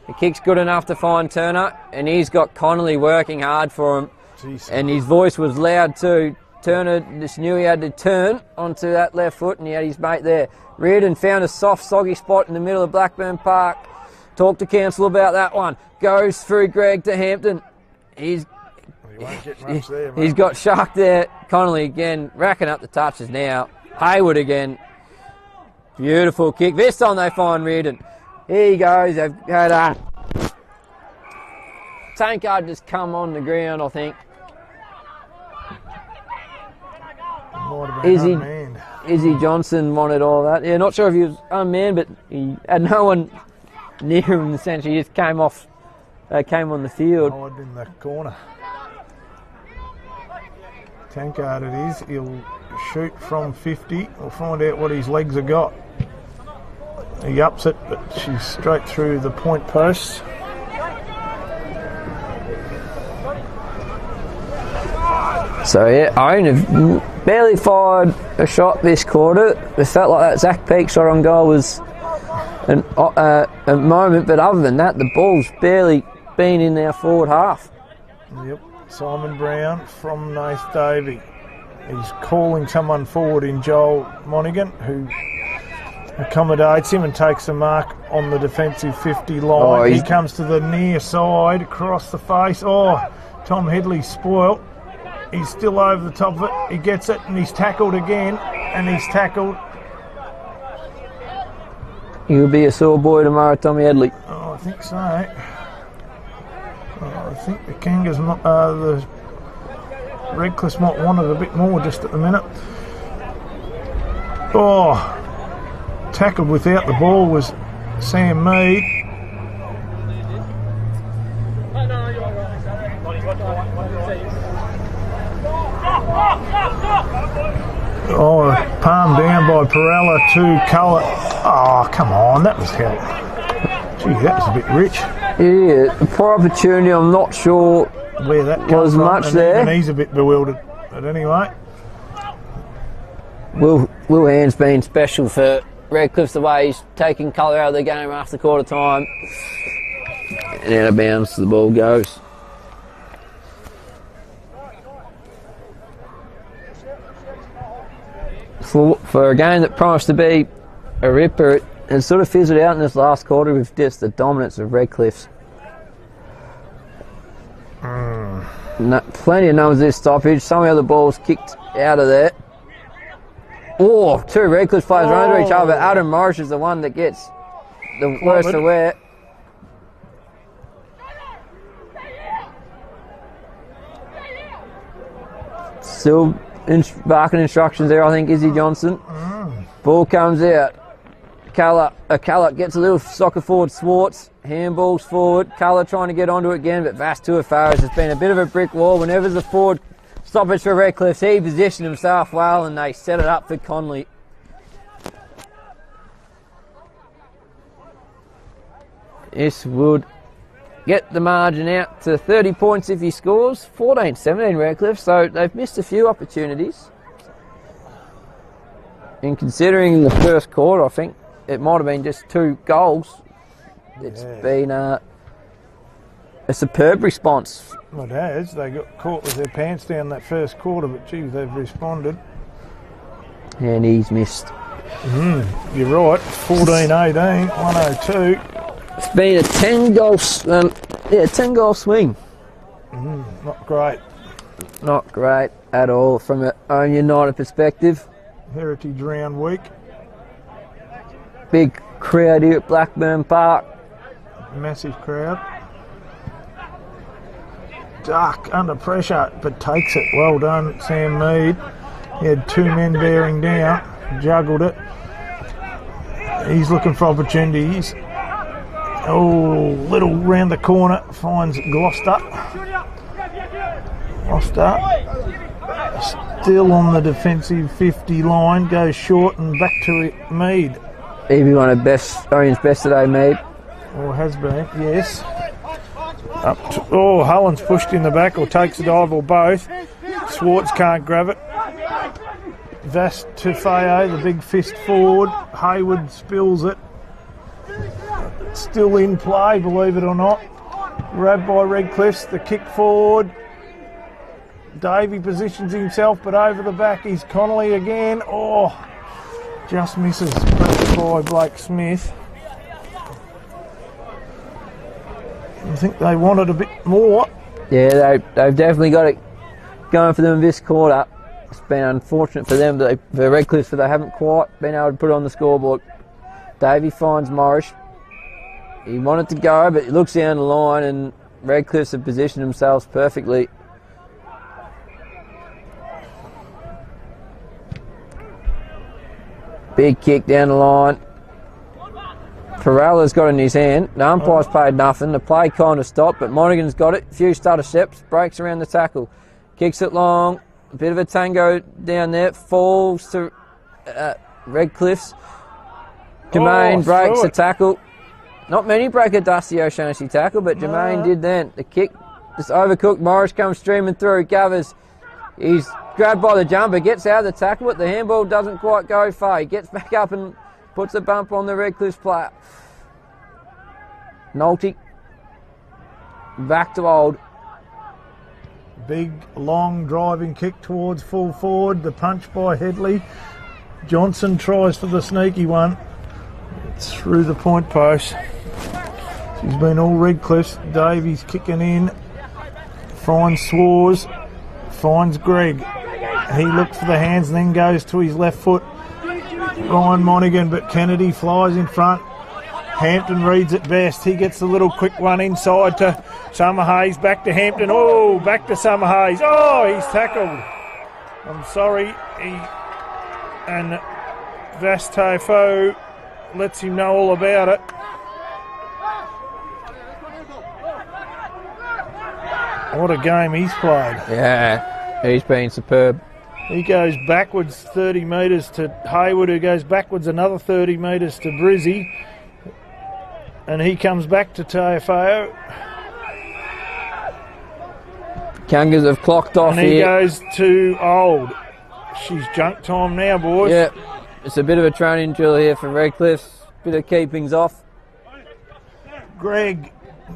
The kick's good enough to find Turner, and he's got Connolly working hard for him. Jeez. And his voice was loud too. Turner just knew he had to turn onto that left foot, and he had his mate there. Reardon found a soft, soggy spot in the middle of Blackburn Park. Talked to council about that one. Goes through Greg to Hampton. He won't get much there, mate. He's got Shark there. Connolly again, racking up the touches now. Hayward again. Beautiful kick. This time they find Reardon. Here he goes. They've had a Tankard just come on the ground, I think. Might have been unmanned. Izzy Johnson wanted all that. Yeah, not sure if he was unmanned, but he had no one near him essentially. He just came off they came on the field. Hide in the corner. Tankard it is. He'll shoot from 50. We'll find out what his legs have got. He ups it, but she's straight through the point post. So yeah, Ouyen have barely fired a shot this quarter. It felt like that Zach Peake shot on goal was a moment, but other than that, the ball's barely been in our forward half. Yep, Simon Brown from Nath Davey. He's calling someone forward in Joel Monaghan, who accommodates him and takes the mark on the defensive 50 line. He comes to the near side, across the face. Oh, Tom Headley's spoilt. He's still over the top of it. He gets it and he's tackled again. And he's tackled. He'll be a sore boy tomorrow, Tommy Headley. Oh, I think so. I think the Kangas, the Redcliffs might want it a bit more just at the minute. Oh, tackled without the ball was Sam Mead. Oh, palm down by Perella to Colour. Oh, come on, that was help. Gee, that was a bit rich. Yeah, the poor opportunity, I'm not sure where that was from, much there. And he's a bit bewildered. But anyway. Will Hand's been special for Redcliffe, the way he's taking colour out of the game after quarter time. And out of bounds the ball goes. For a game that promised to be a ripper, it has sort of fizzled out in this last quarter with just the dominance of Redcliffe's. Plenty of numbers this stoppage. Some of the other balls kicked out of there. Oh, two Redcliffe players run into each other. Adam Morris is the one that gets the worst of wear. Still barking instructions there, I think, Izzy Johnson. Ball comes out. Callett gets a little soccer forward, Swartz. Handballs forward. Callett trying to get onto it again, but Vass Tuafaris has been a bit of a brick wall. Whenever there's a forward stoppage for Redcliffe, he positioned himself well and they set it up for Conley. This would get the margin out to 30 points if he scores. 14-17 Redcliffe, so they've missed a few opportunities. And considering the first quarter, I think it might have been just 2 goals. It's been a superb response. Well, it has. They got caught with their pants down that first quarter, but geez, they've responded. And he's missed. You're right. 14-18, 102. It's been a 10-goal swing. Not great. Not great at all from an Ouyen United perspective. Heritage round week. Big crowd here at Blackburn Park. Massive crowd. Duck under pressure, but takes it. Well done, Sam Mead. He had 2 men bearing down, juggled it. He's looking for opportunities. Oh, little round the corner, finds Gloucester. Still on the defensive 50 line, goes short and back to it, Mead. He'd be one of Ouyen's best today, Mead. Or has been, yes. Hullen's pushed in the back or takes the dive or both. Swartz can't grab it. Vass Tufeo, the big fist forward. Hayward spills it. Still in play, believe it or not. Grabbed by Redcliffe's, the kick forward. Davey positions himself, but over the back is Connolly again. Oh, just misses. Grabbed by Blake Smith. I think they wanted a bit more. Yeah, they've definitely got it going for them this quarter. It's been unfortunate for them, for Redcliffe, that they haven't quite been able to put it on the scoreboard. Davey finds Morris. He wanted to go, but he looks down the line and Redcliffe's have positioned themselves perfectly. Big kick down the line. Perella's got it in his hand. The umpire's paid nothing. The play kind of stopped, but Monaghan's got it. Few stutter steps, breaks around the tackle. Kicks it long. A bit of a tango down there. Falls to Redcliffe's. Jermaine breaks the tackle. Not many break a Dusty O'Shaughnessy tackle, but Jermaine did then. The kick just overcooked. Morris comes streaming through. Gathers. He's grabbed by the jumper, gets out of the tackle, but the handball doesn't quite go far. He gets back up and puts a bump on the Redcliffe player. Nolte. Back to old. Big, long driving kick towards full forward. The punch by Headley. Johnson tries for the sneaky one. It's through the point post. He's been all Redcliffe's. Davies kicking in. Finds Swars. Finds Greg. He looks for the hands and then goes to his left foot. Ryan Monaghan, but Kennedy flies in front. Hampton reads it best. He gets the little quick one inside to Summerhays. Back to Hampton. Oh, back to Summerhays. Oh, he's tackled. I'm sorry. And Vastafo lets him know all about it. What a game he's played. Yeah, he's been superb. He goes backwards 30 metres to Hayward, who goes backwards another 30 metres to Brizzy. And he comes back to Taofeo. Kangas have clocked off and he here. Goes to Old. She's junk time now, boys. Yeah, it's a bit of a training drill here for Redcliffe. Bit of keepings off. Greg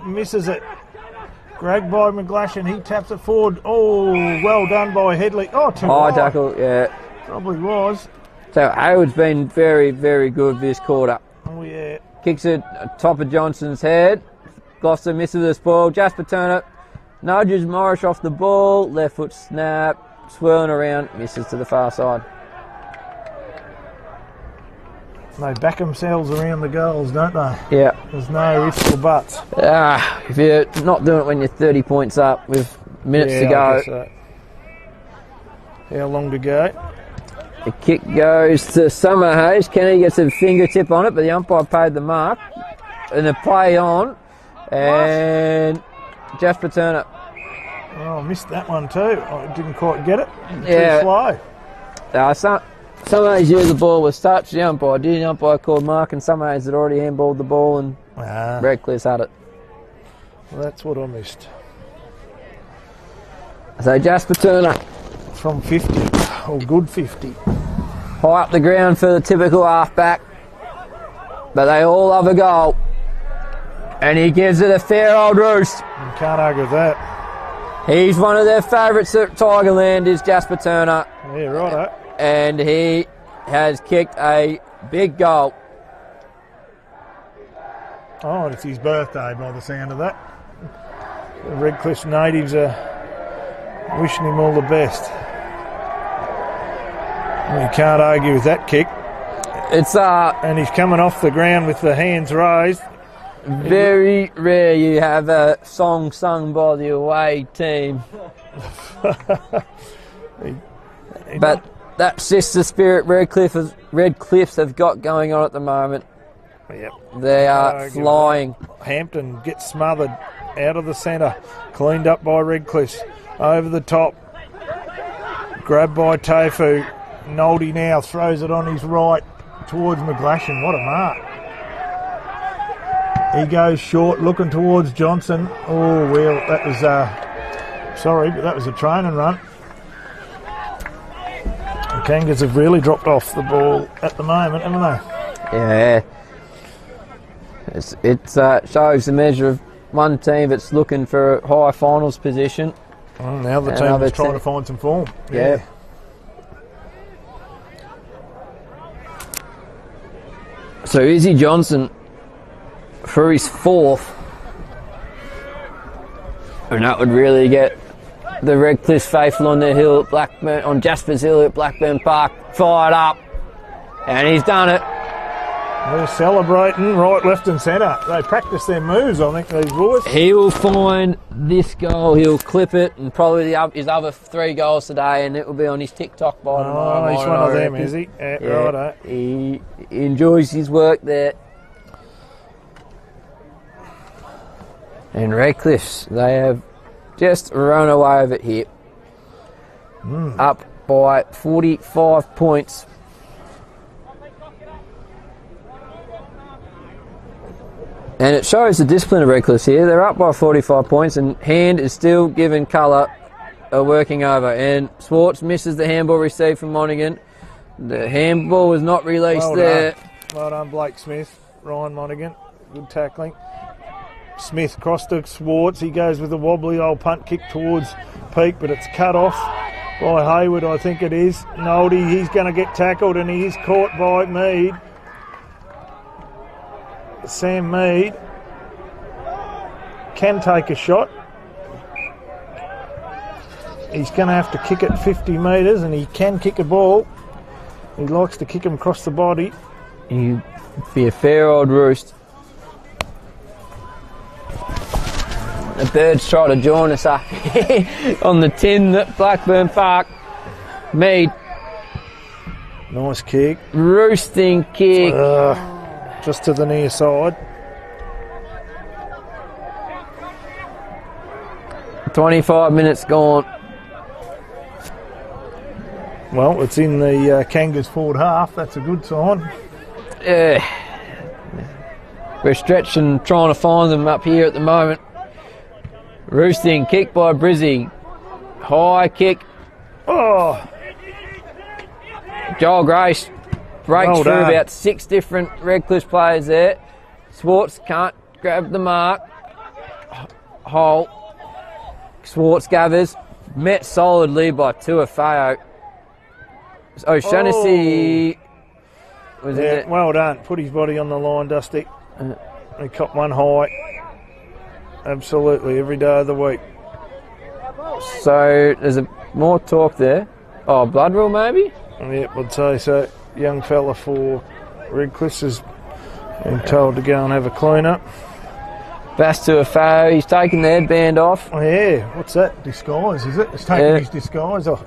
misses it. Greg by McGlashan, he taps it forward. Oh, well done by Headley. Oh, too High high. tackle, yeah. Probably was. So Hayward's been very, very good this quarter. Oh, yeah. Kicks it top of Johnson's head. Gloucester misses the ball. Jasper Turner nudges Morris off the ball. Left foot snap. Swirling around. Misses to the far side. They back themselves around the goals, don't they? Yeah. There's no ifs or buts. If you're not doing it when you're 30 points up with minutes to go. I guess so. How long to go? The kick goes to Summerhays. Kennedy gets a fingertip on it, but the umpire paid the mark. And the play on. And Jasper Turner. Oh, I missed that one too. I didn't quite get it. Yeah. Too slow. Summerhays used the ball with touch. The umpire did. The umpire called mark, and Summerhays had already handballed the ball, and Redcliffe's had it. Well, that's what I missed. So Jasper Turner. From 50. Oh, good 50. High up the ground for the typical halfback. But they all love a goal. And he gives it a fair old roost. You can't argue with that. He's one of their favourites at Tigerland, is Jasper Turner. Yeah, righto. And he has kicked a big goal. Oh, and it's his birthday by the sound of that. The Redcliffe natives are wishing him all the best. You can't argue with that kick. And he's coming off the ground with the hands raised. Very rare you have a song sung by the away team. But that sister spirit Redcliffes have got going on at the moment. Yep. They are flying. Hampton gets smothered out of the centre. Cleaned up by Redcliffes. Over the top. Grabbed by Tofu. Nolte now throws it on his right towards McGlashan. What a mark. He goes short, looking towards Johnson. Oh, well, that was, sorry, but that was a training run. The Kangas have really dropped off the ball at the moment, haven't they? Yeah. It shows the measure of one team that's looking for a high finals position. Now the team is trying to find some form. Yeah. So Izzy Johnson, for his fourth, and that would really get the Redcliffe faithful on their hill at Blackburn, on Jasper's Hill at Blackburn Park, fired up, and he's done it. They're celebrating right, left and centre. They practice their moves, I think, these boys. He will find this goal, he'll clip it, and probably his other 3 goals today, and it will be on his TikTok by tomorrow morning. He's one of them, is he? Yeah, righto. He enjoys his work there. And Redcliffs, they have just run away with it here. Up by 45 points. And it shows the discipline of Redcliffs here. They're up by 45 points and Hand is still giving colour a working over. And Swartz misses the handball received from Monaghan. The handball was not released there. Well done, Blake Smith. Ryan Monaghan, good tackling. Smith cross to Swartz. He goes with a wobbly old punt kick towards Peak, but it's cut off by Hayward, I think it is. Noldy, he's going to get tackled and he is caught by Mead. Sam Mead can take a shot. He's going to have to kick it 50 metres and he can kick a ball. He likes to kick him across the body. He'd be a fair old roost. The Birds try to join us up on the 10 at Blackburn Park. Mead. Nice kick. Roosting kick. Just to the near side. 25 minutes gone. Well, it's in the Kangas forward half. That's a good sign. Yeah. We're stretching, trying to find them up here at the moment. Roosting kick by Brizzy. High kick. Oh! Joel Grace breaks Well through done. about 6 different Redcliffe players there. Swartz can't grab the mark. Hole. Swartz gathers. Met solidly by Tuafeo. O'Shaughnessy was in it. Well done. Put his body on the line, Dusty. He caught one high. Absolutely, every day of the week. So there's more talk there. Oh, blood rule maybe? Yep, I'd say so. Young fella for Redcliffs has been told to go and have a clean up. Bass to a foul. He's taking the headband off. Oh yeah, what's that? Disguise, is it? It's taking his disguise off.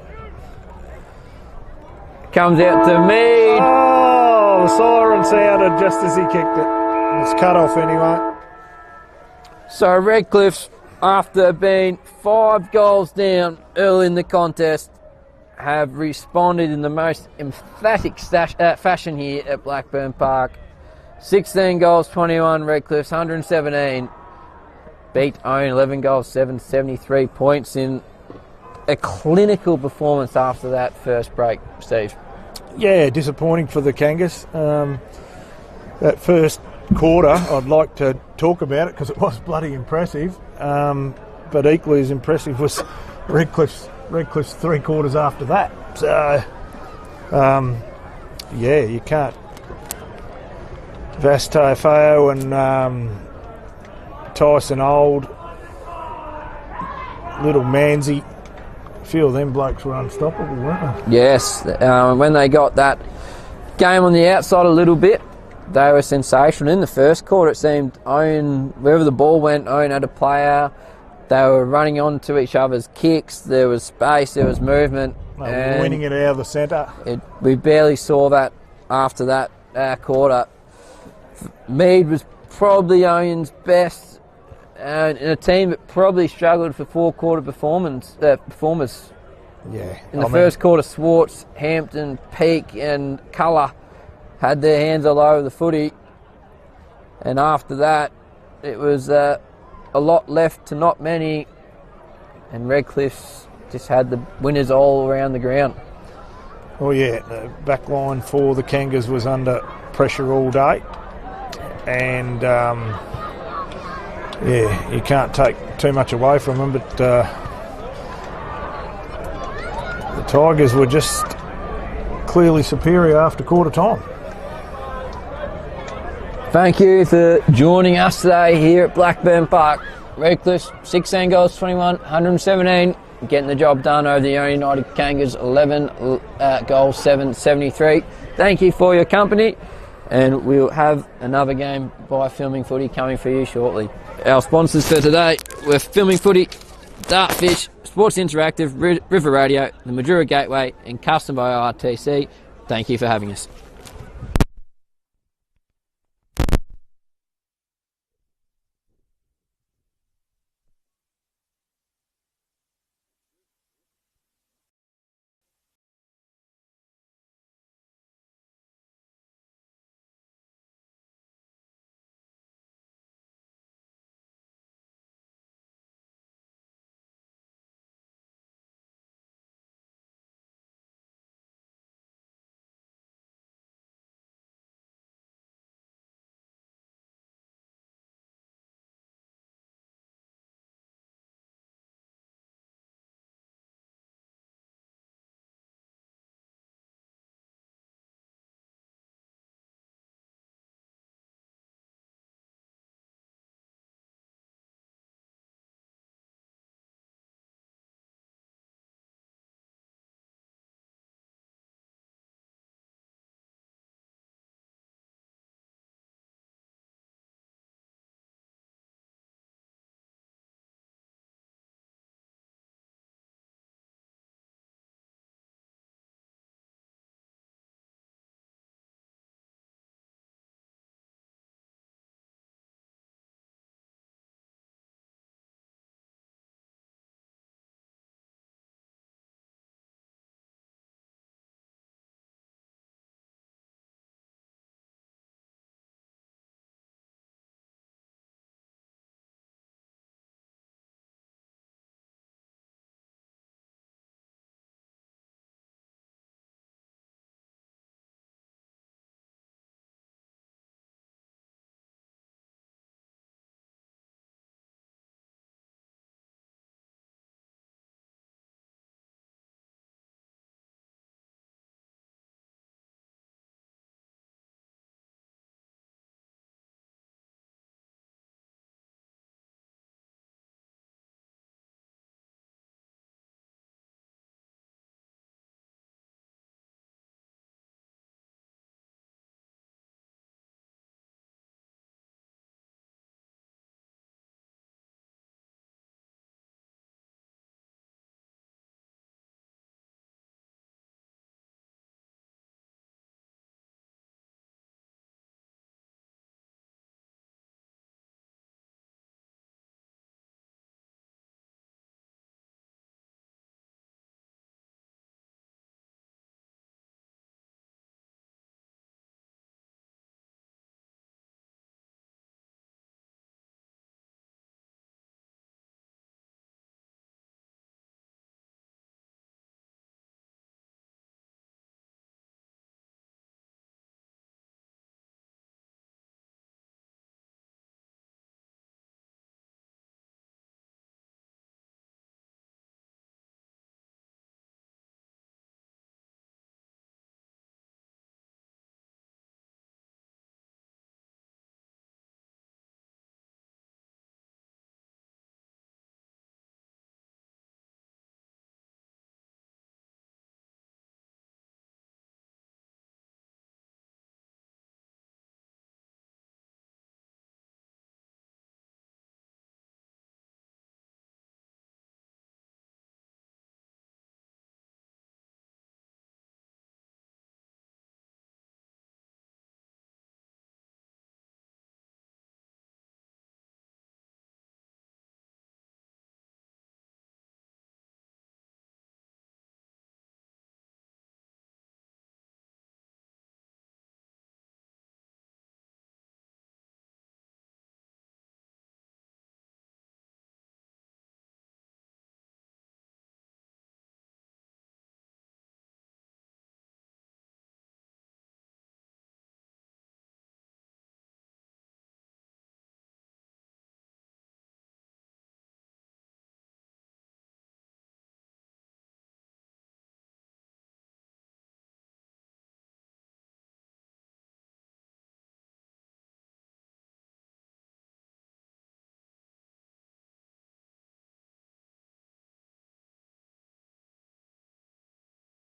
Comes out to Mead. Oh, the siren sounded just as he kicked it. It's cut off anyway. So Redcliffs, after being 5 goals down early in the contest, have responded in the most emphatic fashion here at Blackburn Park. 16 goals, 21, Redcliffs, 117. Beat Ouyen, 11 goals, 73 points in a clinical performance after that first break, Steve. Yeah, disappointing for the Kangas. That first quarter, I'd like to talk about it because it was bloody impressive. But equally as impressive was Redcliffe's 3 quarters after that. So, yeah, you can't. Vastafeo and Tyson Old, Little Manzi, a few of them blokes were unstoppable, weren't they? Yes, when they got that game on the outside a little bit, they were sensational. In the first quarter, it seemed Ouyen, wherever the ball went, Ouyen had a player. They were running onto each other's kicks. There was space, there was movement. They were winning it out of the centre. We barely saw that after that quarter. Mead was probably Ouyen's best, in a team that probably struggled for 4-quarter performers. Yeah. In the first quarter, Swartz, Hampton, Peak and Culler had their hands all over the footy. And after that, it was a lot left to not many. And Redcliffs just had the winners all around the ground. Oh yeah, the back line for the Kangas was under pressure all day. And yeah, you can't take too much away from them, but the Tigers were just clearly superior after quarter time. Thank you for joining us today here at Blackburn Park. Redcliffs, 16 goals, 21, 117, getting the job done over the United Kangas, 11 goals, 7, 73. Thank you for your company, and we'll have another game by Filming Footy coming for you shortly. Our sponsors for today were Filming Footy, Dartfish, Sports Interactive, River Radio, the Madura Gateway, and Custom by RTC. Thank you for having us.